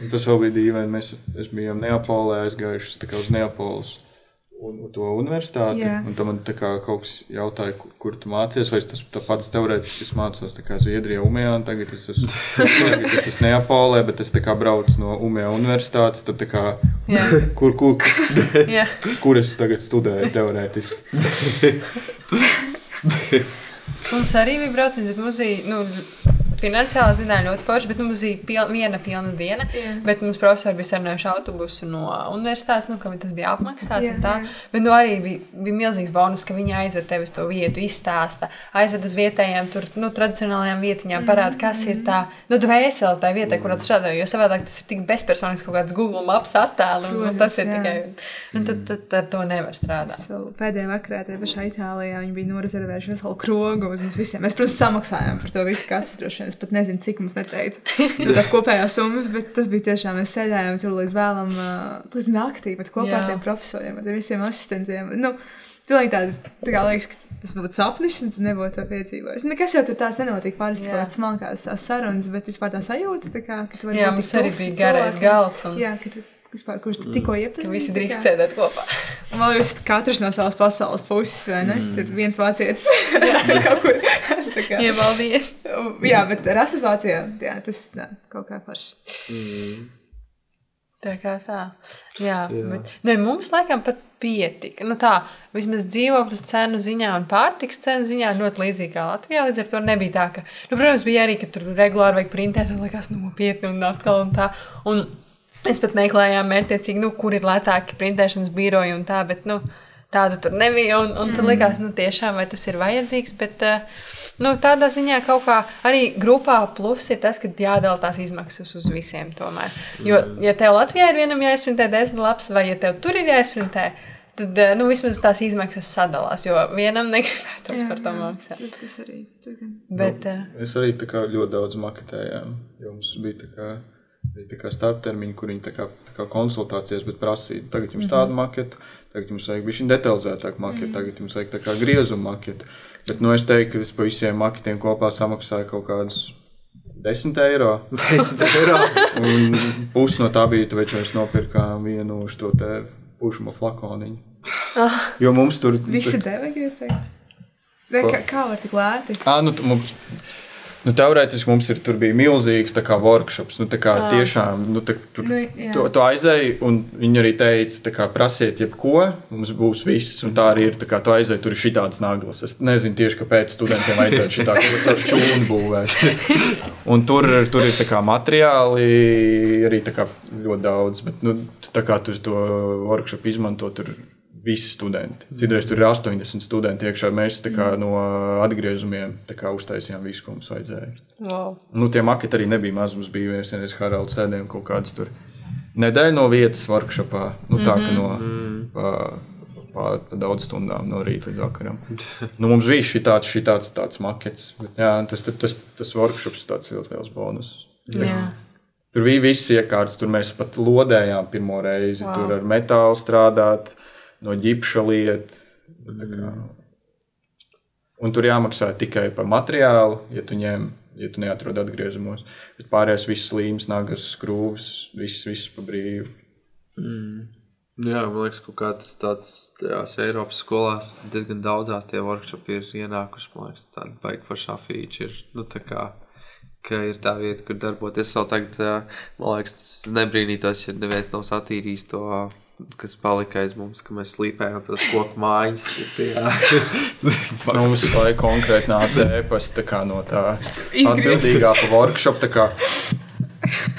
Tas vēl bija dīvaini, mēs bijām Neapolē aizgājuši tā kā uz Neapolis un to universitāti, un tam man tā kā kaut kas jautāja, kur tu mācies, vai tas pats teorētiski es mācos tā kā Zviedrijā Umejā, un tagad es esmu Neapolē, bet es tā kā braucu no Umejā universitātes, tad tā kā, kur es tagad studēju teorētiski? Mums arī bija brauciens, bet mums bija, finansiāli zināja ļoti forši, bet mums bija viena pilna diena, bet mums profesori bija sarunājuši autobusu no universitātes, ka tas bija apmaksāts un tā, bet arī bija milzīgs bonus, ka viņi aizved tevi uz to vietu, izstāsta, aizved uz vietējām, tur, tradicionālajām vietiņām, parāda, kas ir tā, dvēseli tā vietai, kurā tu strādā, jo savādāk tas ir tik bezpersonisks kaut kāds Google Maps attēli, un tas ir tikai, un tad ar to nevar strādāt. Pēdējā vakarā tajā pašā Itālijā viņi bija norezervējuši veselu krogu uz mums visiem. Mēs, protams, samaksājām par to visu katrs droši. Es pat nezinu, cik mums neteica tās kopējās summas, bet tas bija tiešām, mēs sēdējām tur līdz vēlam, līdz naktī, bet kopā ar tiem profesoriem, ar visiem asistentiem. Pilnīgi tā kā liekas, ka tas būtu sapnis, un tad nebūtu tā piedzīvojis. Nekas jau tur tās nenotiek parasti kaut kāds smalkās sarunas, bet vispār tā sajūta, ka tu vari būt mums arī bija garais galds. Jā, ka tu vispār, kurš tikko iepazīstināt. Visi drīkst sēdēt kopā. Man liekas, katrs no savas pasaules puses, vai ne? Tur viens vācietis kaut kur iebaldies. Jā, bet Erasmus Vācijā, tas kaut kā parši. Tā kā tā. Jā. Bet mums laikam pat pietika. Vismaz dzīvokļu cenu ziņā un pārtikas cenu ziņā ļoti līdzīgi kā Latvijā. Līdz ar to nebija tā, ka, protams, bija arī, ka tur regulāri vajag printēt un likās nopietni un atkal un tā. Un mēs pat meklējām mērķtiecīgi, kur ir lētāki printēšanas biroji un tā, bet, tādu tur nebija. Un tad likās, tiešām, vai tas ir vajadzīgs, bet, tādā ziņā kaut kā arī grupā plus ir tas, ka jādala tās izmaksas uz visiem tomēr. Jo, ja tev Latvijā ir vienam jāizprintē 10 lapas, vai ja tev tur ir jāizprintē, tad, vismaz tās izmaksas sadalās, jo vienam negribētos par to maksāt. Tas arī. Bet, es arī tā kā ļoti daudz maketējām, jo mums bija tā kā starptermiņi, kur viņi tā kā konsultācijas, bet prasīja, tagad jums tādu maketu, tagad jums vajag bišķiņ detalizētāk maketu, tagad jums vajag tā kā griezumu maketu. Bet, es teiktu, ka es pa visiem maketiem kopā samaksāju kaut kādus 10 eiro. 10 eiro? Un pusi no tā bija, tāpēc mēs nopirkām vienu uz to te pušamo flakoniņu. Jo mums tur... Visi devīgi, es teiktu? Kā var tik lēti? Mums... teorētiski mums tur bija milzīgs tā kā workshops, tā kā tiešām, tu aizēji, un viņi arī teica, tā kā prasiet jebko, mums būs viss, un tā arī ir, tā kā tu aizēji, tur ir šitādas naglas. Es nezinu tieši, kāpēc studentiem vajadzētu šitā, kaut kas ar šķūnu būvēt. Un tur ir tā kā materiāli, arī tā kā ļoti daudz, bet, tā kā tu to workshop izmanto, tur visi studenti. Citreiz tur ir 80 studenti iekšā. Mēs tā kā no atgriezumiem tā kā uztaisījām visu, ko mums vajadzēja. Wow. Tie maketi arī nebija maz. Mums bija vienreiz Haralds sēdējām kaut kādas tur nedēļa no vietas workshopā. Tā ka no pa daudz stundām no rīta līdz vakaram. Mums bija šitāds tāds makets. Bet, jā, tas workshops ir tāds ļoti liels bonus. Jā. Tur bija viss iekārts. Tur mēs pat lodējām pirmo reizi. Wow. Tur ar metālu strādāt. No ģipša lieta. Un tur jāmaksā tikai par materiālu, ja tu neatrod atgriezumos. Bet pārējais viss līmes, nagas, skrūvs, viss pa brīvu. Jā, man liekas, kaut kā tas tāds Eiropas skolās diezgan daudzās tie workshopi ir ienākuši. Man liekas, tāda baigi foršā feature. Tā kā, ka ir tā vieta, kur darboties. Es vēl tagad, man liekas, nebrīnītos, ja neviens nav satīrījis to, kas palika aiz mums, ka mēs slīpējām tos koku mājas. Mums lai konkrēti nāca ēpasti tā kā no tā atbildīgā pa workshop, tā kā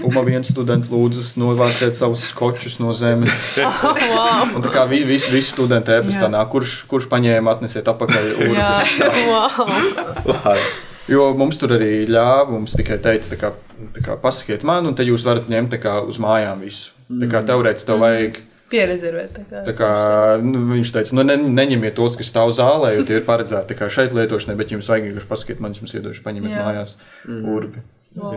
Uma viens students lūdzu novāciet savus skočus no zemes. Wow. Un tā kā visi studenti ēpastā nāk, kurš paņēma atnesiet apakaļ urbis. Wow. Jo mums tur arī ļāva, mums tikai teica, tā kā pasakiet man, un te jūs varat ņemt tā kā uz mājām visu. Tā kā teorētiski tev vajag pierezervēt. Tā kā viņš teica, neņemiet tos, kas stāv zālē, jo tie ir paredzēti tā kā šeit lietošanai, bet jums vajag vienkārši pasakiet man, jums iedošu, paņemiet mājās urbi.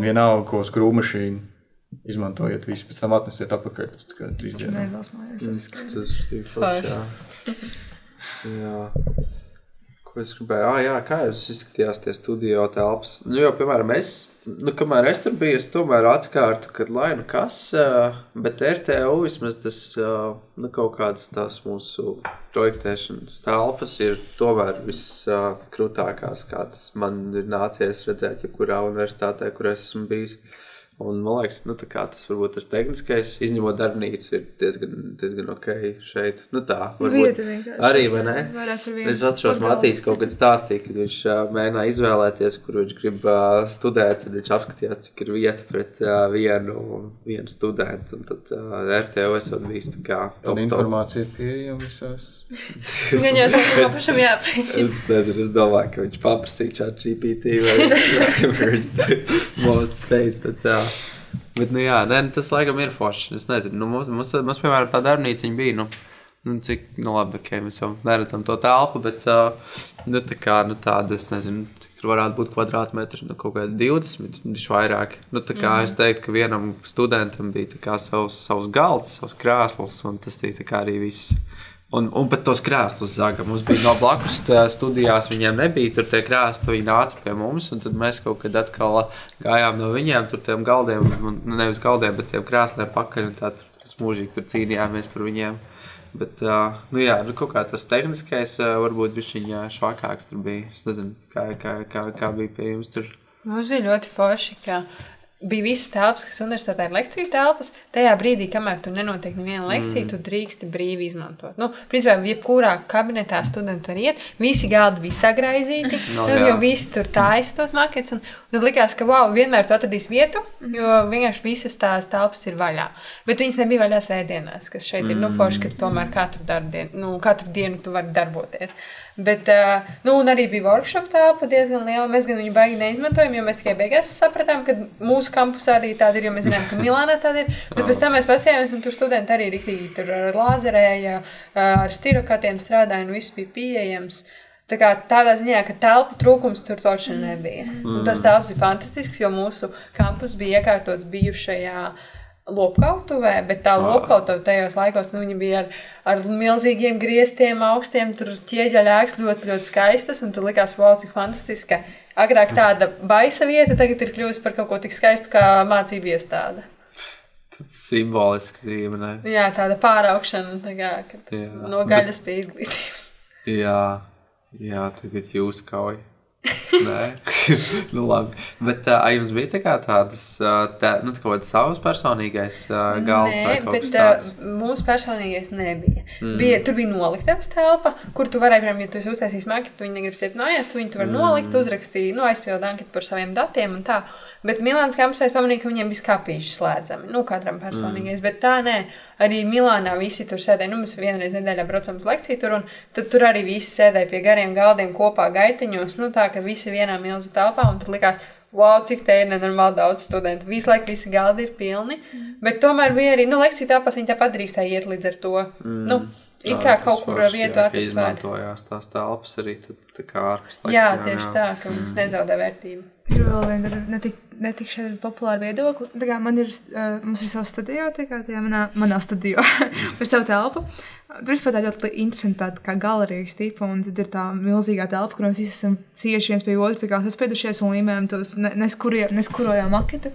Vienalga, ko skrūmašīnu izmantojiet visu, pēc tam atnesiet apakaļ pēc tā kā 3 dienām. Nevēlas mājās. Tas ir tik forši, jā. Ko es gribēju? Jā, kā jūs izskatījās tie studio telpas? Jo, piemēram, kamēr es tur biju, es tomēr atskārtu, kad lai nu kas, bet RTU vismaz tas, kaut kādas tās mūsu projektēšanas telpas ir tomēr viskrūtākās, kāds man ir nācies redzēt, jebkurā universitātē, kur es esmu bijis. Un, man liekas, nu, tas varbūt tas tehniskais, izņemot darbnīcu, ir diezgan ok šeit. Nu tā, varbūt arī, vai ne? Es atceros, Matīs kaut kad stāstīja, kad viņš mēģināja izvēlēties, kur viņš grib studēt, tad viņš apskatījās, cik ir vieta pret vienu studentu. Un tad RTO esot bijis tā kā... Tad informācija ir pieejama visās. Gan jau tā kā pašam jāprēķina. Es nezinu, es domāju, ka viņš paprasīja ChatGPT vai most space, bet nu jā, tas laikam ir forši. Es nezinu, nu, mums piemēram, tā darbnīca bija, cik, labi, ok, mēs jau neredzam to telpu, bet, tāda, es nezinu, cik tur varētu būt kvadrātmetri, kaut kādi 20, viņš vairāk. Es teiktu, ka vienam studentam bija tā kā savs galds, savs krēsls, un tas ir tā kā arī viss. Un pat tos krēslus zaga. Mums bija no blakus studijās, viņiem nebija tur tie krēsli, viņi nāca pie mums, un tad mēs kaut kad atkal gājām no viņiem, tur tiem galdiem, nevis galdiem, bet tiem krēsliem pakaļ, un tā mūžīgi tur cīnījāmies par viņiem. Bet, kaut kā tas tehniskais varbūt bišķiņ švakāks tur bija. Es nezinu, kā bija pie jums tur. Mums bija ļoti forši, ka bija visas telpas, kas universitātē ir lekciju telpas. Tajā brīdī, kamēr tu nenotiek neviena lekcija, tu drīksti brīvi izmantot. Principā, jebkurā kabinetā studenti var iet, visi galdi bija sagraizīti, jo visi tur taisa tos maketus. Un tad likās, ka vienmēr tu atradīs vietu, jo vienkārši visas tās telpas ir vaļā. Bet viņas nebija vaļā svētdienās, kas šeit ir forši, ka tomēr katru dienu tu vari darboties. Bet, un arī bija workshop telpa diezgan liela. Mēs gan viņu baigi neizmantojam, jo mēs tikai beigās sapratām, ka mūsu kampusā arī tāda ir, jo mēs zinām, ka Milānā tāda ir. Bet pēc tam mēs paskatījāmies, un tur studenti arī riktīgi tur lāzerēja, ar stirokatiem strādāja, un viss bija pieejams. Tā kā tādā ziņā, ka telpu trūkums tur toča nebija. Un tas telpas ir fantastisks, jo mūsu kampus bija iekārtots bijušajā lopkautuvē, bet tā lopkautuve tajos laikos, viņa bija ar milzīgiem griestiem, augstiem, tur ķieģeļa ēkas ļoti, ļoti skaistas, un tur likās, cik fantastiski. Agrāk tāda baisa vieta, tagad ir kļuvusi par kaut ko tik skaistu kā mācību iestāde. Tas simbolisks zīme, ne? Jā, tāda pāraugšana, no gaļas pie izglītības. Jā, tagad jūs kauj. Nē, labi. Bet jums bija tā kā tādas, kaut kāds savs personīgais galds vai kaut kas tāds? Nē, bet mūsu personīgais nebija. Tur bija noliktavas telpa, kur tu varēji, piemēram, ja tu esi uztaisījis maketu, tu viņu negrib stiept mājās, tu viņu var nolikt, uzrakstīt, aizpildu anketu par saviem datiem un tā. Bet Milānas kampusā es pamanīju, ka viņiem bija skapīši slēdzami, katram personīgais, bet tā nē. Arī Milānā visi tur sēdēja, mēs vienreiz nedēļā braucam uz lekciju tur, un tad tur arī visi sēdēja pie gariem galdiem kopā gaiteņos, tā, ka visi vienā milzu telpā, un tad likās, cik te ir nenormāli daudz studentu. Visu laiku visi galdi ir pilni, bet tomēr bija arī, lekciju telpās viņi tāpat drīkstēja iet līdz ar to, it kā kaut kur vietu atrast vērtību. Izmantojās tās telpas arī tā kā ārpus lekcijām. Jā, tieši tā, ka viņas nezaudē vērtību. Ir vēl viena netik šeit populāra viedokļa. Tā kā mums ir savs studio, tajā manā studio par savu telpu. Tur vispār tā ļoti interesanti tāda kā galerijas tipa, un tad ir tā milzīgā telpa, kur mēs visi esam cieši viens pie otru, tā kā saspiedušies un līmējam tos neskurojām maketu.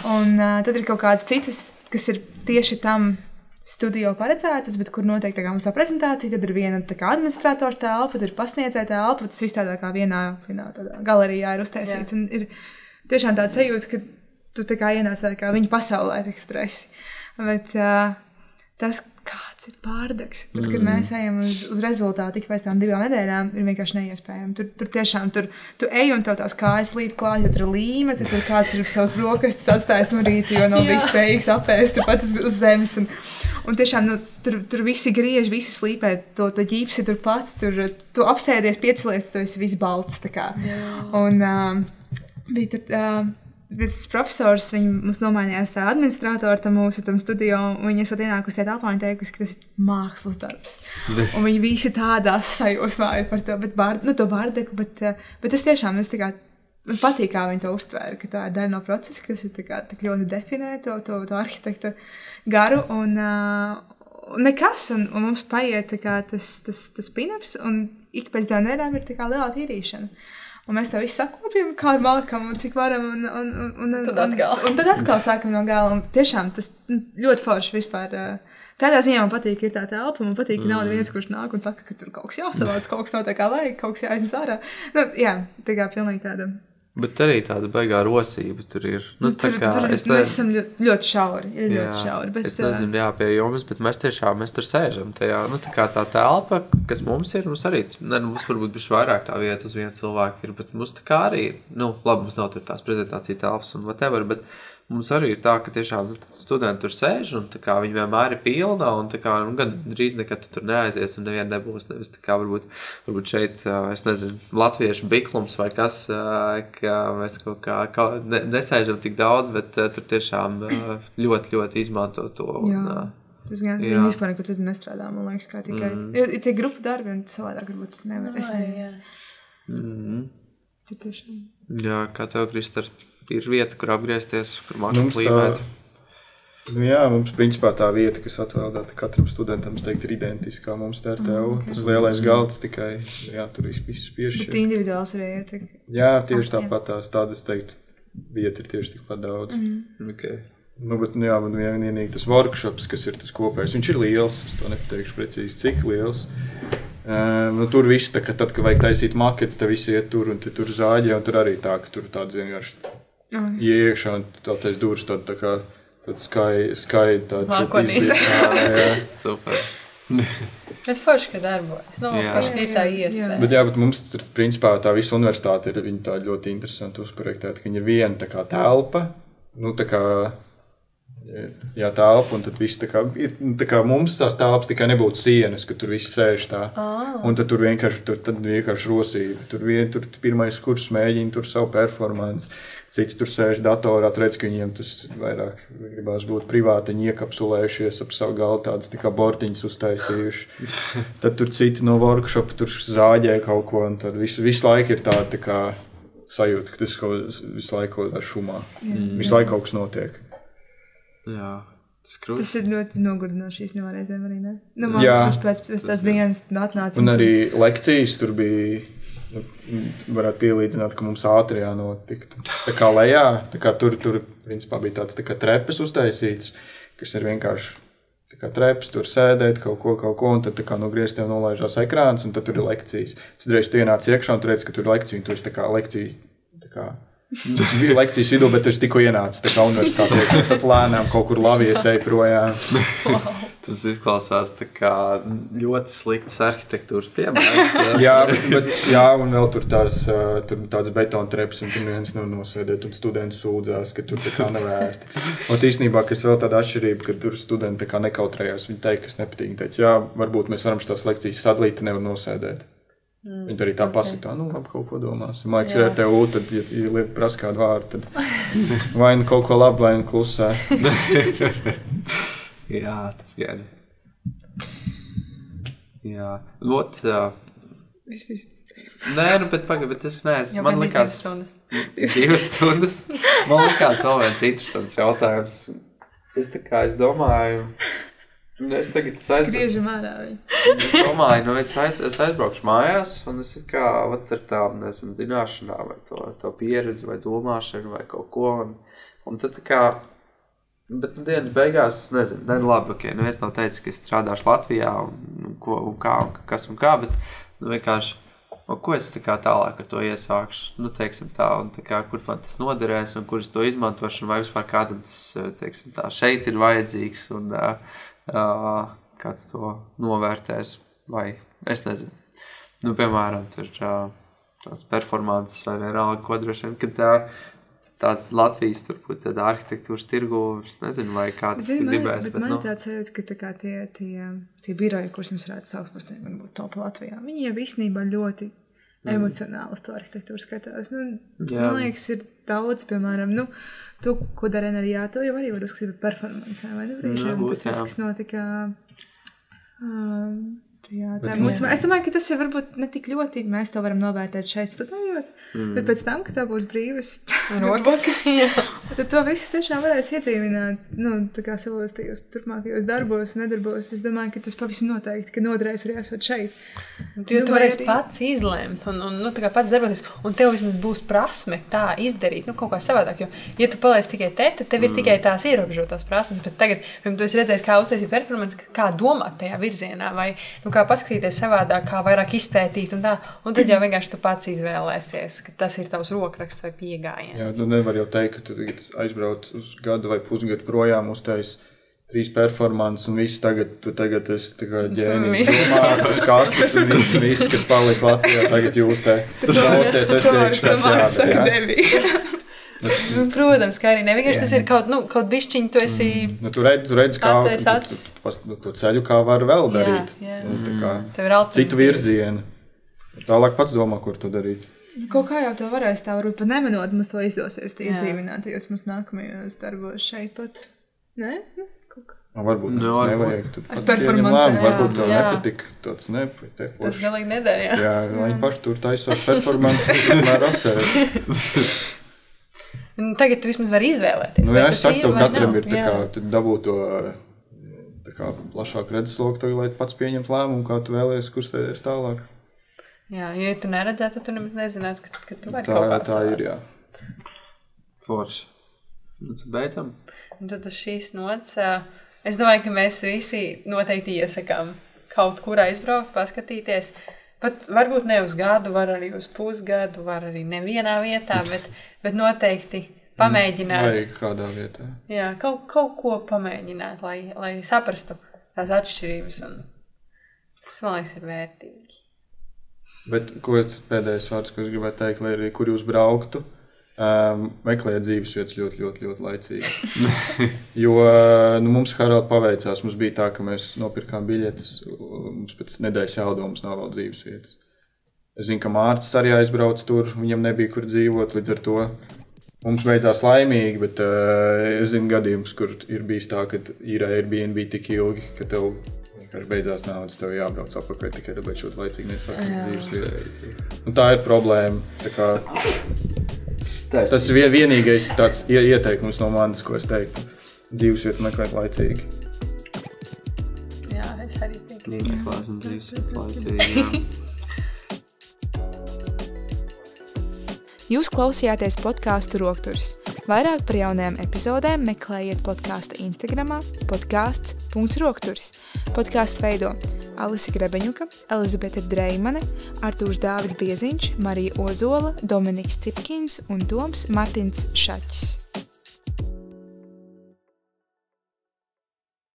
Un tad ir kaut kādas citas, kas ir tieši tam studio paredzētas, bet kur notiek tā kā mums tā prezentācija, tad ir viena tā kā administratora telpa, tad ir pasniedzēja telpa, tas viss tādā kā vienā tādā galerijā ir uztaisīts. Un ir tiešām tāds sajūta, ka tu tā kā ienāc tā kā viņa pasaulē, tik stresi. Bet tas, kāds ir pārdegs, tad, kad mēs ejam uz rezultātu tik pēc tām 2 nedēļām, ir vienkārši neiespējami. Tur tiešām, tu ej un tev tās kājas līd klāt, jo tur ir līme, tur kāds ir savus brokastis atstājis no rīta, jo nav bijis spējīgs apēst pat uz zemes. Un tiešām tur visi griež, visi slīpē, to ģīpsi turpat, tu apsēdies, piecelies, tu esi viss balts. Un bija tur tas profesors, mums nomainījās tā administratora tam mūsu studio, un viņi esat ienākusi tajā telpā, viņi teikusi, ka tas ir mākslas darbs. Un viņi visi tādās sajūsmā ir par to, to bārdeku, bet tas tiešām, man patīk, kā viņi to uztvēra, ka tā ir daļa no procesa, kas ir tik ļoti definē to arhitekta garu, un nekas, un mums paiet tas pin-ups, un ik pēc 2 nedēļām ir lielā tīrīšana. Un mēs to visu sakopjam, kādu malkam un cik varam, un tad atkal sākam no gala. Un tiešām tas ļoti forši vispār. Tādā ziņā man patīk, ka ir tā telpa, man patīk, ka nav neviens, kurš nāk un saka, ka tur kaut kas jāsavāc, kaut kas nav tā kā vajag, kaut kas jāiznes ārā. Jā, tā kā pilnīgi tāda Bet arī tāda baigā rosība tur ir. Tur mēs esam ļoti šauri. Ļoti šauri, bet es nezinu, pie jums, bet mēs tur sēžam tajā. Tā kā tā telpa, kas mums ir, mums arī, mums varbūt bišķi vairāk tā vieta uz vienu cilvēku ir, bet mums tā kā arī ir, labi, mums nav tur tās prezentācija telpas un whatever, bet mums arī ir tā, ka tiešām studenti tur sēž un tā kā viņi vienmēr ir pilna un tā kā, gan drīz nekad tur neaizies un neviena nebūs, nevis tā kā varbūt šeit, es nezinu, latviešu biklums vai kas, ka mēs kaut kā nesēžam tik daudz, bet tur tiešām ļoti, ļoti izmanto to. Tas gan, viņi vispār neko citu nestrādā, man liekas, kā tikai. Ir tie grupu darbi un savādāk varbūt tas nevar, es nezinu. Tas tiešām. Jā, kā tev, Kristar? Ir vieta, kur apgriezties, kur mākslinieks līmēt. Mums principā tā vieta, kas atvēlēta katram studentam, ir identiska, kā mums tā ir tev. Tas lielais galds tikai, tur viss piešķir. Bet individuāls arī ir. Jā, tieši tāpat tādas, vieta ir tieši tikpat daudz. Okay. Bet vienīgi tas workshops, kas ir tas kopējs, viņš ir liels, es to nepateikšu precīzi, cik liels. Tur viss, tad, kad vajag taisīt maketes, tad visi iet tur un tur zāģē, un tur arī tā, ka tur tāds vienkārši iekšā, un tātais durvis tā kā skaidri tāda. Mākonīca. Super. Bet forši, ka darbojas. Forši, ka ir tā iespēja. Bet mums, principā, tā visa universitāte ir viņa tā ļoti interesanti uzprojektēta, ka viņa ir viena tā kā telpa, tā kā telpa, un tad viss tā kā mums tās telpas tikai nebūtu sienas, ka tur viss sēž tā. Un tad tur vienkārši rosība. Tur pirmais kurs mēģina tur savu performance. Citi tur sēž datorā, tu redz, ka viņiem tas vairāk gribās būt privāti, viņi iekapsulējušies ap savu galdu, tādas tā kā bortiņas uztaisījuši. Tad tur citi no workshopa tur zāģē kaut ko, un tad visu laiku ir tā kā sajūta, ka tas visu laiku kaut kādā šumā. Visu laiku kaut kas notiek. Jā, tas ir ļoti nogurdinoši īstenībā reizēm arī, ne? Mums pēc tās dienas atnāca. Un arī lekcijas tur bija, varētu pielīdzināt, ka mums ātri jānotikt. Tā kā lejā, tur principā bija tāds tā kā trepes uztaisīts, kas ir vienkārši tā kā trepes, tur sēdēt kaut ko, un tad tā kā no griestiem nolaižās ekrāns, un tad tur ir lekcijas. Citreiz tu ienāc iekšā, un tu redz, ka tur ir lekcija, un tu esi tā kā lekcija, tā kā tas bija lekcijas vidū, bet tu esi tikko ienācis tā kā universitātē, tad lēnām kaut kur lavies ej projām. Tas izklausās tā kā ļoti slikts arhitektūras piemērs. Un vēl tur tāds betona treps, un tur neviens nav nosēdēt, un studenti sūdzās, ka tur tā kā nevērti. Un īstenībā, kas vēl tāda atšķirība, ka tur studenti tā kā nekautrējās, viņi teica, kas nepatīk, viņi teica, varbūt mēs varam šitās lekcijas sadalīt, nevar nosēdēt. Viņi arī tā pasitā, labi, kaut ko domās. Man liekas, ja RTU, tad, ja prasa kādu vārdu, tad vai nu kaut ko labi, vai nu klusē. Jā, tas gan. Jā. Viss. Nē, bet es neesmu. Man likās 2 stundas. Man likās vēl viens interesants jautājums. Es domāju... Es tagad griežam ārā viņu. Es domāju, es aizbraukšu mājās, un es kā ar tām, nezinu, zināšanām, vai to pieredzi, vai domāšanu, vai kaut ko, un tad tā kā, bet dienas beigās, es nezinu, labi, neviens nav teicis, ka es strādāšu Latvijā, un kā, un kas un kā, bet vienkārši, ko es tā kā tālāk ar to iesākšu, teiksim tā, un tā kā, kur man tas noderēs, un kur es to izmantošu, un vai vispār kādam tas, teiksim tā, šeit ir vajadzīgs, un kāds to novērtēs, vai es nezinu. Piemēram, tur tās performances vai vienalga, ko droši vien, kad tā Latvijas turbūt tāda arhitektūras tirgu, es nezinu, vai kāds gribēs. Bet man ir tāds sajūta, ka tā kā tie biroji, kurus mēs varētu saukt par tiem, varbūt top Latvijā, viņi jau īstenībā ļoti emocionāli uz to arhitektūru skatās. Man liekas, ir daudz, piemēram, tu, ko dari enerģijā, to jau arī var uzskatīt par performancē, vai ne? Brīžiem tas viss, kas notika Es domāju, ka tas ir varbūt ne tik ļoti, mēs to varam novērtēt šeit studējot, bet pēc tam, ka tā būs brīvas rokas, Tad to visu tiešām varēs iedzīvināt, tā kā savos tajos turpmākajos darbos un nedarbos. Es domāju, ka tas pavisam noteikti, ka noderēs arī esot šeit. Jo tu varēsi pats izlēmt un tā kā pats darboties, un tev vismaz būs prasme tā izdarīt, kaut kā savādāk, jo, ja tu paliec tikai tad tev ir tikai tās ierobežotās prasmes, bet tagad, tu esi redzējis, kā uztaisīt performance, kā domāt tajā virzienā, vai, kā paskatīties savādāk, kā vairāk izpētīt un tā, un tad jau vienkārši tu pats izvēlēsies, ka tas ir tavs rokraksts vai piegājiens. Jā, tu nevar jau teikt, ka tu tagad aizbrauc uz gadu vai pusgadu projām, uztais 3 performances un viss tagad es tā kā ģēnijs domāju uz kastes un viss, kas palika Latvijā, tagad jūs te klausties, es teikšu, tas jādara. Protams, kā arī nevienkārši tas ir kaut bišķiņi, tu esi tu redz, kā to ceļu, kā var vēl darīt. Citu virzienu. Tālāk pats domā, kur to darīt. Kaut kā jau to varēs tā, varbūt pat nemanot, mums to izdosies iedzīvinātajos mums nākamajos darbos šeit pat. Nē? Varbūt nevajag. Ar performancēm. Varbūt tev nepatika tāds nepatika. Tas galīgi nedara, jā. Viņi paši tur taisot performanci, tomēr asēt. Tagad tu vismaz vari izvēlēties. Jā, es saku, tev katram ir tā kā dabūt to tā kā plašāku redzesloku, lai pats pieņemt lēmumu, kā tu vēlies kursēties tālāk. Jā, jo ja tu neredzētu, tad tu nemaz nezinātu, ka tu vari kaut kā tā ir, jā. Forši. Nu, tad beidzam. Un tad uz šīs nots, es domāju, ka mēs visi noteikti iesakām kaut kur aizbraukt, paskatīties. Pat varbūt ne uz gadu, var arī uz pusgadu, var arī nevienā vietā, bet noteikti pamēģināt. Vai kādā vietā. Jā, kaut ko pamēģināt, lai saprastu tās atšķirības. Un tas, man liekas, ir vērtīgi. Bet pēdējais vārds, ko es gribētu teikt, lai arī kur jūs brauktu, meklējiet dzīvesvietas ļoti, ļoti, ļoti laicīgi. Jo mums Harald paveicās, mums bija tā, ka mēs nopirkām biļetes, mums pēc nedēļas jālido, mums nav vēl dzīvesvietas. Es zinu, ka Mārcis arī aizbrauc tur, viņam nebija kur dzīvot, līdz ar to mums beidzās laimīgi, bet es zinu gadījumus, kur ir bijis tā, ka ir Airbnb tik ilgi, ka tev beidzās naudas, tev jābrauc apakaļ tikai tāpēc šot laicīgi nesākot dzīves vietas. Un tā ir problēma. Tā kā, tas ir vienīgais tāds ieteikums no manis, ko es teiktu. Dzīves vietu meklēt laicīgi. Jā, es arī teiktu. Meklēt un dzīves vietu laicīgi, jā. Jūs klausījāties podkāstu Rokturis. Vairāk par jaunajām epizodēm meklējiet podkāsta Instagramā podcasts.rokturis. Podkāstu veido Alise Grebeņuka, Elizabete Dreimane, Artūrs Dāvids Bieziņš, Marija Ozola, Dominiks Cipkins un Toms Martins Šaķis.